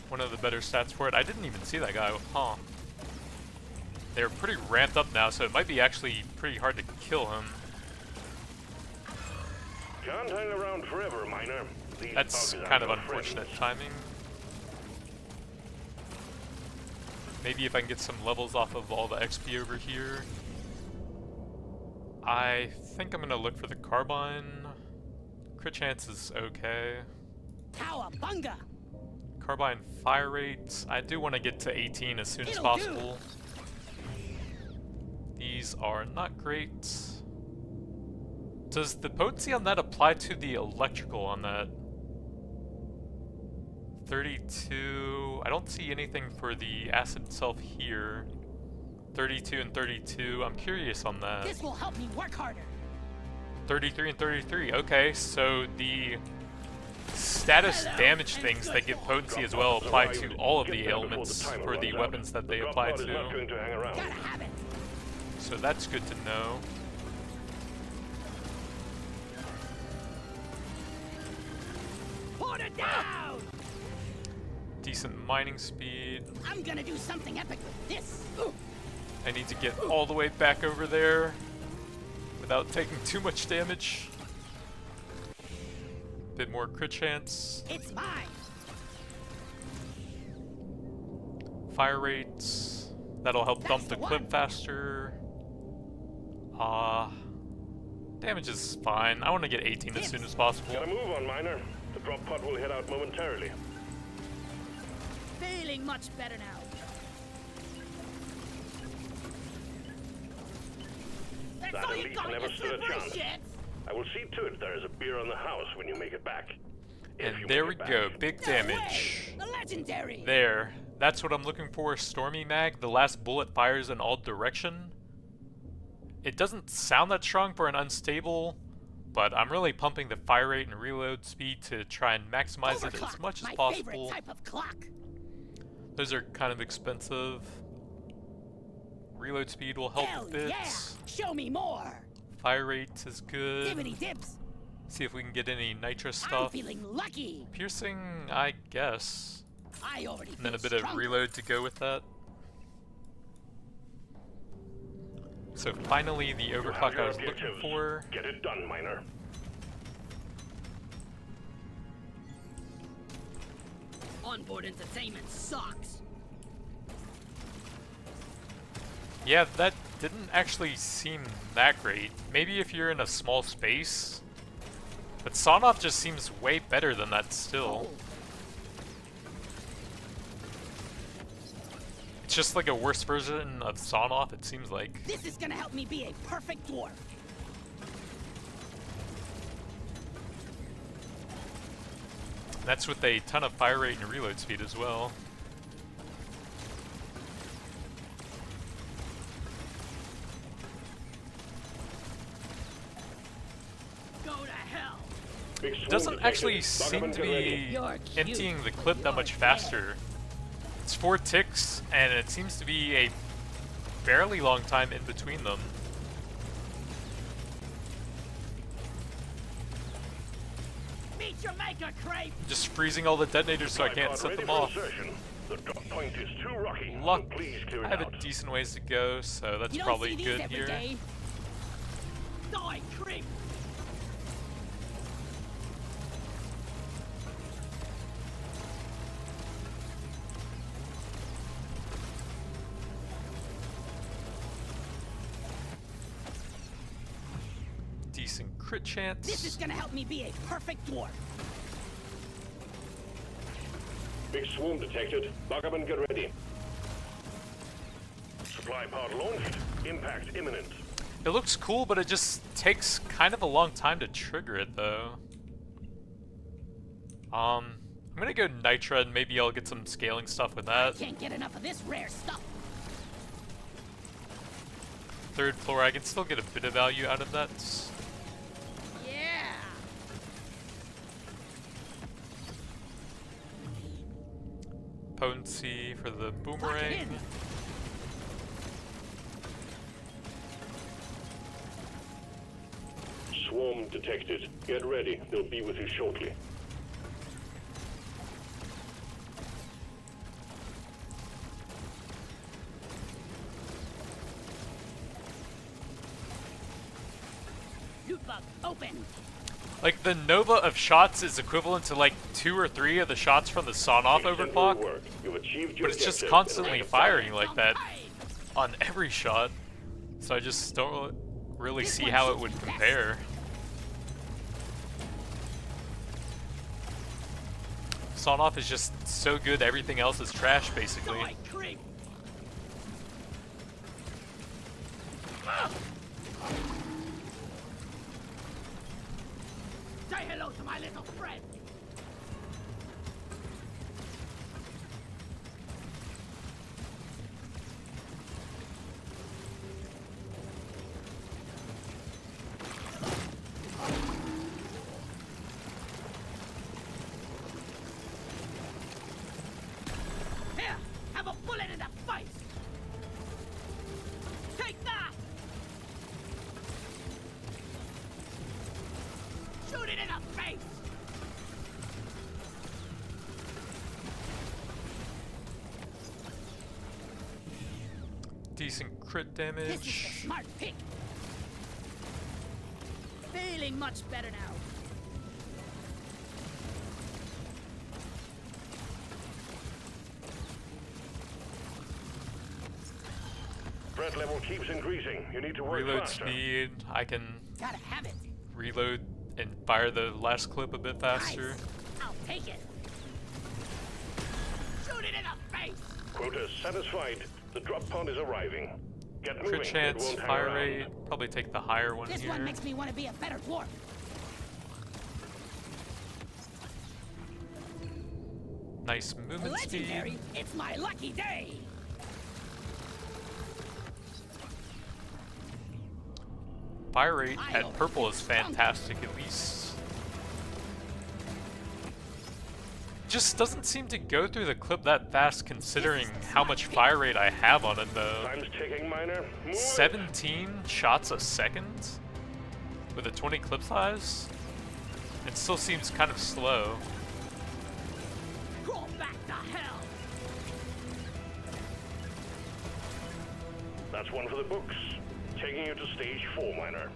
One of the better stats for it. I didn't even see that guy, huh? They're pretty ramped up now, so it might be actually pretty hard to kill him. Can't hang around forever, Miner. These That's bugs kind of aren't your unfortunate friends. timing. Maybe if I can get some levels off of all the XP over here. I think I'm gonna look for the carbine. Crit chance is okay. Cowabunga! Carbine fire rates. I do want to get to 18 as soon as possible. These are not great. Does the potency on that apply to the electrical on that? 32. I don't see anything for the acid itself here. 32 and 32. I'm curious on that. This will help me work harder. 33 and 33. Okay, so the status damage things that give potency as well apply to all of the ailments for the weapons that they apply Is not to. going to hang around. Gotta have it. So that's good to know. Order down! Decent mining speed. I'm gonna do something epic with this. I need to get all the way back over there without taking too much damage. Bit more crit chance. It's mine. Fire rates. That'll help dump the clip faster. Damage is fine. I want to get 18 as soon as possible. Gotta move on, Miner. The drop pod will head out momentarily. Feeling much better now. That's That all you elite got, never you stood a slippery chance. shits. I will see to it there is a beer on the house when you make it back. If you And there make we it back. go. Big No damage. way. The legendary. There. That's what I'm looking for. Stormy mag. The last bullet fires in all direction. It doesn't sound that strong for an unstable, but I'm really pumping the fire rate and reload speed to try and maximize it as Overclock, much as my possible. favorite type of clock. Those are kind of expensive. Reload speed will help Hell a bit. yeah! Show me more. Fire rate is good. Dibbity dibs. See if we can get any nitrous I'm stuff. feeling lucky. Piercing, I guess. I already And then a feel bit of stronger. reload to go with that. So finally, the You have overclock I your was looking objectives. for. Get it done, Miner. Onboard entertainment sucks. Yeah, that didn't actually seem that great. Maybe if you're in a small space. But Son-Off just seems way better than that still. Oh, It's just like a worse version of Son-Off, it seems like. this is gonna help me be a perfect dwarf. That's with a ton of fire rate and reload speed as well. Go to hell. Big swoon Doesn't detected. actually Bug seem up to and get ready. be You're cute, emptying the but clip that you're much dead. faster. It's 4 ticks, and it seems to be a fairly long time in between them. Meet your maker, Crepe. Just freezing all the detonators so I Supply can't pod set ready them for off. insertion. The drop point is too rocky. Luck. So please clear I it have out. a decent ways to go, so that's You don't probably see these good every here. day. Die, Creep. Decent crit chance. This is gonna help me be a perfect dwarf. Big swoon detected. Bug up and get ready. Supply pod launched. Impact imminent. It looks cool, but it just takes kind of a long time to trigger it, though. I'm gonna go Nitra, and maybe I'll get some scaling stuff with that. Can't get enough of this rare stuff. 3rd floor, I can still get a bit of value out of that. Yeah. Potency for the Lock it boomerang. in. Swarm detected. Get ready. They'll be with you shortly. Loot bug open. Like, the Nova of shots is equivalent to like 2 or 3 of the shots from the Son-Off Excellent overclock, work. You've achieved your but it's just objective. constantly Now, firing like that Hey, on every shot. So I just don't really This see one how it shoots would best. compare. Son-Off is just so good, everything else is trash, basically. die, Creep. Say hello to my little friend. Here, have a bullet in the face. Take that. Shoot it in the face. decent crit This is damage. the smart pick. Feeling much better now. Threat level keeps increasing. You need to work Reload faster. speed. I can Gotta have it. reload and fire the last clip a bit faster. Nice. I'll take it. Shoot it in the face. Quota satisfied. The drop pod is arriving. Get moving. Crit It chance, won't hang fire around. rate. Probably take the higher one This here. one makes me want to be a better dwarf. Nice movement Legendary. speed. It's my lucky day. Fire rate at purple is fantastic, at least. Just doesn't seem to go through the clip that fast considering how much fire rate I have on it though. Time's ticking, miner. Move. 17 shots a second with a 20 clip size? It still seems kind of slow. Crawl back to hell. That's one for the books. Taking you to stage 4, miner.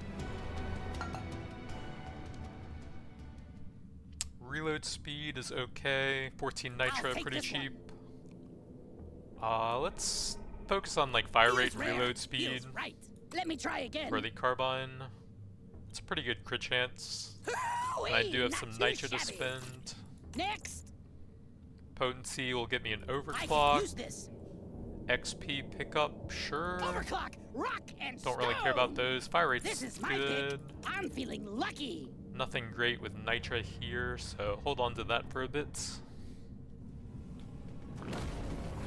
Reload speed is okay. 14 nitro, I'll take pretty this one. cheap. Let's focus on like fire rate and Feels rare. reload speed Feels right. Let me try again. for the carbine. It's a pretty good crit chance. And I do have some nitro to spend. Next. Potency will get me an I can overclock. use this. XP pickup, sure. Overclock, rock and Don't really care about stone. those. Fire rate's This is my good. pick. I'm feeling lucky. Nothing great with nitra here, so hold on to that for a bit.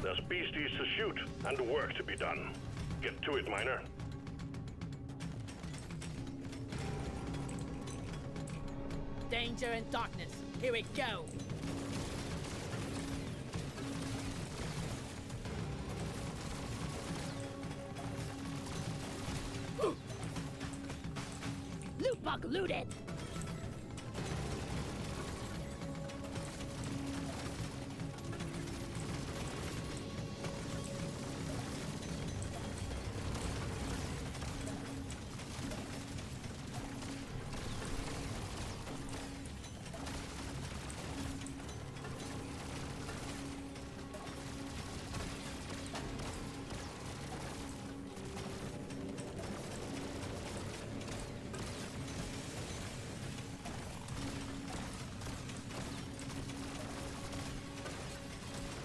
There's beasties to shoot and work to be done. Get to it, miner. Danger and darkness. Here we go. Loot bug looted.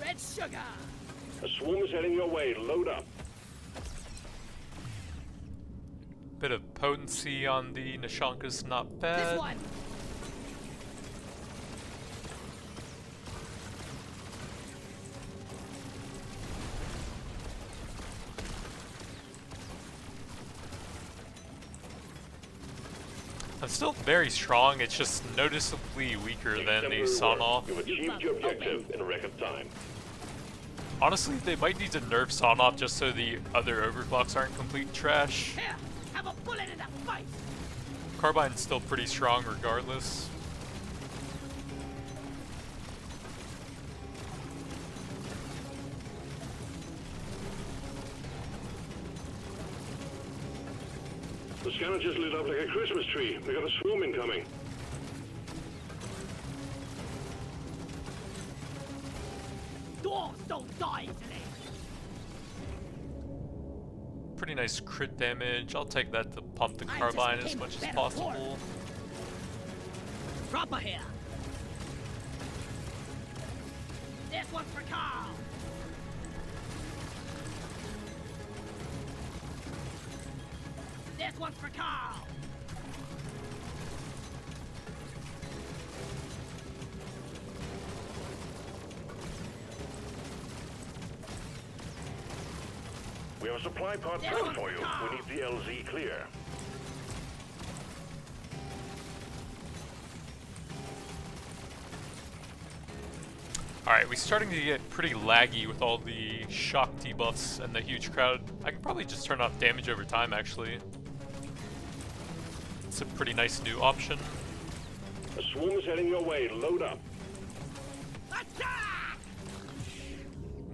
Red sugar. A swarm is heading your way. Load up. Bit of potency on the Nishanka's not This bad. one. I'm still very strong, it's just noticeably weaker than the Sonoff. You've achieved your objective in record time. Honestly, they might need to nerf Sonoff just so the other overclocks aren't complete trash. Here, have a bullet in the face. Carbine's still pretty strong regardless. The scanner just lit up like a Christmas tree. We got a swarm incoming. Dwarves don't die easily. Pretty nice crit damage. I'll take that to pump the I just carbine as became a much as better possible. Proper here. This one's for Carl. This one's for Carl. We have a supply pod Yeah. planned for you. We need the LZ clear. Alright, we're starting to get pretty laggy with all the shock debuffs and the huge crowd. I can probably just turn off damage over time, actually. It's a pretty nice new option. A swarm is heading your way. Load up. Attack!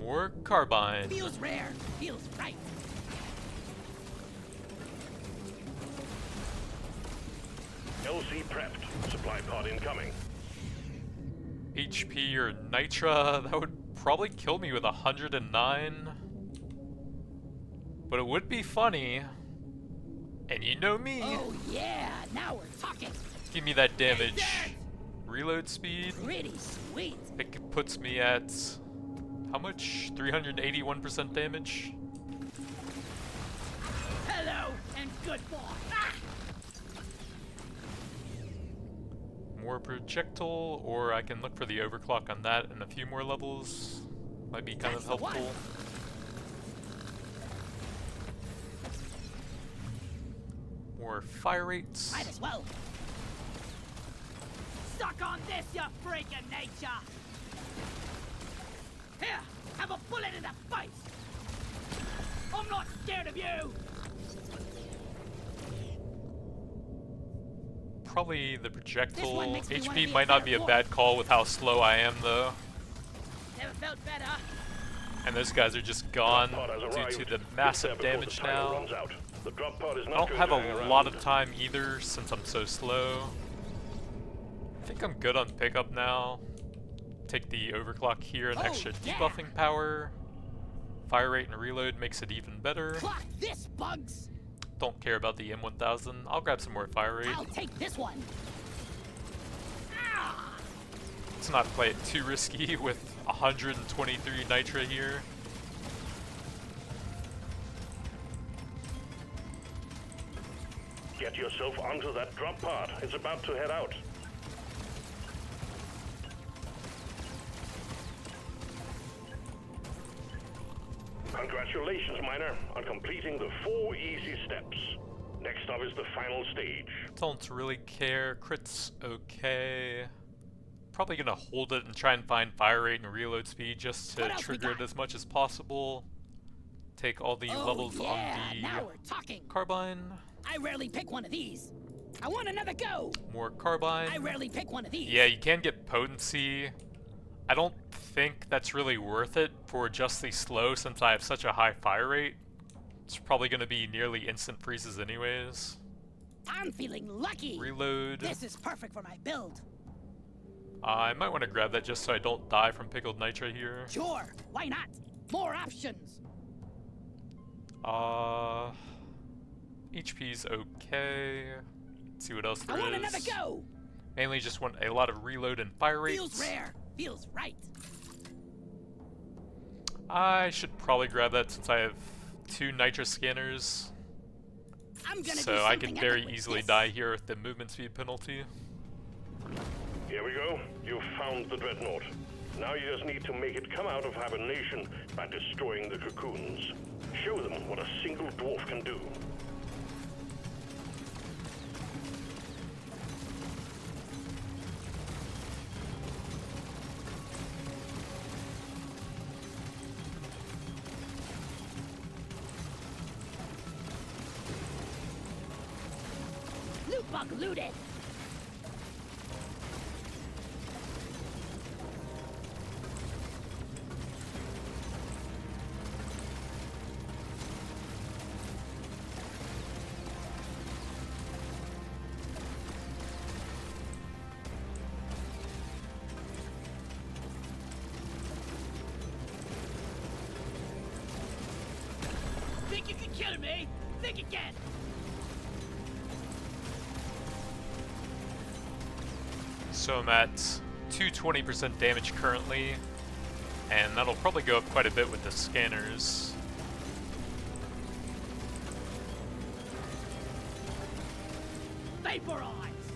More carbine. Feels rare, feels right. LC prepped. Supply pod incoming. HP or Nitra, that would probably kill me with 109. But it would be funny. And you know me. Oh yeah, now we're talking. Give me that damage. Reload speed. Pretty sweet. It puts me at how much? 381% damage. Hello and goodbye. Ah! More projectile, or I can look for the overclock on that and a few more levels. Might be kind of That's the helpful. one. More fire rates. Might as well. Suck on this, you freak of nature! Here, have a bullet in the face! I'm not scared of you! Probably the projectile. one makes me wanna HP be might a not be a dwarf. bad call with how slow I am though. Never felt better. And those guys are just gone Pod has due arrived. to the Get massive there before damage the timer now. runs out. The drop pod is I not don't going have to hang a around. lot of time either since I'm so slow. I think I'm good on pickup now. Take the overclock here, an Oh, extra yeah. debuffing power. Fire rate and reload makes it even better. Clock this, bugs! Don't care about the M1000. I'll grab some more fire rate. I'll take this one. Ah! Let's not play it too risky with 123 Nitra here. Get yourself onto that drop pod. It's about to head out. Congratulations, Miner, on completing the 4 easy steps. Next up is the final stage. Don't really care. Crit's okay. Probably gonna hold it and try and find fire rate and reload speed just to What else we trigger it got? as much as possible. Take all the Oh, levels yeah, on now the we're talking. carbine. I rarely pick one of these. I want another go. More carbine. I rarely pick one of these. Yeah, you can get potency. I don't think that's really worth it for just the slow since I have such a high fire rate. It's probably going to be nearly instant freezes anyways. I'm feeling lucky. Reload. This is perfect for my build. I might want to grab that just so I don't die from pickled nitra here. Sure, why not? More options. HP's okay. Let's see what else there I want is. another go. Mainly just want a lot of reload and fire rates. Feels rare. Feels right. I should probably grab that since I have 2 nitra scanners. I'm gonna do So I can something very epic with easily this. die here with the movement speed penalty. Here we go. You've found the dreadnought. Now you just need to make it come out of hibernation by destroying the cocoons. Show them what a single dwarf can do. Loot bug looted. Think you can kill me? Think again. So I'm at 220% damage currently, and that'll probably go up quite a bit with the scanners. Vaporize.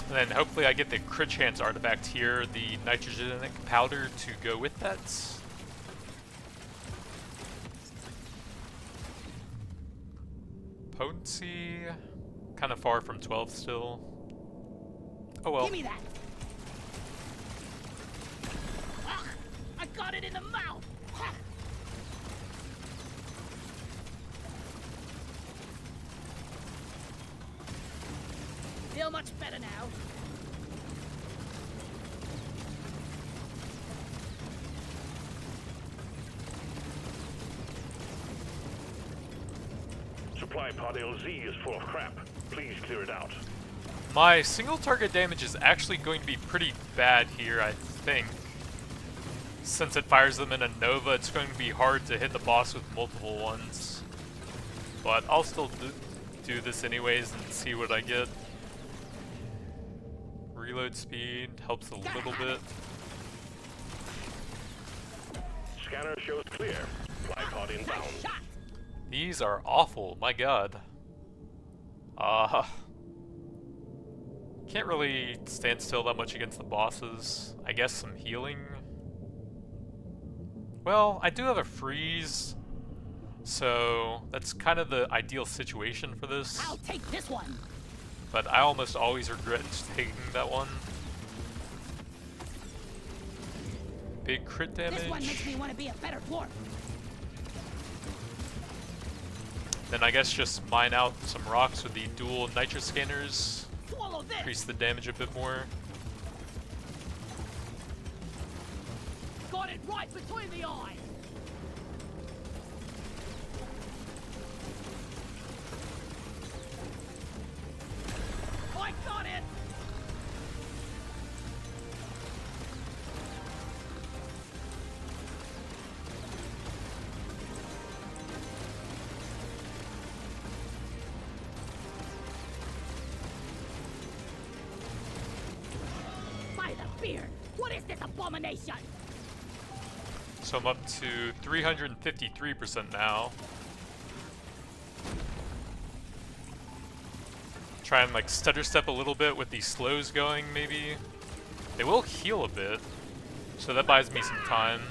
And then hopefully I get the crit chance artifact here, the nitrogenic powder to go with that. Potency, kind of far from 12 still. Oh well. Give me that. Ugh, got it in the mouth! Feel much better now. Supply pod LZ is full of crap. Please clear it out. My single target damage is actually going to be pretty bad here, I think. Since it fires them in a Nova, it's going to be hard to hit the boss with multiple ones. But I'll still do this anyways and see what I get. Reload speed helps a little bit. Scanner shows clear. Supply pod inbound. These are awful, my god. Can't really stand still that much against the bosses. I guess some healing. Well, I do have a freeze, so that's kind of the ideal situation for this. I'll take this one. But I almost always regret taking that one. Big crit damage. This one makes me want to be a better dwarf. Then I guess just mine out some rocks with the dual nitro scanners. Swallow this. Increase the damage a bit more. Got it right between the eyes. I got it. By the beard, what is this abomination? So I'm up to 353% now. Try and like stutter step a little bit with these slows going, maybe. They will heal a bit, so that buys me some time.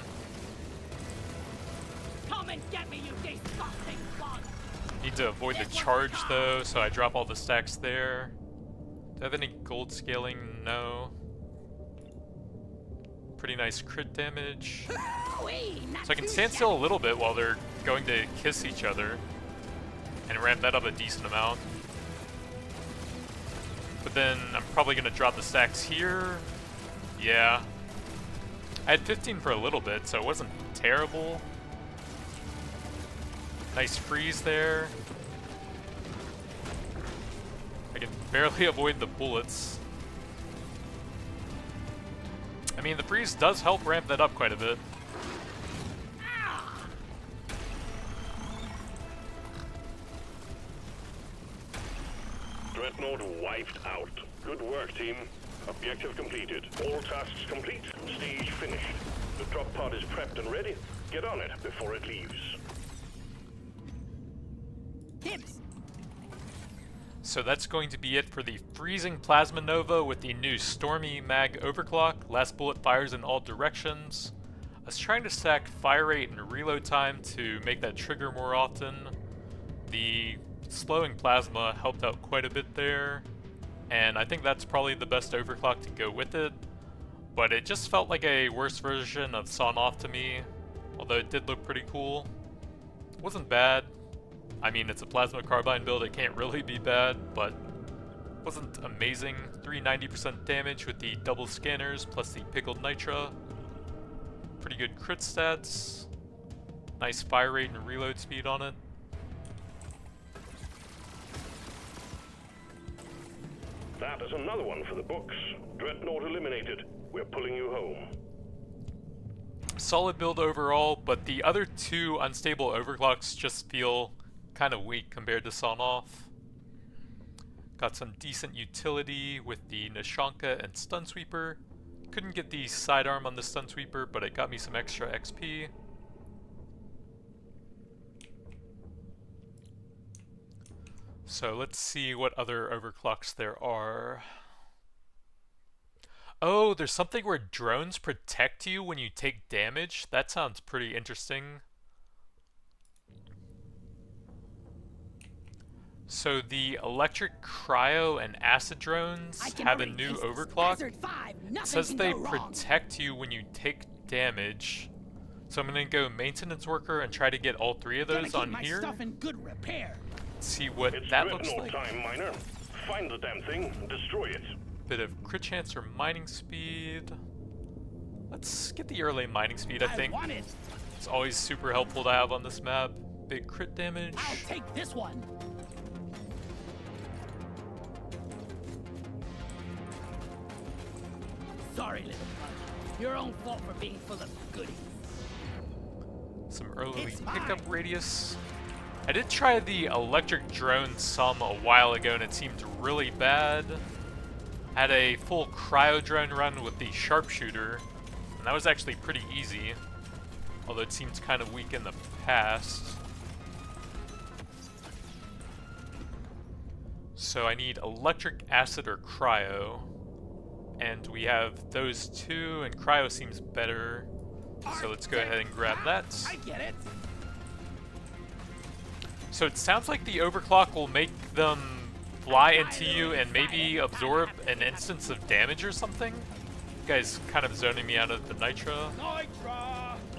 Come and get me, you disgusting bug! Need to avoid the charge though, so I drop all the stacks there. Do I have any gold scaling? No. Pretty nice crit damage. So I can stand still a little bit while they're going to kiss each other and ramp that up a decent amount. But then I'm probably going to drop the stacks here. Yeah. I had 15 for a little bit, so it wasn't terrible. Nice freeze there. I can barely avoid the bullets. I mean, the freeze does help ramp that up quite a bit. Dreadnought wiped out. Good work, team. Objective completed. All tasks complete. Stage finished. The drop pod is prepped and ready. Get on it before it leaves. Tips. So that's going to be it for the Freezing Plasma Nova with the new Stormy Mag Overclock. Last bullet fires in all directions. I was trying to stack fire rate and reload time to make that trigger more often. The slowing plasma helped out quite a bit there, and I think that's probably the best overclock to go with it, but it just felt like a worse version of Sawn Off to me, although it did look pretty cool. It wasn't bad. I mean, it's a plasma carbine build, it can't really be bad, but it wasn't amazing. 390% damage with the double scanners plus the pickled nitra. Pretty good crit stats. Nice fire rate and reload speed on it. That is another one for the books. Dreadnought eliminated. We're pulling you home. Solid build overall, but the other two unstable overclocks just feel kind of weak compared to Sawn Off. Got some decent utility with the Nishanka and Stun Sweeper. Couldn't get the sidearm on the Stun Sweeper, but it got me some extra XP. So let's see what other overclocks there are. Oh, there's something where drones protect you when you take damage? That sounds pretty interesting. So the electric, cryo, and acid drones have a new overclock. It says they protect you when you take damage, So I'm gonna go maintenance worker and try to get all 3 of those on here. Stuff in good repair. See what It's that looks dreadnought like. time, miner. Find the damn thing and destroy it. Bit of crit chance or mining speed. Let's get the early mining speed, I think. Want it. It's always super helpful to have on this map. Big crit damage. I'll take this one. Sorry, little bug. Your own fault for being full of goodies. Some early It's pickup mine. radius. I did try the electric drone some a while ago and it seemed really bad. Had a full cryo drone run with the sharpshooter, and that was actually pretty easy. Although it seems kind of weak in the past. So I need electric, acid, or cryo. And we have those 2, and cryo seems better. So let's go ahead and grab that. I get it. So it sounds like the overclock will make them fly into you and maybe absorb an instance of damage or something. You guys kind of zoning me out of the nitro.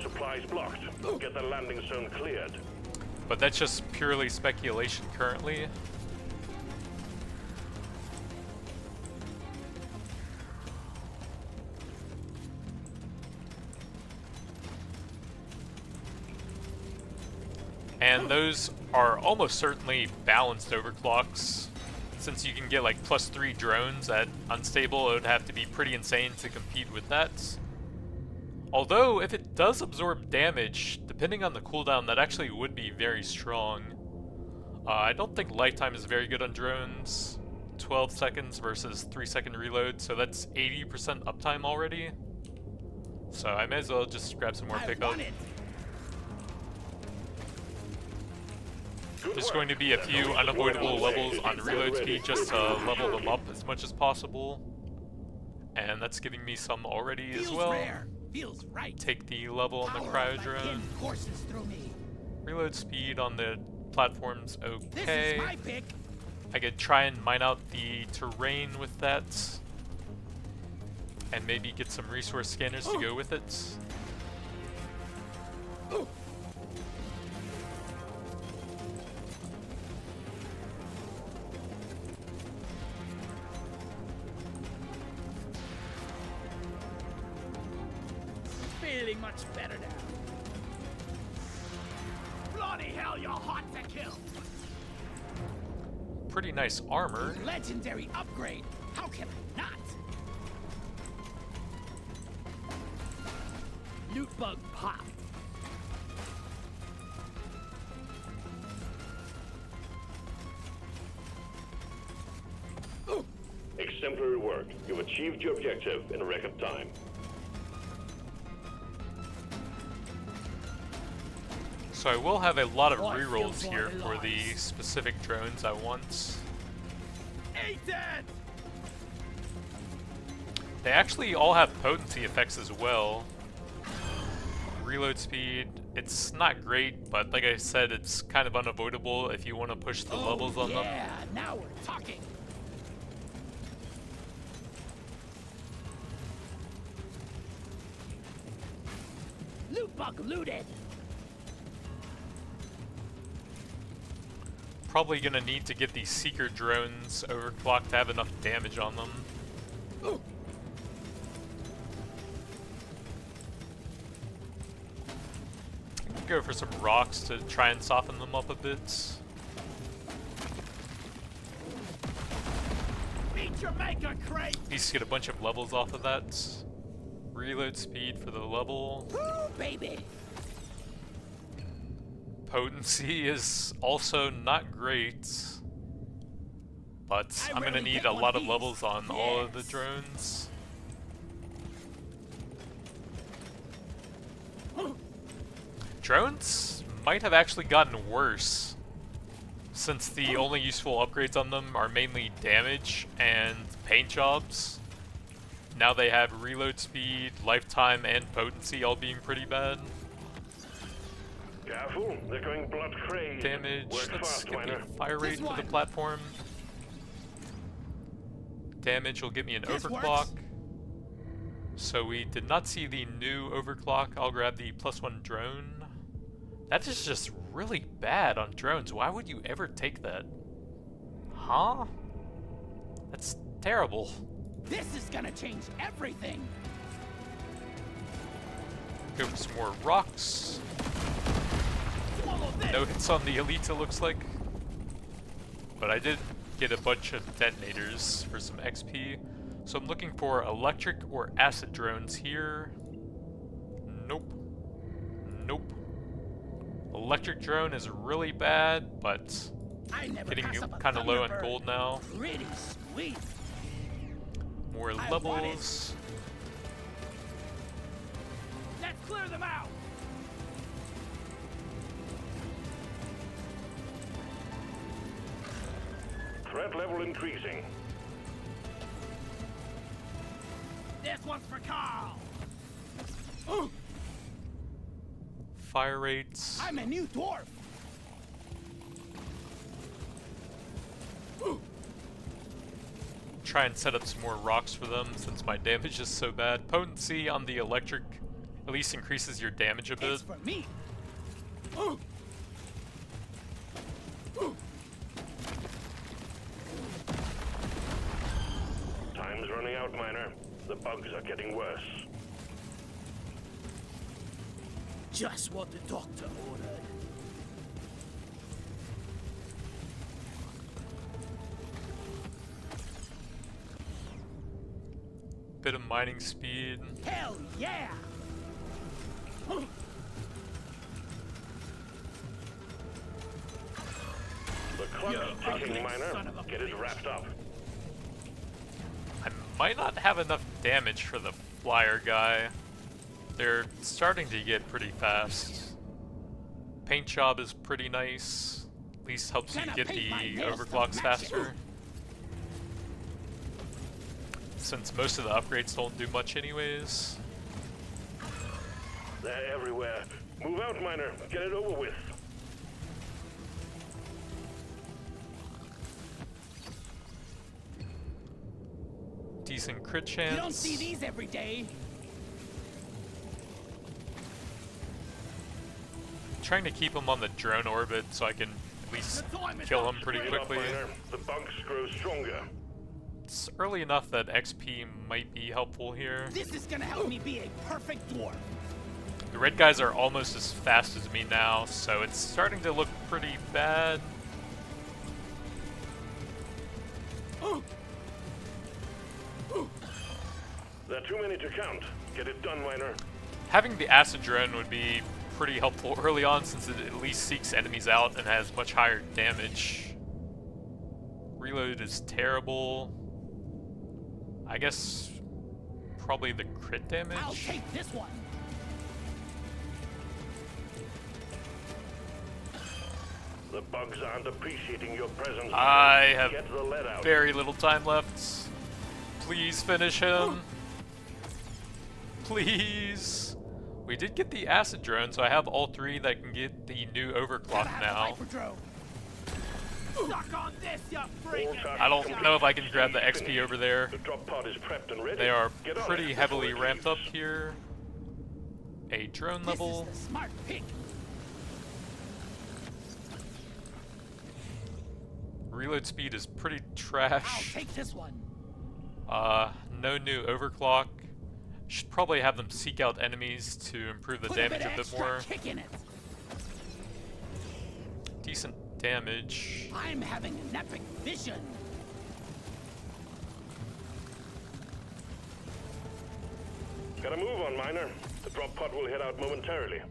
Supplies blocked. Get the landing zone cleared. But that's just purely speculation currently. And those are almost certainly balanced overclocks. Since you can get like +3 drones at unstable, it would have to be pretty insane to compete with that. Although, if it does absorb damage, depending on the cooldown, that actually would be very strong. I don't think lifetime is very good on drones. 12 seconds versus 3-second reload, so that's 80% uptime already. So I may as well just grab some more pickup. There's going to be a few unavoidable levels on reload speed just to level them up as much as possible. And that's giving me some already as well. Feels right. Take the level on the cryo drone. Courses through me. Reload speed on the platform's This okay. is my pick. I could try and mine out the terrain with that. And maybe get some resource scanners to go with it. Feeling much better now. Bloody hell, you're hot to kill. Pretty nice armor. Legendary upgrade. How can I not? Loot bug pop. Exemplary work. You've achieved your objective in record time. So I will have a lot of rerolls here for the specific drones I want. They actually all have potency effects as well. Reload speed, it's not great, but like I said, it's kind of unavoidable if you want to push the levels on them. Yeah, now we're talking. Loot bug looted. Probably gonna need to get these seeker drones overclocked to have enough damage on them. Go for some rocks to try and soften them up a bit. Meet your maker, crate. At least get a bunch of levels off of that. Reload speed for the level. Ooh, baby. Potency is also not great. But I'm gonna rarely need get a one lot of of levels these. on all of the Yes. drones. Drones might have actually gotten worse, since the only useful upgrades on them are mainly damage and paint jobs. Now they have reload speed, lifetime, and potency all being pretty bad. Careful, they're going blood crazy. Damage, Work let's fast, get me miner. a fire rate for the platform. Damage will get me an This overclock. works. So we did not see the new overclock. I'll grab the +1 drone. That is just really bad on drones. Why would you ever take that? Huh? That's terrible. This is gonna change everything. Go for some more rocks. No hits on the elite, it looks like. But I did get a bunch of detonators for some XP. So I'm looking for electric or acid drones here. Nope. Nope. Electric drone is really bad, but getting kind of low on gold now. Pretty sweet. More levels. Let's clear them out. Threat level increasing. This one's for Carl. Fire rates. I'm a new dwarf. Try and set up some more rocks for them since my damage is so bad. Potency on the electric at least increases your damage a bit. It's for me. Time's running out, Miner. The bugs are getting worse. Just what the doctor ordered. Bit of mining speed. Hell yeah! The clock's ticking, Miner. son of a Get it bitch. wrapped up. I might not have enough damage for the flyer guy. They're starting to get pretty fast. Paint job is pretty nice. At least helps you Gonna get paint my the nails to overclocks match faster. it. Since most of the upgrades don't do much anyways. They're everywhere. Move out, Miner. Get it over with. Decent crit chance. You don't see these every day. Trying to keep him on the drone orbit so I can at least kill him pretty Wait up, quickly. Miner. The bugs grow stronger. It's early enough that XP might be helpful here. This is gonna help me be a perfect dwarf. The red guys are almost as fast as me now, so it's starting to look pretty bad. There are too many to count. Get it done, Miner. Having the acid drone would be pretty helpful early on since it at least seeks enemies out and has much higher damage. Reload is terrible. I guess probably the crit damage. I'll take this one. The bugs aren't appreciating your presence. I Miner. have Get the lead out. very little time left. Please finish him. Please. We did get the acid drone, so I have all three that can get the new overclock now. Suck on this, you freaking. I don't know if I can grab the XP over there. The drop pod is prepped and ready. They are Get on pretty it heavily before it ramped up leaves. here. A drone This level. is the smart pick. Reload speed is pretty I'll trash. take this one. No new overclock. Should probably have them seek out enemies to improve the Put damage a a bit extra more. kick in it. Decent damage. I'm having an epic vision. Gotta move on, Miner. The drop pod will head out momentarily.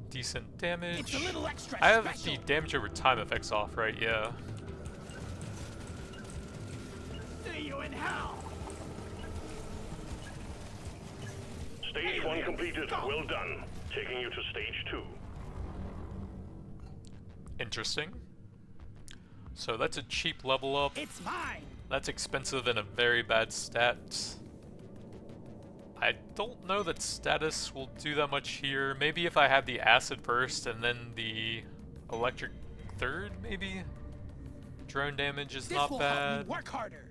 Decent damage. It's a little extra I have special. the damage over time effects off, right? Yeah. See you in hell. Stage 1 completed. Well done. Taking you to stage 2. Interesting. So that's a cheap level up. It's mine. That's expensive and a very bad stat. I don't know that status will do that much here. Maybe if I had the acid first and then the electric third, maybe? Drone damage is This not will help bad. me work harder.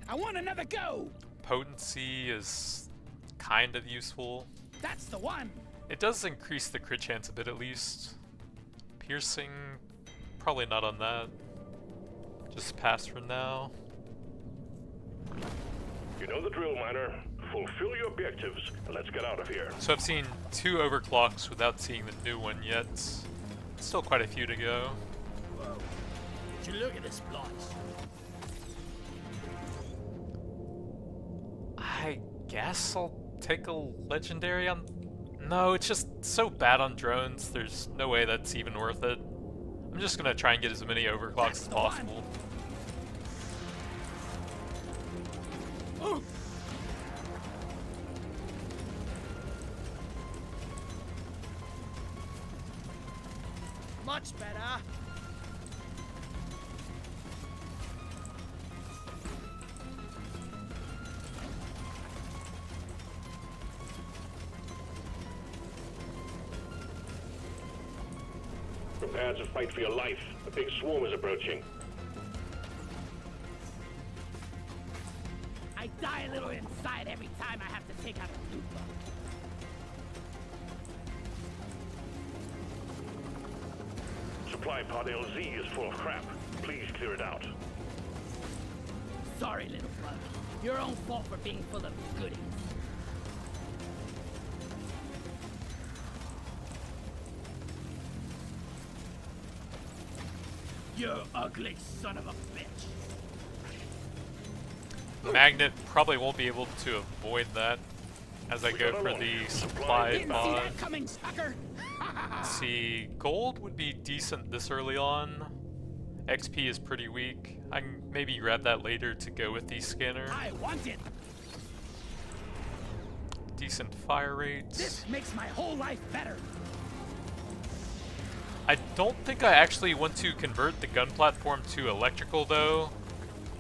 I want another go. Potency is kind of useful. That's the one. It does increase the crit chance a bit at least. Piercing, probably not on that. Just pass for now. You know the drill, Miner. Fulfill your objectives, and let's get out of here. So I've seen 2 overclocks without seeing the new one yet. Still quite a few to go. Whoa. Would you look at this plot? I guess I'll take a legendary on... No, it's just so bad on drones, there's no way that's even worth it. I'm just gonna try and get as many overclocks as possible. Much better. Prepare to fight for your life. A big swarm is approaching. I die a little inside every time I have to take out a loot bug. Supply pod LZ is full of crap. Please clear it out. Sorry, little bug. Your own fault for being full of goodies. You ugly son of a bitch. Magnet probably won't be able to avoid that as I go for the supply Didn't see pod. that coming, sucker. Let's see, gold would be decent this early on. XP is pretty weak. I can maybe grab that later to go with the scanner. I want it. Decent fire rates. This makes my whole life better. I don't think I actually want to convert the gun platform to electrical though,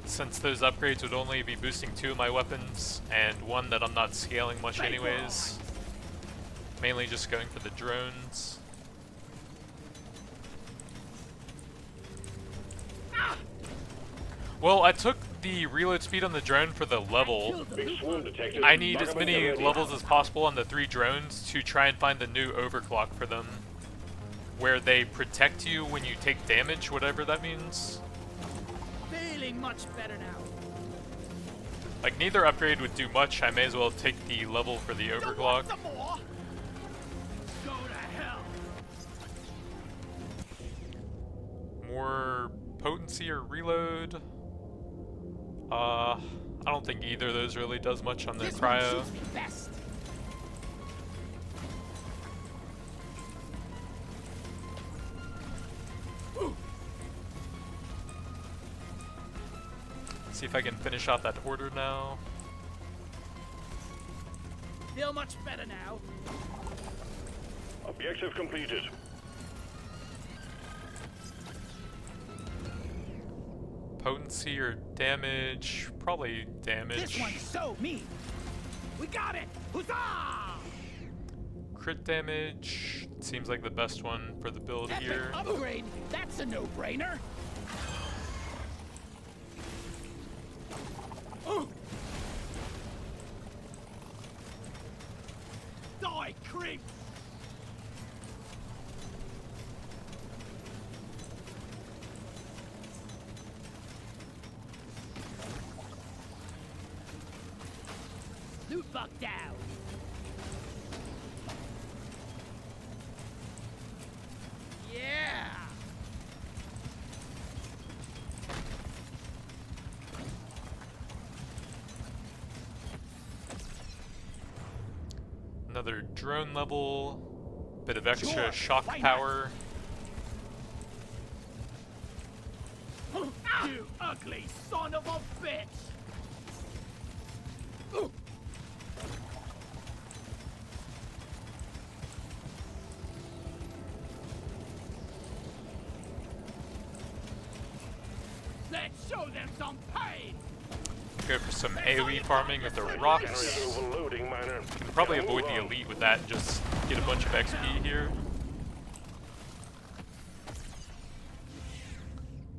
since those upgrades would only be boosting 2 of my weapons, and one that I'm not scaling much anyways. Mainly just going for the drones. Well, I took the reload speed on the drone for the level. Big swarm detected. I need as many levels as possible on the 3 drones to try and find the new overclock for them, where they protect you when you take damage, whatever that means. Feeling much better now. Like, neither upgrade would do much, I may as well take the level for the Don't overclock. want some more? Go to hell. More potency or reload? I don't think either of those really does much on the This one cryo. suits me best. See if I can finish off that hoarder now. Feel much better now. Objective completed. Potency or damage? Probably damage. This one's so mean. We got it. Huzzah! Crit damage seems like the best one for the build Epic here. upgrade. That's a no-brainer. Die, creep! Loot bug down. Yeah. Another drone level, bit of extra Sure, shock why not? power. You ugly son of a bitch! Let's show them some pain! Go for some AoE farming with the rocks. Generators overloading, Miner. Can probably Gotta avoid move the on. elite with that and just get a bunch of XP here.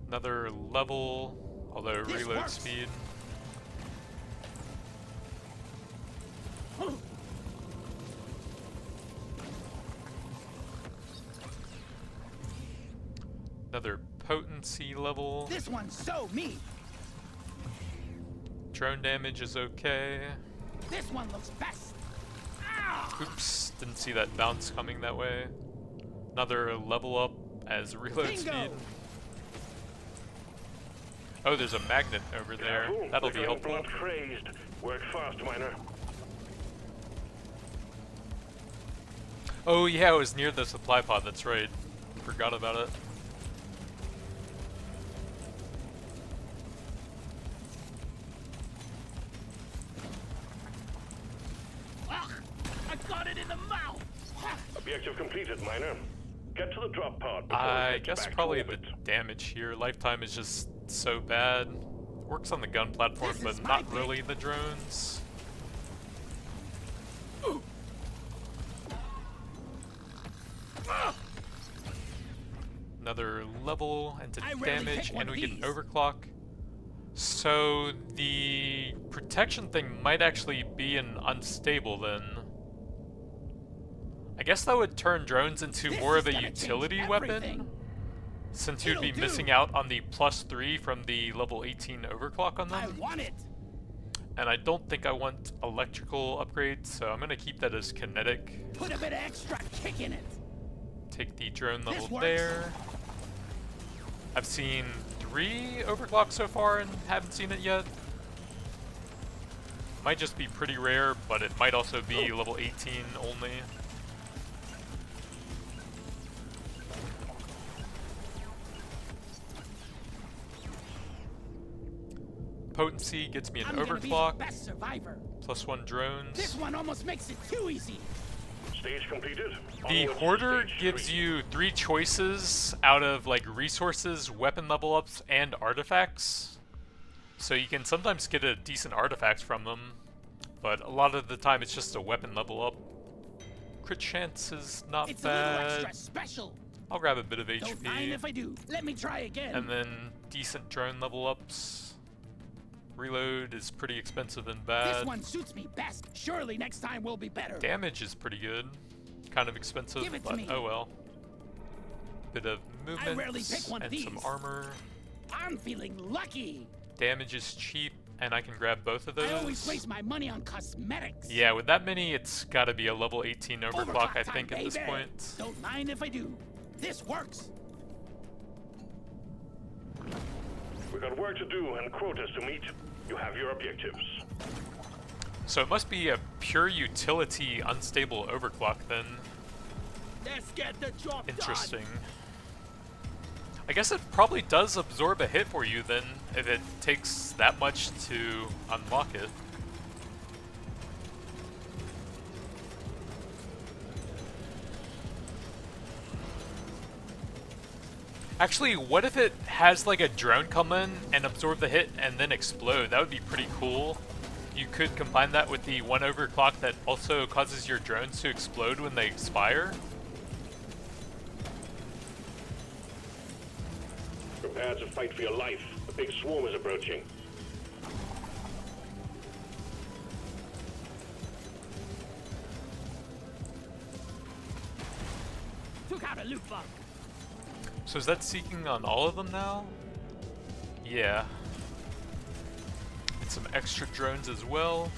Another level, although This reload works. speed. Another potency level. This one's so mean. Drone damage is okay. This one looks best. Oops, didn't see that bounce coming that way. Another level up as reload Bingo. speed. Oh, there's a magnet over there. Careful, That'll they're be going helpful. blood crazed. Work fast, miner. Oh yeah, it was near the supply pod, that's right. Forgot about it. Ugh, I got it in the mouth. Objective completed, miner. Get to the drop pod before I it gets guess back probably to the orbit. damage here. Lifetime is just so bad. Works on the gun platform, This but is my not thing. really the drones. Another level into I rarely damage, pick one and of we get an these. overclock. So the protection thing might actually be an unstable then. I guess that would turn drones into This more is of a gonna change utility everything. weapon, since you'd be It'll missing do. out on the +3 from the level 18 overclock on I them. want it. And I don't think I want electrical upgrades, so I'm gonna keep that as kinetic. Put a bit of extra kick in it. Take the drone This level works. there. I've seen 3 overclocks so far and haven't seen it yet. Might just be pretty rare, but it might also be level 18 only. Potency gets me an I'm gonna be the overclock, best survivor. +1 drones. This one almost makes it too easy. Stage completed. The Onwards to Hoarder stage gives 3. you 3 choices out of like resources, weapon level ups, and artifacts. So you can sometimes get a decent artifact from them, but a lot of the time it's just a weapon level up. Crit chance is not It's a little bad. extra special. I'll grab a bit of Don't mind HP. if I do. Let me try again. And then decent drone level ups. Reload is pretty expensive and bad. This one suits me best. Surely next time will be better. Damage is pretty good. Kind of expensive, Give it to but me. oh well. Bit of movement rarely pick one of and some these. armor. I'm feeling lucky. Damage is cheap, and I can grab both of those. I always waste my money on cosmetics. Yeah, with that many, it's got to be a level 18 overclock, I Overclock think, time, at this baby. point. Don't mind if I do. This works. We've got work to do and quotas to meet. You have your objectives. So it must be a pure utility unstable overclock then. Let's get the job Interesting. I guess it probably does absorb a hit for you then, if it takes that much to unlock it. Actually, what if it has like a drone come in and absorb the hit and then explode? That would be pretty cool. You could combine that with the 1 overclock that also causes your drones to explode when they expire. Prepare to fight for your life. A big swarm is approaching. Took out a loot bug. So is that seeking on all of them now? Yeah. And some extra drones as well.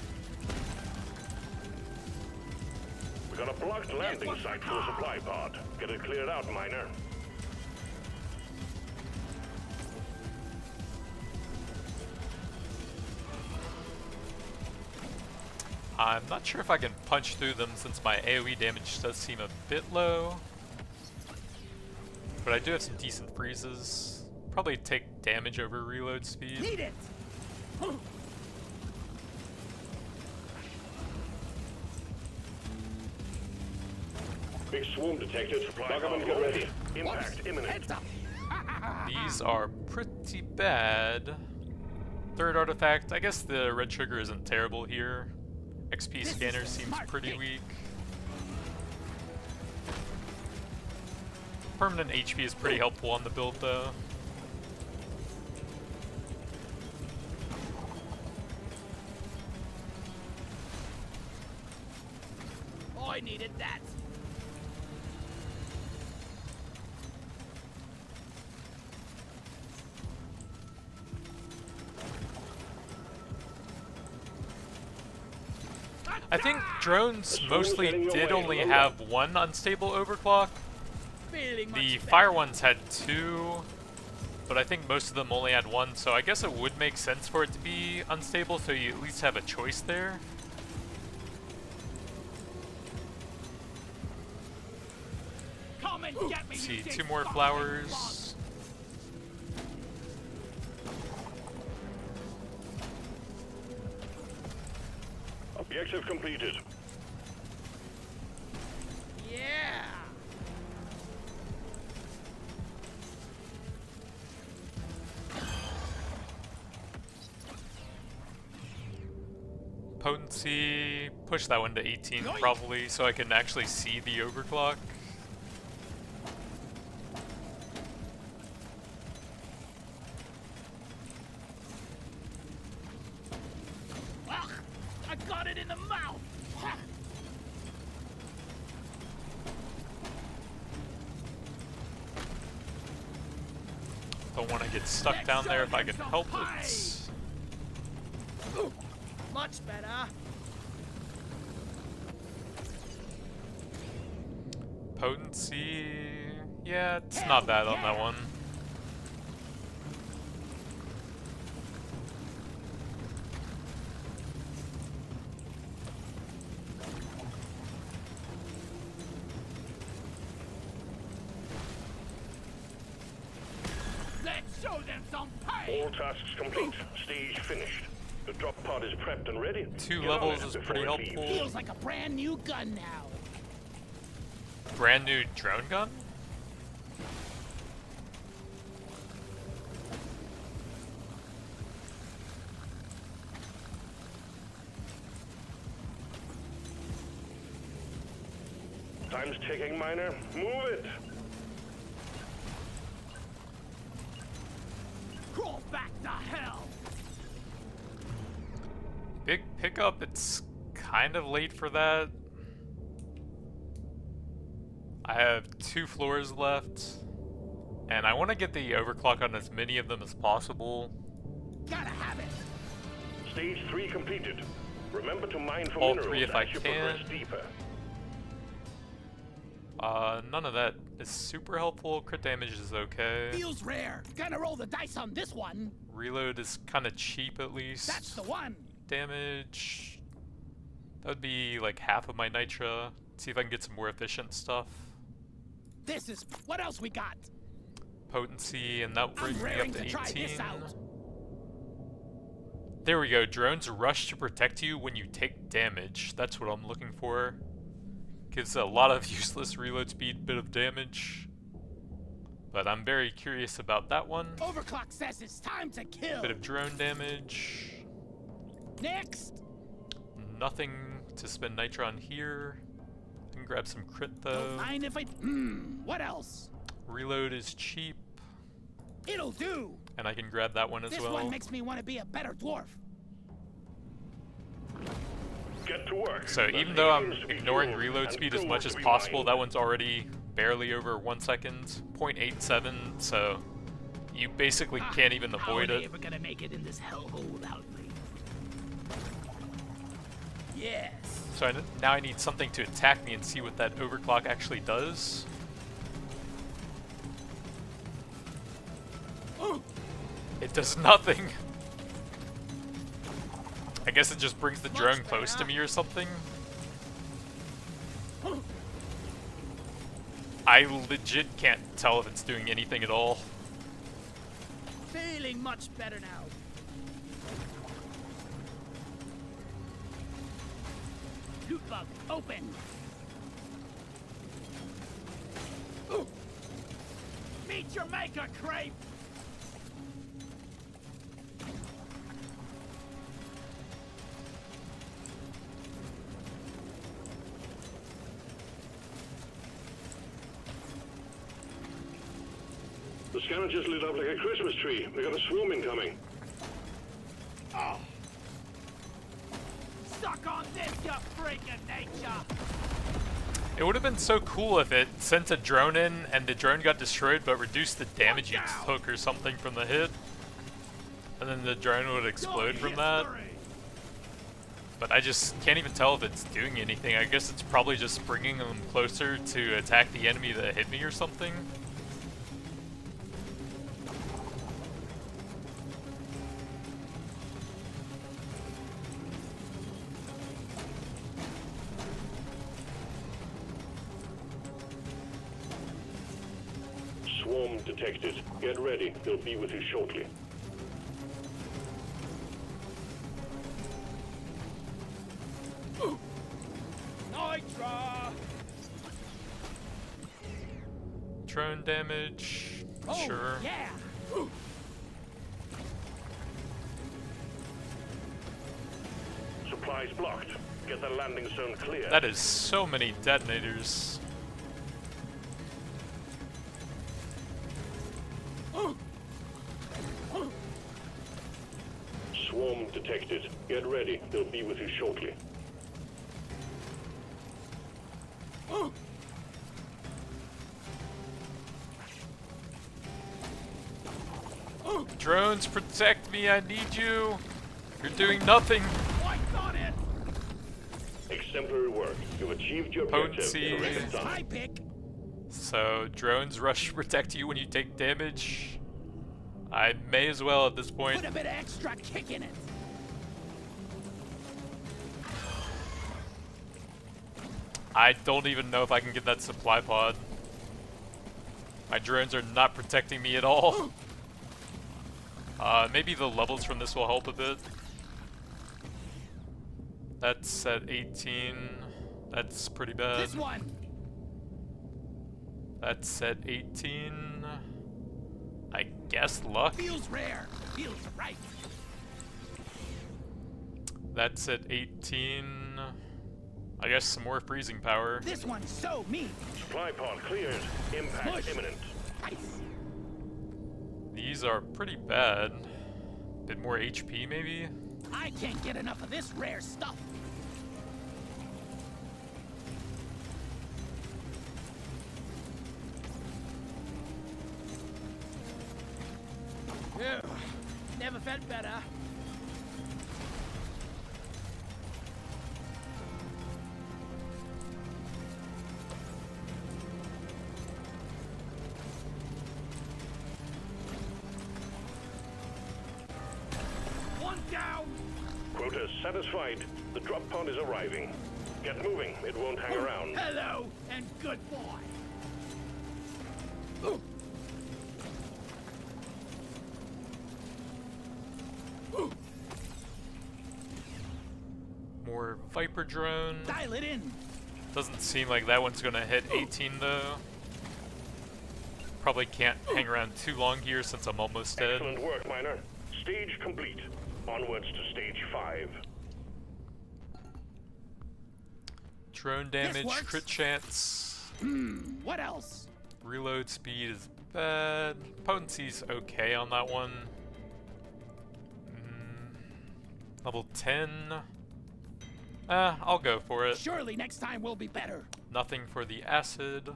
We got a blocked landing site for the supply pod. Get it cleared out, miner. I'm not sure if I can punch through them since my AoE damage does seem a bit low. But I do have some decent freezes. Probably take damage over reload speed. Need it. Big swarm detected. Bug 'em and get ready. Impact imminent. Heads up. These are pretty bad. Third artifact, I guess the red trigger isn't terrible here. XP This is scanner a seems smart pretty pick. weak. Permanent HP is pretty helpful on the build though. Oh, I needed that. I think drones mostly did only have one unstable overclock. The fire ones had two, but I think most of them only had one, so I guess it would make sense for it to be unstable, so you at least have a choice there. Let's see, two more flowers. Objective completed. Yeah. Potency, push that one to 18 probably, so I can actually see the overclock. Ugh, I got it in the mouth. Don't want to get stuck down there if I can help it. Much better. Potency, yeah, it's not bad on that one. Let's show them some pain. All tasks complete. Stage finished. The drop pod is prepped and ready. Two Get on levels it is before pretty it helpful. leaves. Feels like a brand new gun now. Brand new drone gun? Time's ticking, miner. Move it. Crawl back to hell. Big pickup, it's kind of late for that. I have 2 floors left, and I want to get the overclock on as many of them as possible. Gotta have it. Stage 3 completed. Remember to mine for All minerals 3 if I as you can. progress deeper. None of that is super helpful. Crit damage is okay. Feels rare. Gonna roll the dice on this one. Reload is kind of cheap at least. That's the one. Damage, that would be like half of my nitra. See if I can get some more efficient stuff. This is what else we got. Potency, and that will bring I'm me up raring to to 18. try this out. There we go. Drones rush to protect you when you take damage. That's what I'm looking for. Gives a lot of useless reload speed, bit of damage. But I'm very curious about that one. Overclock says it's time to kill. Bit of drone damage. Next. Nothing to spend nitro on here. I can grab some crit though. Don't mind if I. What else? Reload is cheap, It'll do. and I can grab that one as This well. one makes me want to be a better dwarf. Get to work. So The even though I'm aliens to be ignoring killed reload and speed as gold much to as be possible, mined. that one's already barely over 1 second, 0.87, so you basically can't even How avoid are they it. ever gonna make it in this hellhole without me? Yes. So now I need something to attack me and see what that overclock actually does. It does nothing. I guess it just brings the drone close to me or something. I legit can't tell if it's doing anything at all. Feeling much better now. Loot bug, open! Meet your maker, Crepe. The scanner just lit up like a Christmas tree. We got a swarm incoming. Oh. Suck on this, you freaking nature. It would have been so cool if it sent a drone in and the drone got destroyed but reduced the damage you took or something from the hit. And then the drone would explode from that. But I just can't even tell if it's doing anything. I guess it's probably just bringing them closer to attack the enemy that hit me or something. Swarm detected. Get ready. They'll be with you shortly. Nitra! Drone damage. Oh, Sure. yeah! Supplies blocked. Get the landing zone clear. That is so many detonators. Swarm detected. Get ready. They'll be with you shortly. Drones, protect me, I need you. You're doing nothing. I got it! Exemplary work. You've achieved your Potency. objective in a record This is my time. pick! So, drones rush protect you when you take damage. I may as well at this point. Put a bit of extra kick in it! I don't even know if I can get that supply pod. My drones are not protecting me at all. Maybe the levels from this will help a bit. That's at 18. That's pretty bad. This one! That's at 18. I guess luck. Feels rare! Feels right! That's at 18. I guess some more freezing power. This one's so mean! Supply pod cleared. Impact Push. imminent. Nice! These are pretty bad. Bit more HP maybe? I can't get enough of this rare stuff! Ew, never felt better. One down! Quota satisfied. The drop pod is arriving. Get moving. It won't hang around. Hello and goodbye. More Viper drone. Dial it in. Doesn't seem like that one's gonna hit 18 though. Probably can't hang around too long here since I'm almost dead. Excellent work, Miner. Stage complete. Onwards to stage 5. Drone damage, works. crit chance. What else? Reload speed is bad. Potency's okay on that one. Level 10. I'll go for it. Surely next time will be better. Nothing for the acid.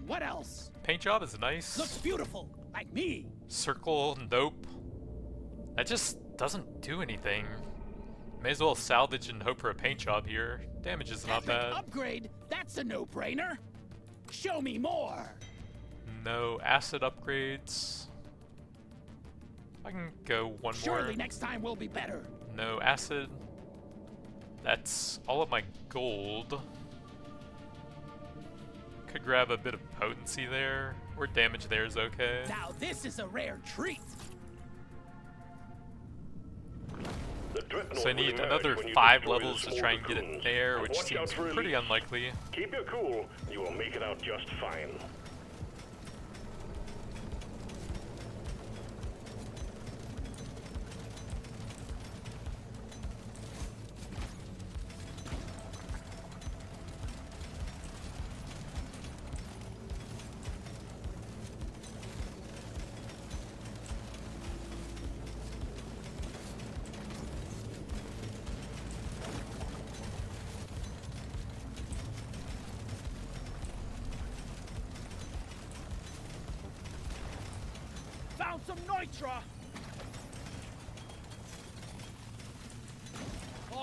What else? Paint job is nice. Looks beautiful, like me. Circle, nope. That just doesn't do anything. May as well salvage and hope for a paint job here. Damage is not Epic bad. upgrade. That's a no-brainer. Show me more. No acid upgrades. I can go one Surely more. next time will be better. No acid. That's all of my gold. Could grab a bit of potency there, or damage there is okay. Now this is a rare treat. The dreadnought So I will need emerge another when you 5 destroy the levels to small try and get it cocoons. there, And which watch out seems for pretty elite. unlikely. Keep your cool. You will make it out just fine. Found some nitra.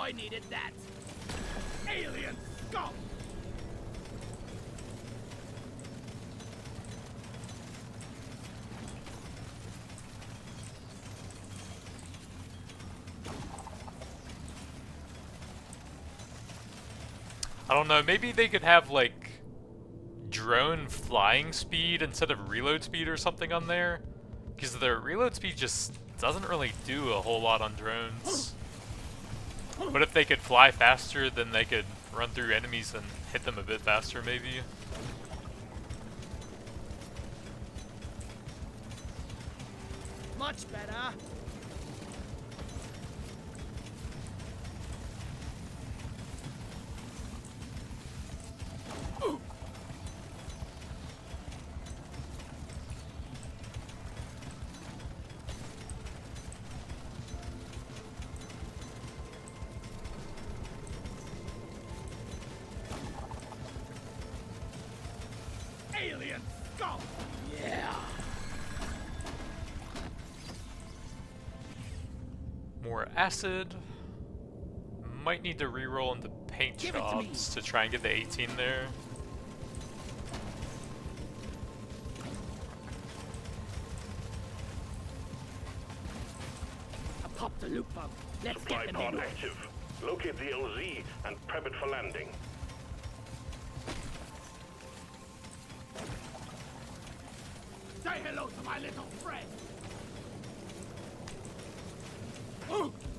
I needed that. Alien scum! I don't know, maybe they could have like drone flying speed instead of reload speed or something on there, because the reload speed just doesn't really do a whole lot on drones. But if they could fly faster, then they could run through enemies and hit them a bit faster maybe. Much better. Alien scum! Yeah! More acid. Might need to reroll into paint Give it to me. jobs to try and get the 18 there. I popped the loop bug. Let's Supply get them pod in. active. Locate the LZ and prep it for landing. Say hello to my little friend.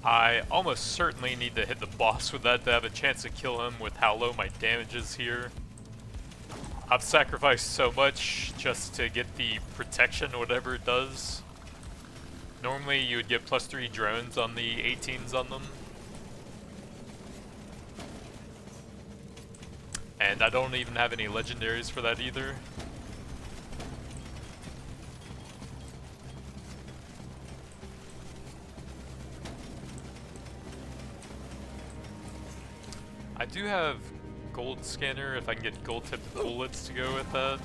I almost certainly need to hit the boss with that to have a chance to kill him with how low my damage is here. I've sacrificed so much just to get the protection, whatever it does. Normally you would get +3 drones on the 18s on them. And I don't even have any legendaries for that either. I do have gold scanner if I can get gold tipped bullets to go with that.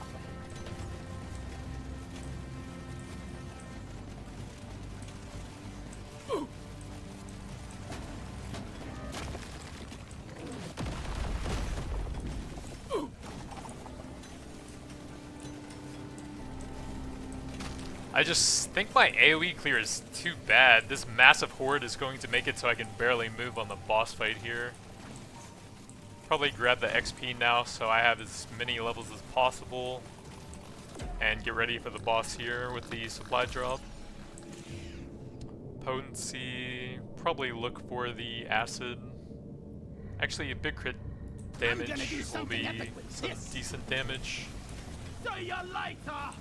I just think my AoE clear is too bad. This massive horde is going to make it so I can barely move on the boss fight here. Probably grab the XP now so I have as many levels as possible. And get ready for the boss here with the supply drop. Potency, probably look for the acid. Actually, a big crit damage will be some decent damage. See you later!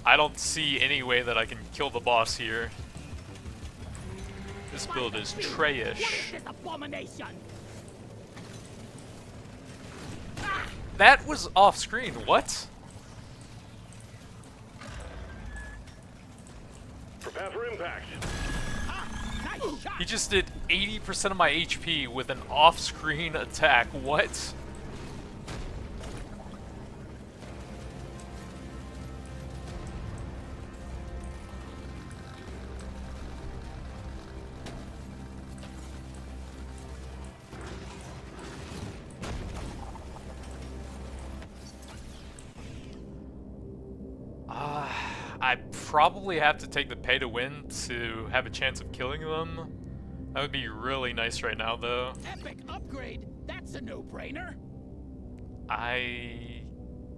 I don't see any way that I can kill the boss here. This build is What is trayish. this abomination? That was off screen, what? Prepare for impact. Nice shot! He just did 80% of my HP with an off-screen attack, what? I probably have to take the pay to win to have a chance of killing them. That would be really nice right now, though. Epic upgrade! That's a no-brainer! I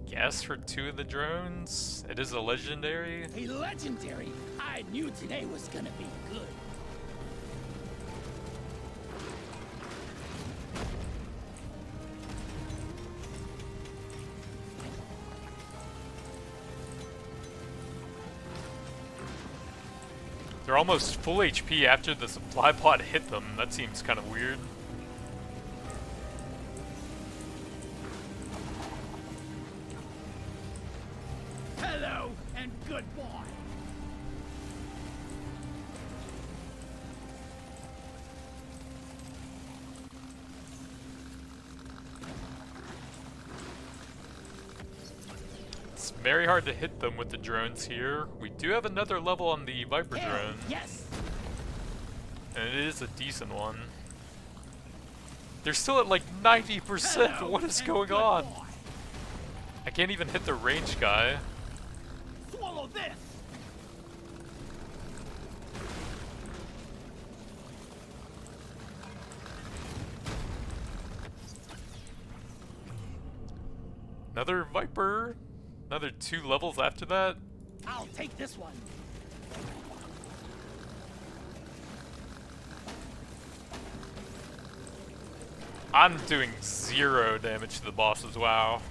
guess for 2 of the drones, it is a legendary. A legendary! I knew today was gonna be good. They're almost full HP after the supply pod hit them. That seems kind of weird. Hello and goodbye! It's very hard to hit them with the drones here. We do have another level on the Viper Hell, drone. yes! And it is a decent one. They're still at like 90%. What is going on? I can't even hit the range guy. Swallow this. Another Viper. Another 2 levels after that. I'll take this one. I'm doing 0 damage to the bosses, wow.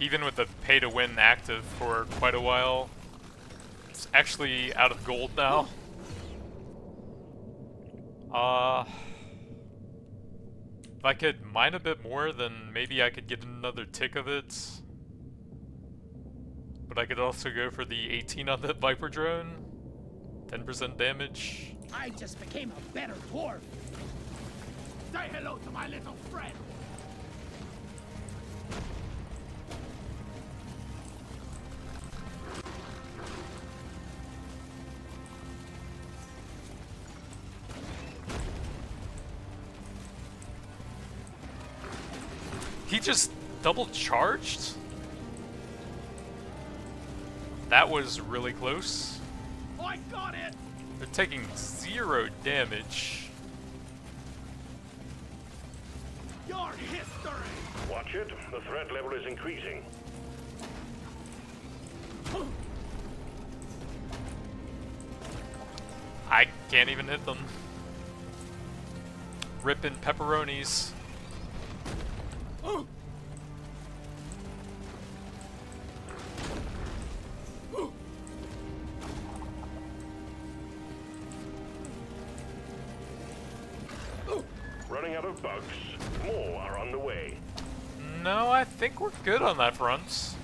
Even with the pay-to-win active for quite a while, it's actually out of gold now. If I could mine a bit more, then maybe I could get another tick of it. But I could also go for the 18 on the Viper drone. 10% damage. I just became a better dwarf. Say hello to my little friend. He just double charged? That was really close. I got it. They're taking 0 damage. Your history. Watch it. The threat level is increasing. I can't even hit them. Ripping pepperonis. Running out of bugs. More are on the way. No, I think we're good on that front.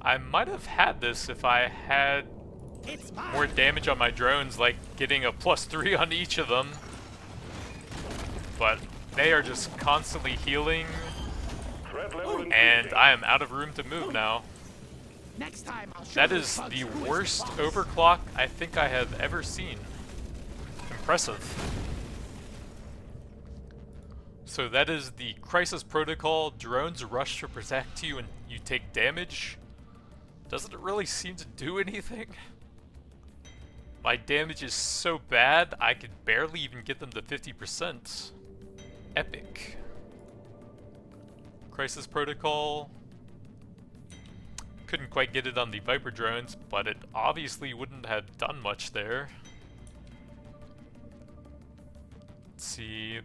I might have had this if I had more damage on my drones, like getting a +3 on each of them. But they are just constantly healing, and I am out of room to move now. Next time I'll show That you is bugs the who is worst boss. overclock I think I have ever seen. Impressive. So that is the Crisis Protocol. Drones rush to protect you and you take damage. Doesn't it really seem to do anything? My damage is so bad, I could barely even get them to 50%. Epic. Crisis Protocol. Couldn't quite get it on the Viper drones, but it obviously wouldn't have done much there. Let's see,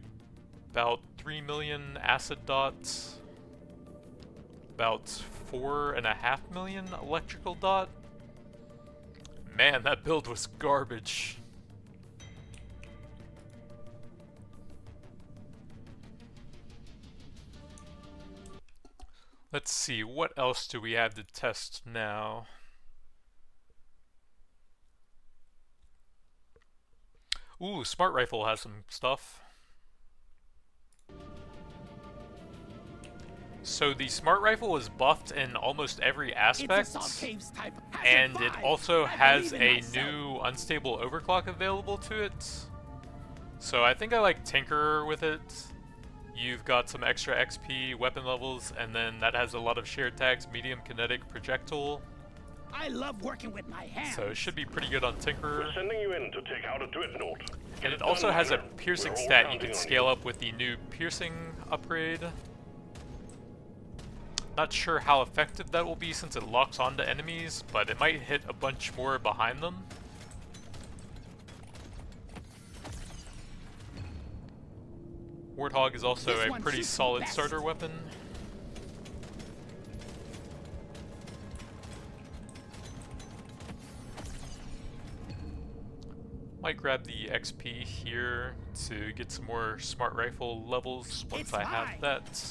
about 3 million acid dots, about 4.5 million electrical dot. Man, that build was garbage. Let's see, what else do we have to test now? Ooh, Smart Rifle has some stuff. So the Smart Rifle is buffed in almost every aspect, and it also has a new unstable overclock available to it. So I think I like tinker with it. You've got some extra XP, weapon levels, and then that has a lot of shared tags, medium kinetic projectile. I love working with my hands. So it should be pretty good on tinker. We're sending you in to take out a dreadnought. And it also has a piercing stat you can scale up with the new piercing upgrade. Not sure how effective that will be since it locks onto enemies, but it might hit a bunch more behind them. Warthog is also a pretty solid starter weapon. Might grab the XP here to get some more Smart Rifle levels once I have that.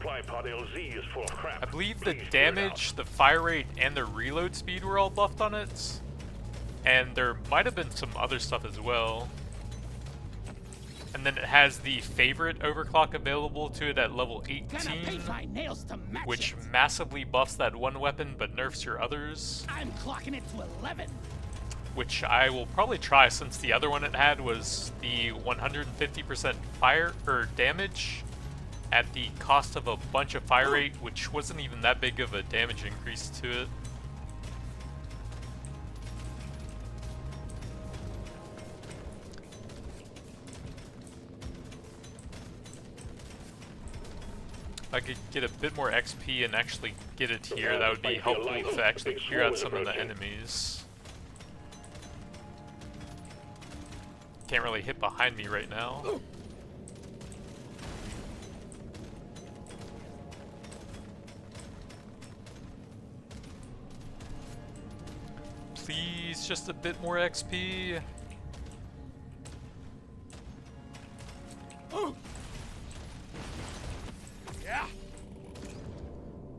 supply pod LZ is full of crap. I believe the Please clear it damage, the fire rate, and the reload speed were all buffed on it. And there might have been some other stuff as well. And then it has the favorite overclock available to it at level 18, which massively buffs that one weapon but nerfs your others. I'm clocking it to 11. Which I will probably try, since the other one it had was the 150% fire or damage at the cost of a bunch of fire rate, which wasn't even that big of a damage increase to it. If I could get a bit more XP and actually get it here, that would be helpful to actually clear out some of the enemies. Can't really hit behind me right now. Please, just a bit more XP. Yeah.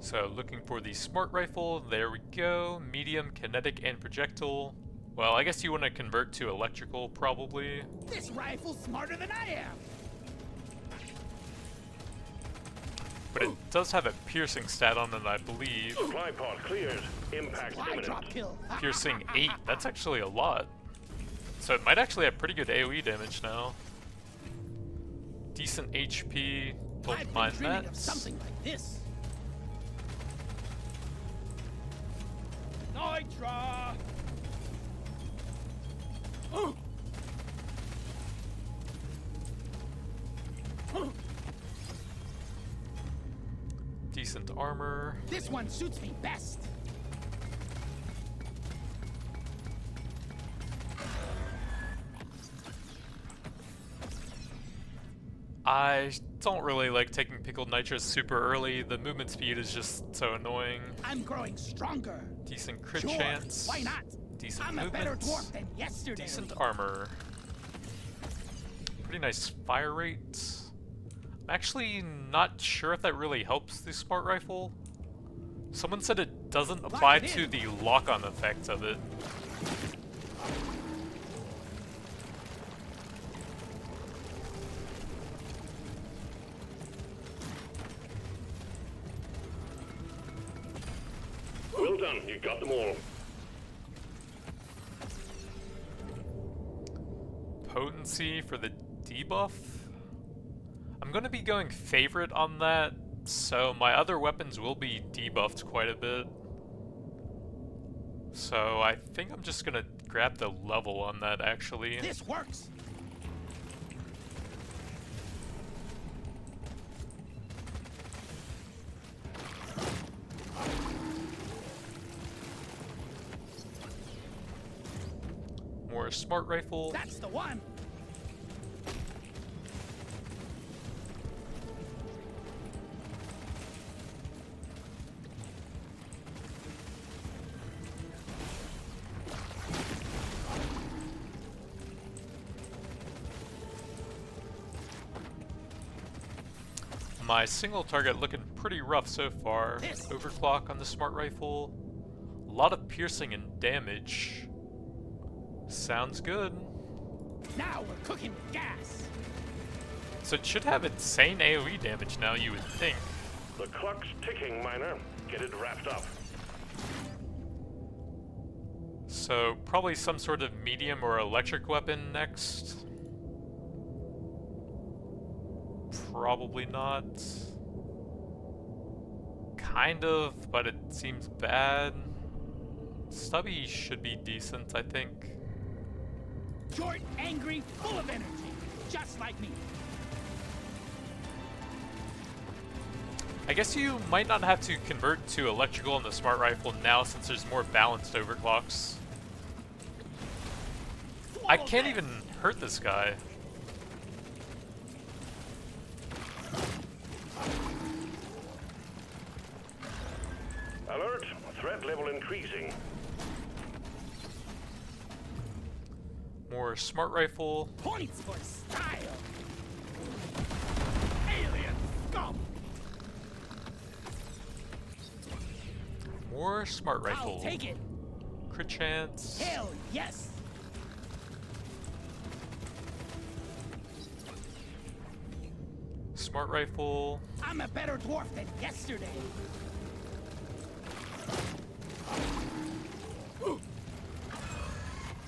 So looking for the smart rifle, there we go. Medium, kinetic, and projectile. Well, I guess you want to convert to electrical, probably. This rifle's smarter than I am. But it does have a piercing stat on it, I believe. Supply pod cleared. Impact Supply imminent. drop kill. Piercing 8, that's actually a lot. So it might actually have pretty good AoE damage now. Decent HP, don't I've been mind dreaming that. of something like this. Nitra. Decent armor. This one suits me best. I don't really like taking pickled nitrous super early. The movement speed is just so annoying. I'm growing stronger. Decent crit Sure, chance. why not? Decent I'm a better movement. dwarf than yesterday. Decent armor. Pretty nice fire rate. I'm actually not sure if that really helps the smart rifle. Someone said it doesn't apply Lock it to in. the lock-on effect of it. Well done, you got them all. Potency for the debuff? I'm going to be going favorite on that, so my other weapons will be debuffed quite a bit. So I think I'm just going to grab the level on that, actually. This works. More smart rifle. That's the one. My single target looking pretty rough so far. This. Overclock on the smart rifle. A lot of piercing and damage. Sounds good. Now we're cooking with gas. So it should have insane AoE damage now, you would think. The clock's ticking, Miner. Get it wrapped up. So probably some sort of medium or electric weapon next. Probably not. Kind of, but it seems bad. Stubby should be decent, I think. Short, angry, full of energy. Just like me. I guess you might not have to convert to electrical in the smart rifle now, since there's more balanced overclocks. I can't even hurt this guy. Alert! Threat level increasing. More smart rifle. Points for style. Alien scum. More smart rifle. I'll take it. Crit chance. Hell yes. Smart rifle. I'm a better dwarf than yesterday.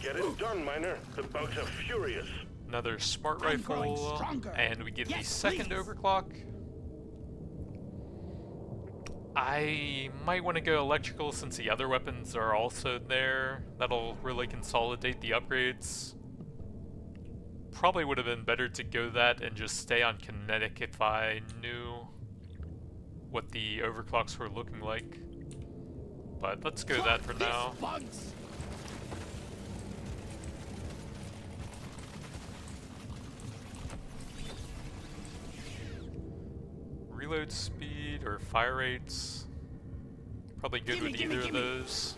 Get it done, Miner. The bugs are furious. Another smart I'm growing rifle. stronger. And we get the Yes, second please. overclock. I might want to go electrical since the other weapons are also there. That'll really consolidate the upgrades. Probably would have been better to go that and just stay on kinetic if I knew what the overclocks were looking like. But let's go that for now. Bugs. Reload speed or fire rates. Probably good Gimme, with gimme, either gimme. of those.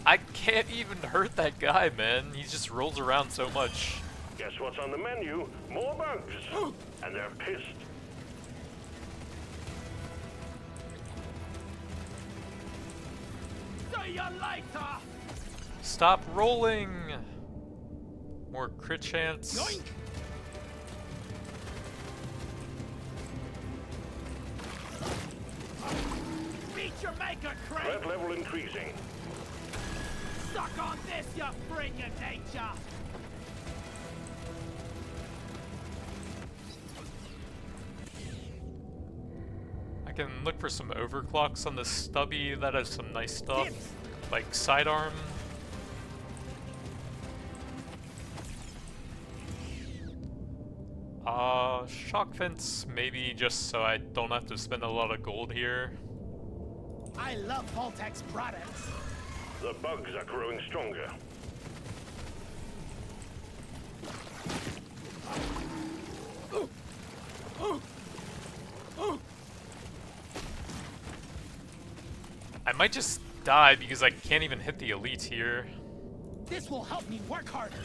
I can't even hurt that guy, man. He just rolls around so much. Guess what's on the menu? More bugs. And they're pissed. See you later! Stop rolling! More crit chance. Yoink. Beat your maker, Craig! Threat level increasing. Suck on this, you freak of nature! I can look for some overclocks on the stubby that has some nice stuff, Tips. like sidearm. Shock fence, maybe just so I don't have to spend a lot of gold here. I love Voltex products. The bugs are growing stronger. I might just die because I can't even hit the elite here. This will help me work harder.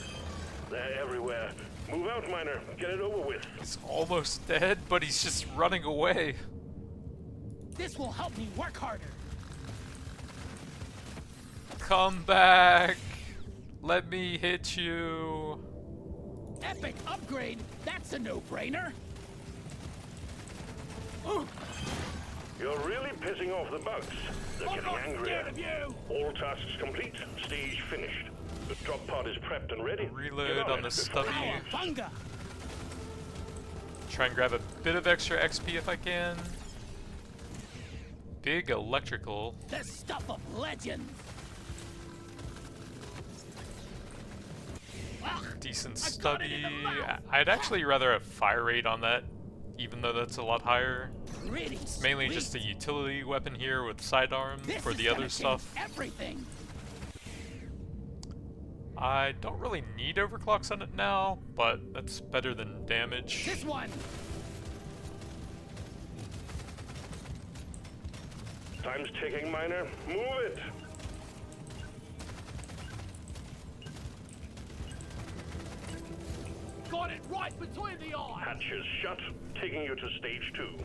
They're everywhere. Move out, Miner. Get it over with. He's almost dead, but he's just running away. This will help me work harder. Come back! Let me hit you! Epic upgrade. That's a no-brainer. You're really pissing off the bugs. They're I'm getting not angrier. scared of you! All tasks complete. Stage finished. The drop pod is prepped and ready. Reload Get on it the before stubby. it leaves. Cowabunga. Try and grab a bit of extra XP if I can. Big electrical. The stuff of legends. Decent I got it in stubby. the mouth. I'd actually rather have fire rate on that, even though that's a lot higher. Pretty Mainly sweet. just a utility weapon here with sidearm This for is the gonna other change stuff. Everything. I don't really need overclocks on it now, but that's better than damage. This one. Time's ticking, Miner. Move it. Got it right between the eyes! Hatches shut, taking you to stage 2.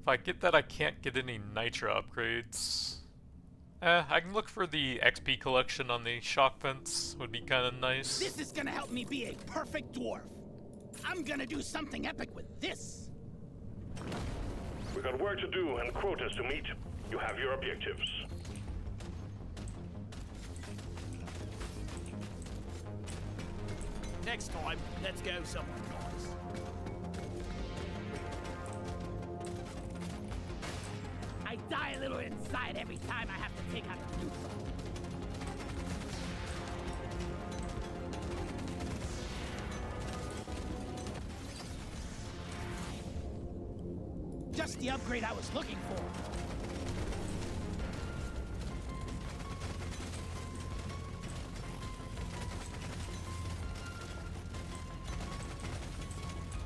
If I get that, I can't get any Nitra upgrades. I can look for the XP collection on the shock fence, would be kind of nice. This is gonna help me be a perfect dwarf. I'm gonna do something epic with this. We've got work to do and quotas to meet. You have your objectives. Next time, let's go somewhere nice. I die a little inside every time I have to take out a new phone. Just the upgrade I was looking for.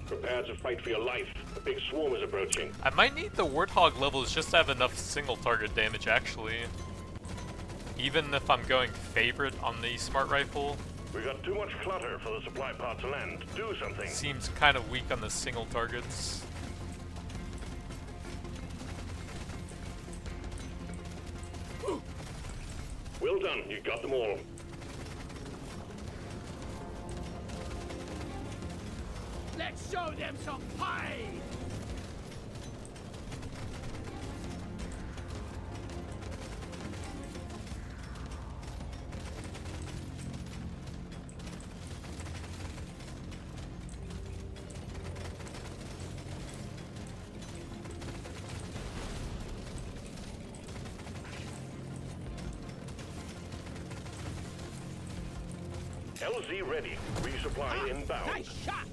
Prepare to fight for your life. A big swarm is approaching. I might need the Warthog levels just to have enough single target damage, actually. Even if I'm going favorite on the smart rifle. We got too much clutter for the supply pod to land. Do something. Seems kind of weak on the single targets. Well done, you got them all. Let's show them some pie! LZ ready. Resupply inbound. Nice shot!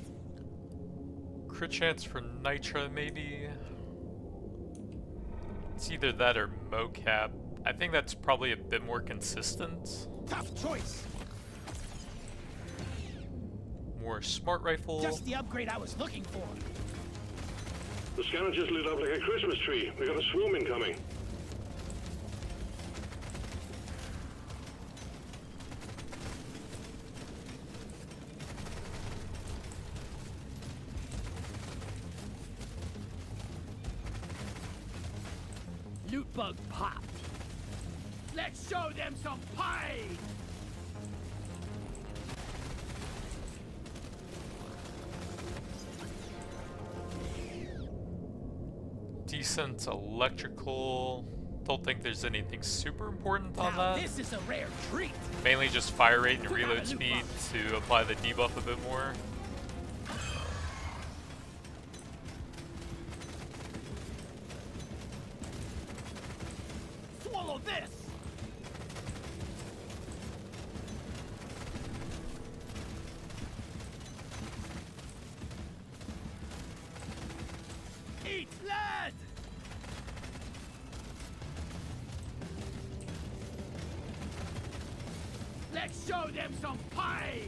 Crit chance for Nitra, maybe? It's either that or mocap. I think that's probably a bit more consistent. Tough choice! More smart rifle. Just the upgrade I was looking for. The scanner just lit up like a Christmas tree. We got a swarm incoming. Loot bug popped. Let's show them some pie! Decent electrical. Don't think there's anything super important on Now that. this is a rare treat. Mainly just fire rate and reload speed to apply the debuff a bit more. Swallow this! Eat lead! Let's show them some pie!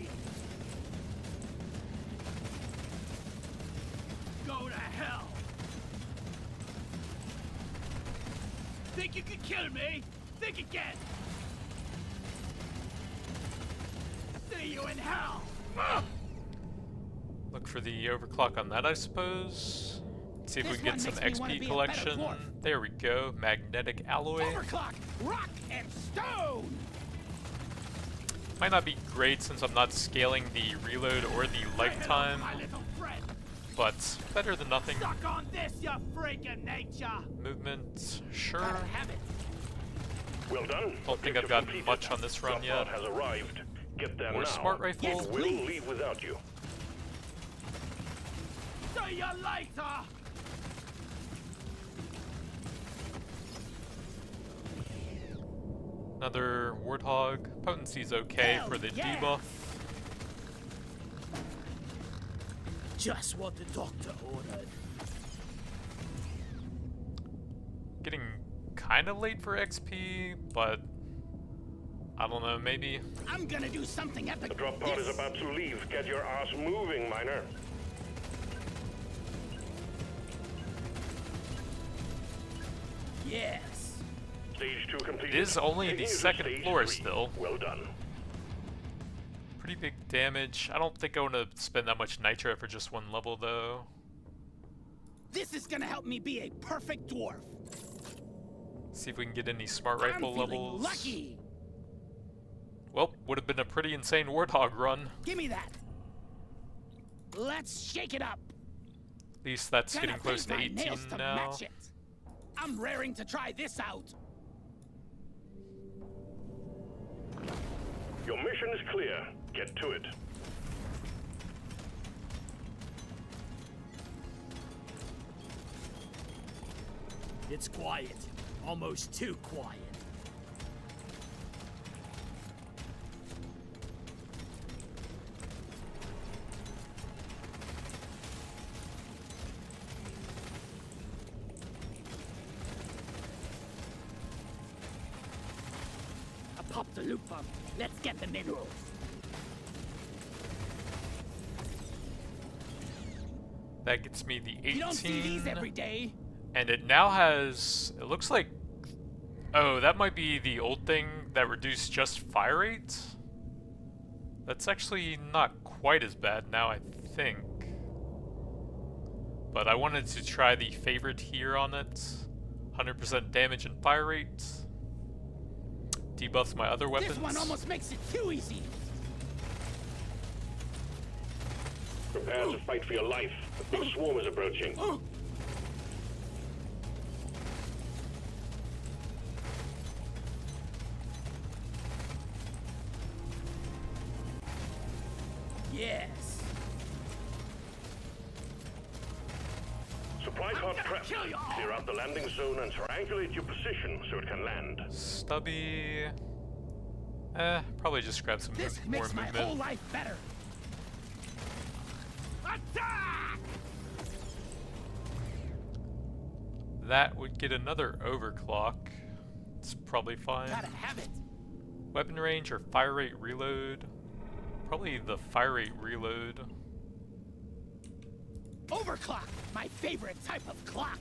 Go to hell! Think you could kill me? Think again! See you in hell! Look for the overclock on that, I suppose. See if we This can get one some makes me wanna XP be a collection. better dwarf. There we go. Magnetic alloy. Overclock! Rock and stone! Might not be great since I'm not scaling the reload or the lifetime, My little friend! but better than nothing. Suck on this, you freak of nature! Movement, sure. Gotta have it. Well done. Don't think I've gotten much on this run Drop pod yet. has arrived. Get there More now. smart rifle. Yes, We'll please. leave without you. See you later! Another Warthog. Potency's okay Hell for the yeah. debuff. Just what the doctor ordered. Getting kind of late for XP, but I don't know, maybe. I'm gonna do something epic. The drop pod is Yes. about to leave. Get your ass moving, miner. Yes. Stage 2 completed. It is only Taking the you to second stage floor 3. still. Well done. Pretty big damage. I don't think I want to spend that much nitro for just one level, though. This is gonna help me be a perfect dwarf. See if we can get any smart I'm rifle feeling levels. lucky. Well, would have been a pretty insane Warthog run. Give me that. Let's shake it up. At least that's Gonna getting close to paint my 18 nails to now. match it. I'm raring to try this out. Your mission is clear. Get to it. It's quiet. Almost too quiet. I popped the loot pump. Let's get the minerals. That gets me the 18. You don't see these every day. And it now has, it looks like, oh, that might be the old thing that reduced just fire rate? That's actually not quite as bad now, I think. But I wanted to try the favorite here on it. 100% damage and fire rate. Debuffs my other weapons. This one almost makes it too easy. Prepare to fight for your life. A big swarm is approaching. Yes. Supply pod prep. kill you all. Clear out the landing zone and triangulate your position so it can land. Stubby. Probably just grab some This more makes my movement. whole life better. Attack! That would get another overclock. It's probably fine. Gotta have it. Weapon range or fire rate reload? Probably the fire rate reload. Overclock, my favorite type of clock.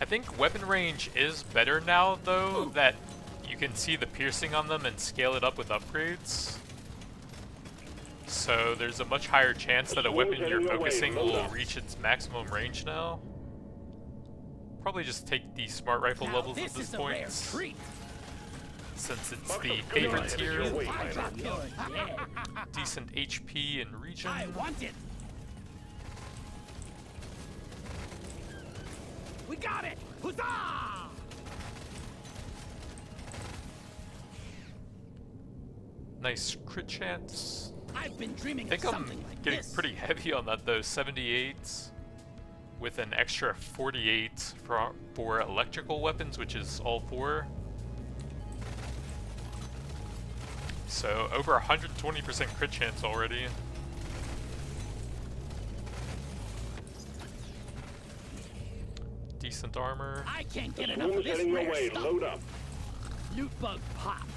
I think weapon range is better now, though, that you can see the piercing on them and scale it up with upgrades. So there's a much higher chance that a weapon you're focusing will reach its maximum range now. Probably just take the smart rifle Now levels at this this is a rare point, treat. since it's the favorite tier. I drop yours, yeah. Decent HP and region. I want it. We got it! Huzzah! Nice crit chance. I've been dreaming I think of I'm something like getting this. pretty heavy on that though. 78 with an extra 48 for electrical weapons, which is all 4. So over 120% crit chance already. Decent armor. I can't get The enough of swarm's this heading your rare way. stuff. Load up. Loot bug pop.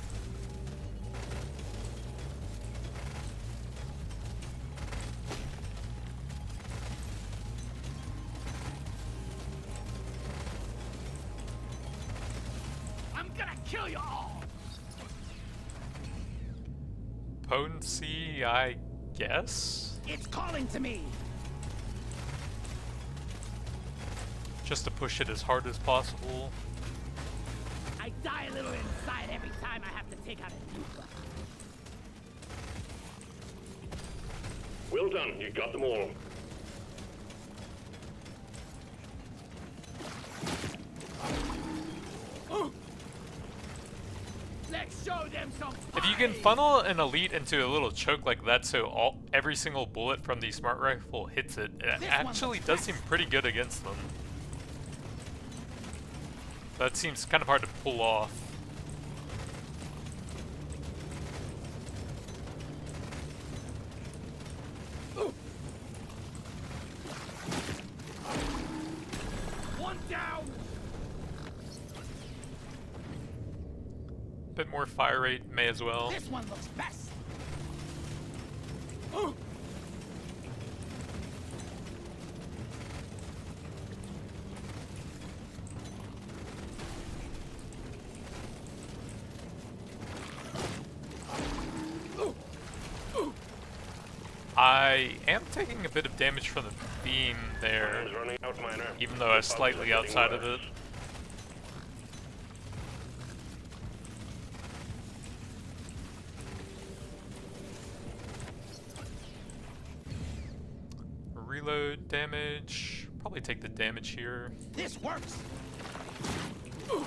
I'm gonna kill you all. Potency, I guess? It's calling to me. Just to push it as hard as possible. I die a little inside every time I have to take out a loot bug. Well done. You got them all. Let's show them some If you can fight. funnel an elite into a little choke like that so every single bullet from the smart rifle hits it, it This one actually looks does best. seem pretty good against them. That seems kind of hard to pull off. One down. Bit more fire rate, may as well. This one looks best. I am taking a bit of damage from the beam there, Time's running out, miner. even though I was slightly outside of it. Reload damage. Probably take the damage here. This works. Ugh,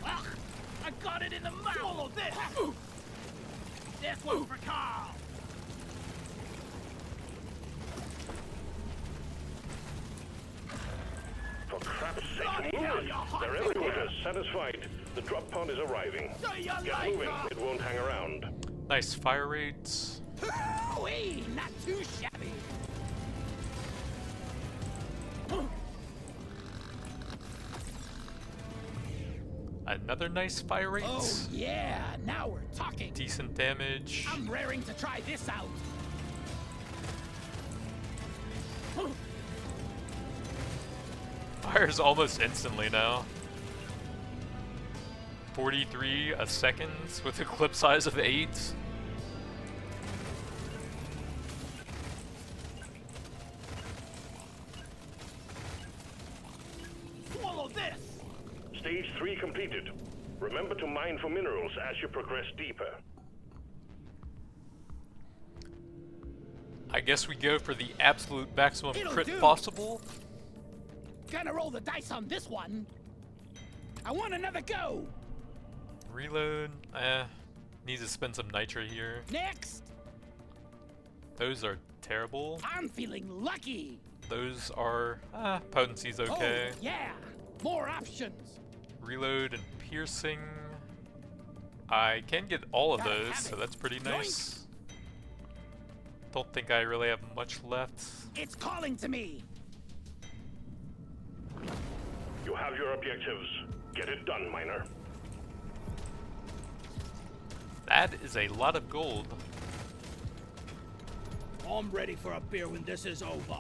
I got it in the mouth. Swallow this. This one's for Carl. For crap's Bloody sake, move hell, it! you're hot. They're everywhere. Satisfied. The drop pod is arriving. So you Get like moving. her? It won't hang around. Nice fire rates. Ooh-wee, not too shabby. Another nice fire rate. Oh yeah, now we're talking. Decent damage. I'm raring to try this out. Fires almost instantly now. 43 a second with a clip size of 8. Swallow this! Stage 3 completed. Remember to mine for minerals as you progress deeper. I guess we go for the absolute maximum It'll crit do. possible. Gonna roll the dice on this one. I want another go. Reload. Need to spend some nitro here. Next. Those are terrible. I'm feeling lucky. Those are potency's okay. Oh, yeah. More options. Reload and piercing. I can get all of Gotta those, have so it. that's pretty nice. Don't think I really have much left. It's calling to me. You have your objectives. Get it done, miner. That is a lot of gold. I'm ready for a beer when this is over.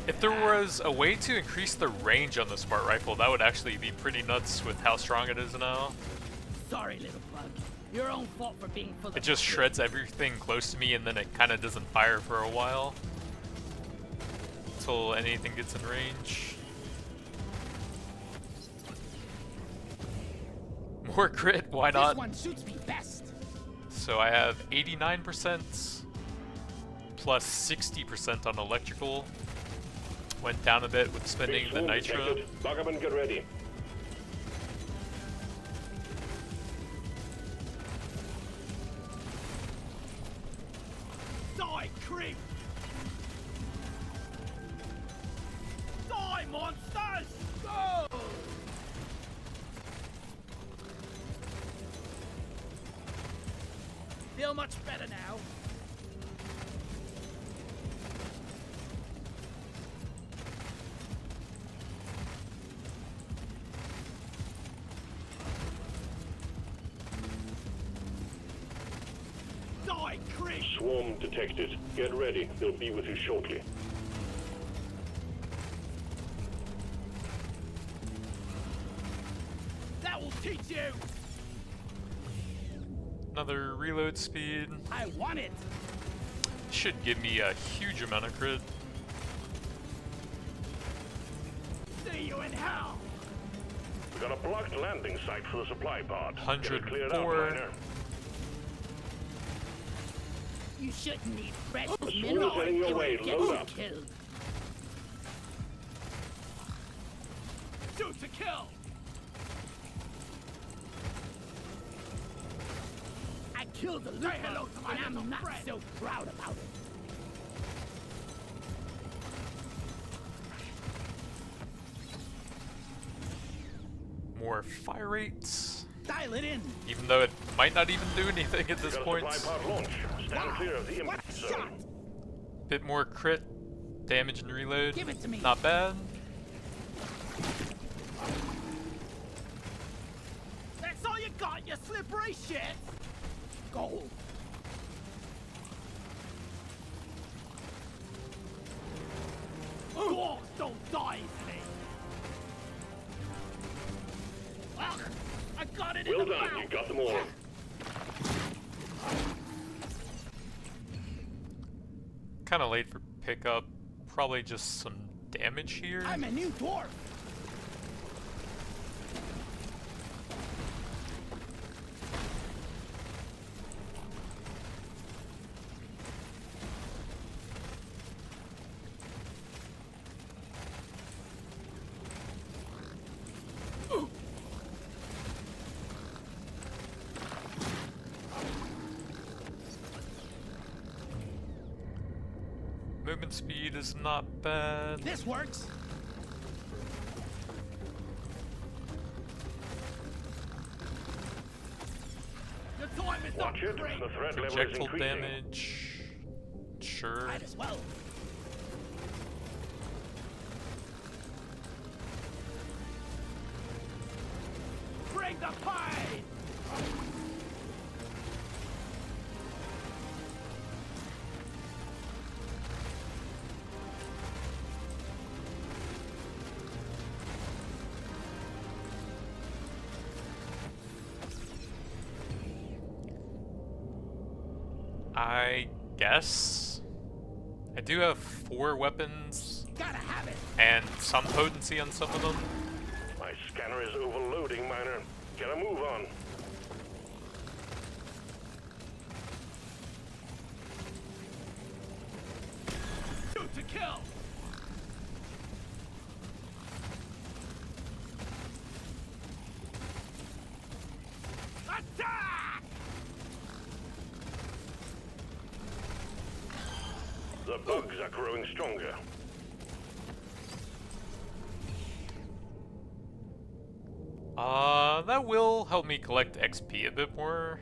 If there was a way to increase the range on the smart rifle, that would actually be pretty nuts with how strong it is now. Sorry, little bug. Your own fault for being full of It just shit. shreds everything close to me and then it kind of doesn't fire for a while. Until anything gets in range. More crit, why not? This one suits me best. So I have 89% plus 60% on electrical. Went down a bit with spending Big the swarm nitro. detected. Bug up and get ready. Die, creep! Die, monsters! Go! Feel much better now. Die, creep! Swarm detected. Get ready. They'll be with you shortly. That will teach you! Another reload speed. I want it! Should give me a huge amount of crit. See you in hell! We got a blocked landing site for the supply pod. Get it cleared out, 104. miner. You shouldn't eat fresh Swarm is minerals. heading your You way. would get Load up. killed. Shoot to kill! I killed the loot Say hello bug, to my and I'm little not friend. so proud about it. More fire rates. Dial it in! Even though it might not even do anything at We this got a point. supply pod launch. Stand clear of the What impact a zone. shot! Bit more crit, damage and reload. Give it to me. Not bad. That's all you got, you slippery shit! Gold. Dwarves don't die easily! Ugh, I got it in Well the done. mouth! You got them all. Kind of late for pickup. Probably just some damage here. I'm a new dwarf! Movement speed is not bad. This works! Your time is up, Watch it. Crane. The threat level is Projectile increasing. damage. Sure. Might as well. the pain! I guess I do have 4 weapons Gotta have it! and some potency on some of them. My scanner is overloading, Miner. Get a move on. Shoot to kill! Attack! The bugs are growing stronger. That will help me collect XP a bit more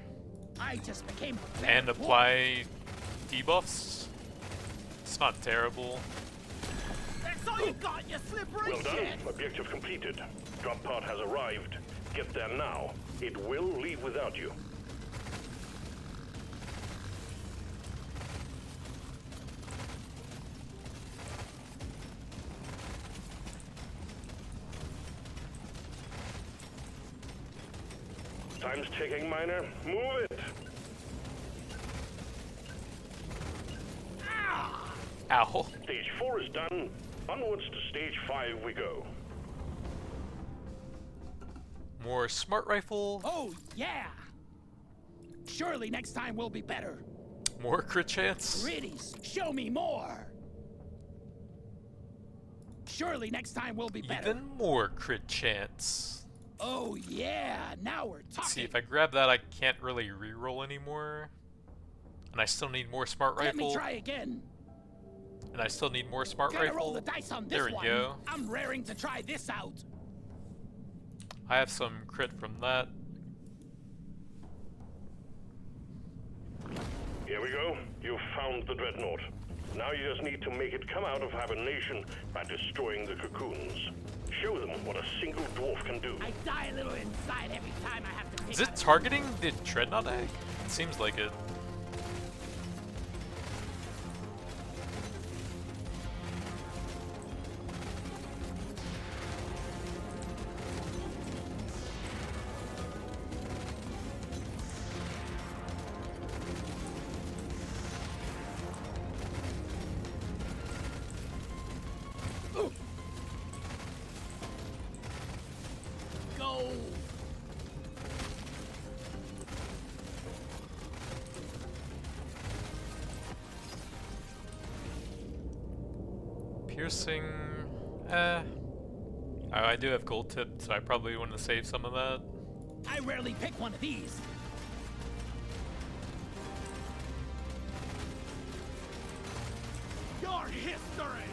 I just became a better and dwarf. apply debuffs. It's not terrible. That's all you got, you slippery Well done. shit! Objective completed. Drop pod has arrived. Get there now. It will leave without you. Time's ticking, Miner. Move it. Ow. Stage 4 is done. Onwards to stage 5 we go. More smart rifle, Oh, yeah! Surely next time will be better. more crit chance. Pretties, show me more! Surely next time will be better. Even more crit chance. Oh, yeah! Now we're talking! Let's see, if I grab that, I can't really reroll anymore. And I still need more smart Let me rifle. try again. And I still need more smart Gotta rifle. roll the dice on this There we one. go. I'm raring to try this out. I have some crit from that. Here we go. You've found the dreadnought. Now you just need to make it come out of hibernation by destroying the cocoons. Show them what a single dwarf can do. I die a little inside every time I have to pick Is it up- targeting the dreadnought egg? It seems like it. Go! Piercing. Oh, I do have gold tip, so I probably want to save some of that. I rarely pick one of these. Your history!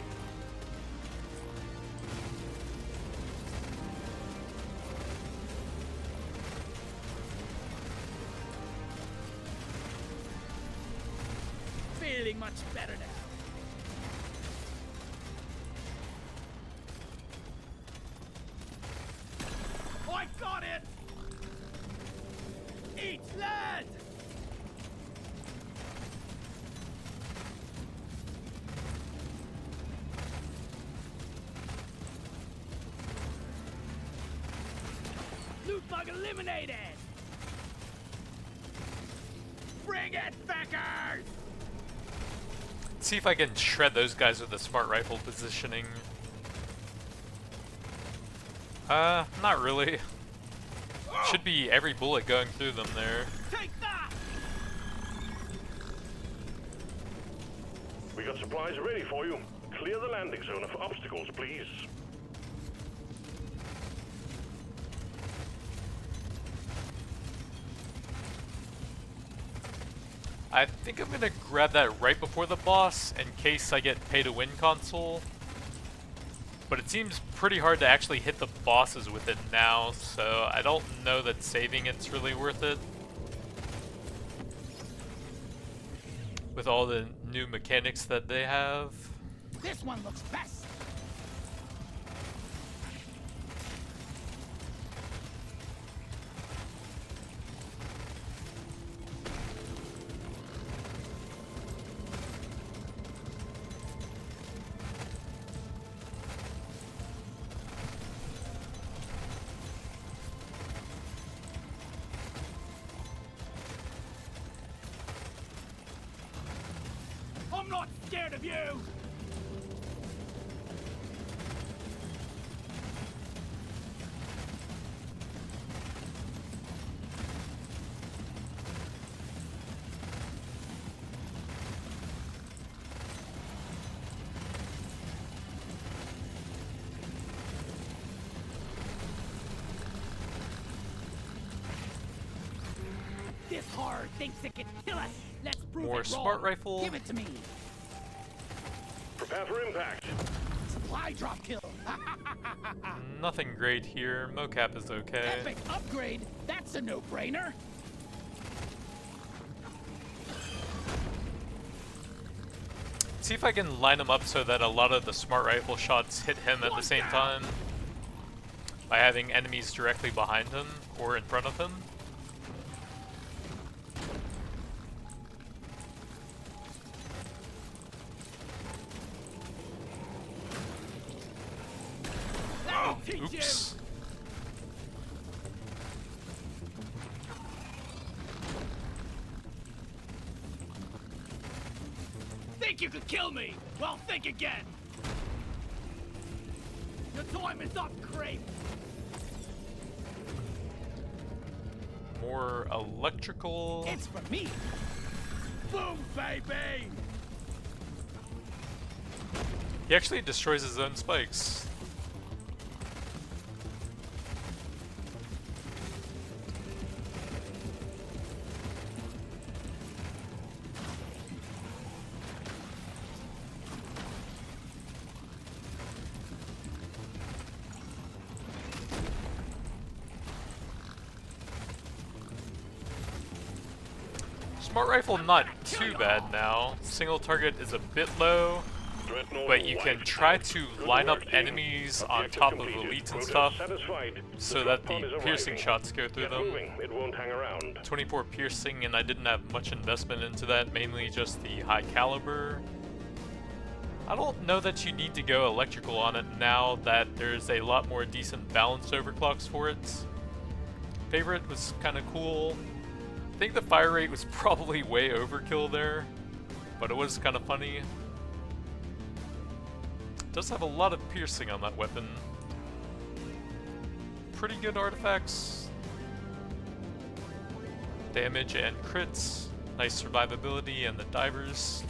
Feeling much better now. Oh, I got it! Eat lead! Loot bug eliminated! Bring it, Beckers! See if I can shred those guys with the smart rifle positioning. Not really. Should be every bullet going through them there. Take that! We got supplies ready for you. Clear the landing zone of obstacles, please. I think I'm gonna grab that right before the boss in case I get pay to win console. But it seems pretty hard to actually hit the bosses with it now, so I don't know that saving it's really worth it. With all the new mechanics that they have. This one looks best! scared of you! This horde thinks it can kill us. Let's prove More it smart wrong. rifle. Give it to me. Prepare for impact. Supply drop kill. Nothing great here. Mocap is okay. Epic upgrade. That's a no-brainer. See if I can line him up so that a lot of the smart rifle shots hit him at the same time by having enemies directly behind him or in front of him. That'll teach Oops. Think you could kill me? Well, think again. Your time is up, creep. More electrical. It's for me. Boom, baby. He actually destroys his own spikes. Smart rifle not too bad now. Single target is a bit low, but you can try to line up enemies on top of elites and stuff so that the piercing shots go through them. It won't hang around. 24 piercing, and I didn't have much investment into that, mainly just the high caliber. I don't know that you need to go electrical on it now that there's a lot more decent balanced overclocks for it. Favorite was kind of cool. I think the fire rate was probably way overkill there, but it was kind of funny. It does have a lot of piercing on that weapon. Pretty good artifacts. Damage and crits. Nice survivability and the divers.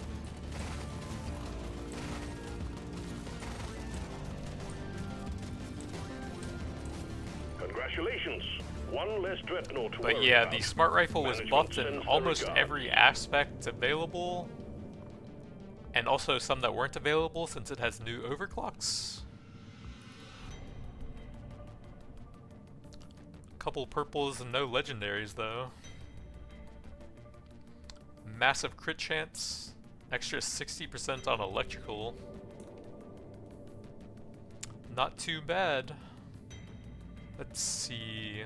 Congratulations. One less dreadnought to But worry yeah, about. the smart rifle was Management buffed in sends their almost regards. every aspect available, and also some that weren't available since it has new overclocks. Couple purples and no legendaries though. Massive crit chance, extra 60% on electrical. Not too bad. Let's see.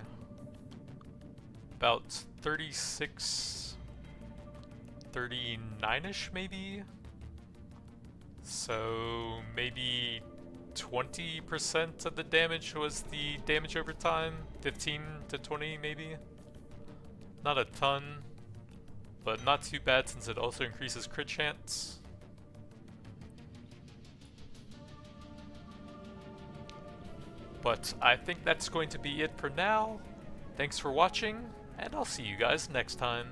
About 36, 39-ish maybe? So maybe 20% of the damage was the damage over time, 15 to 20 maybe? Not a ton, but not too bad since it also increases crit chance. But I think that's going to be it for now. Thanks for watching, and I'll see you guys next time.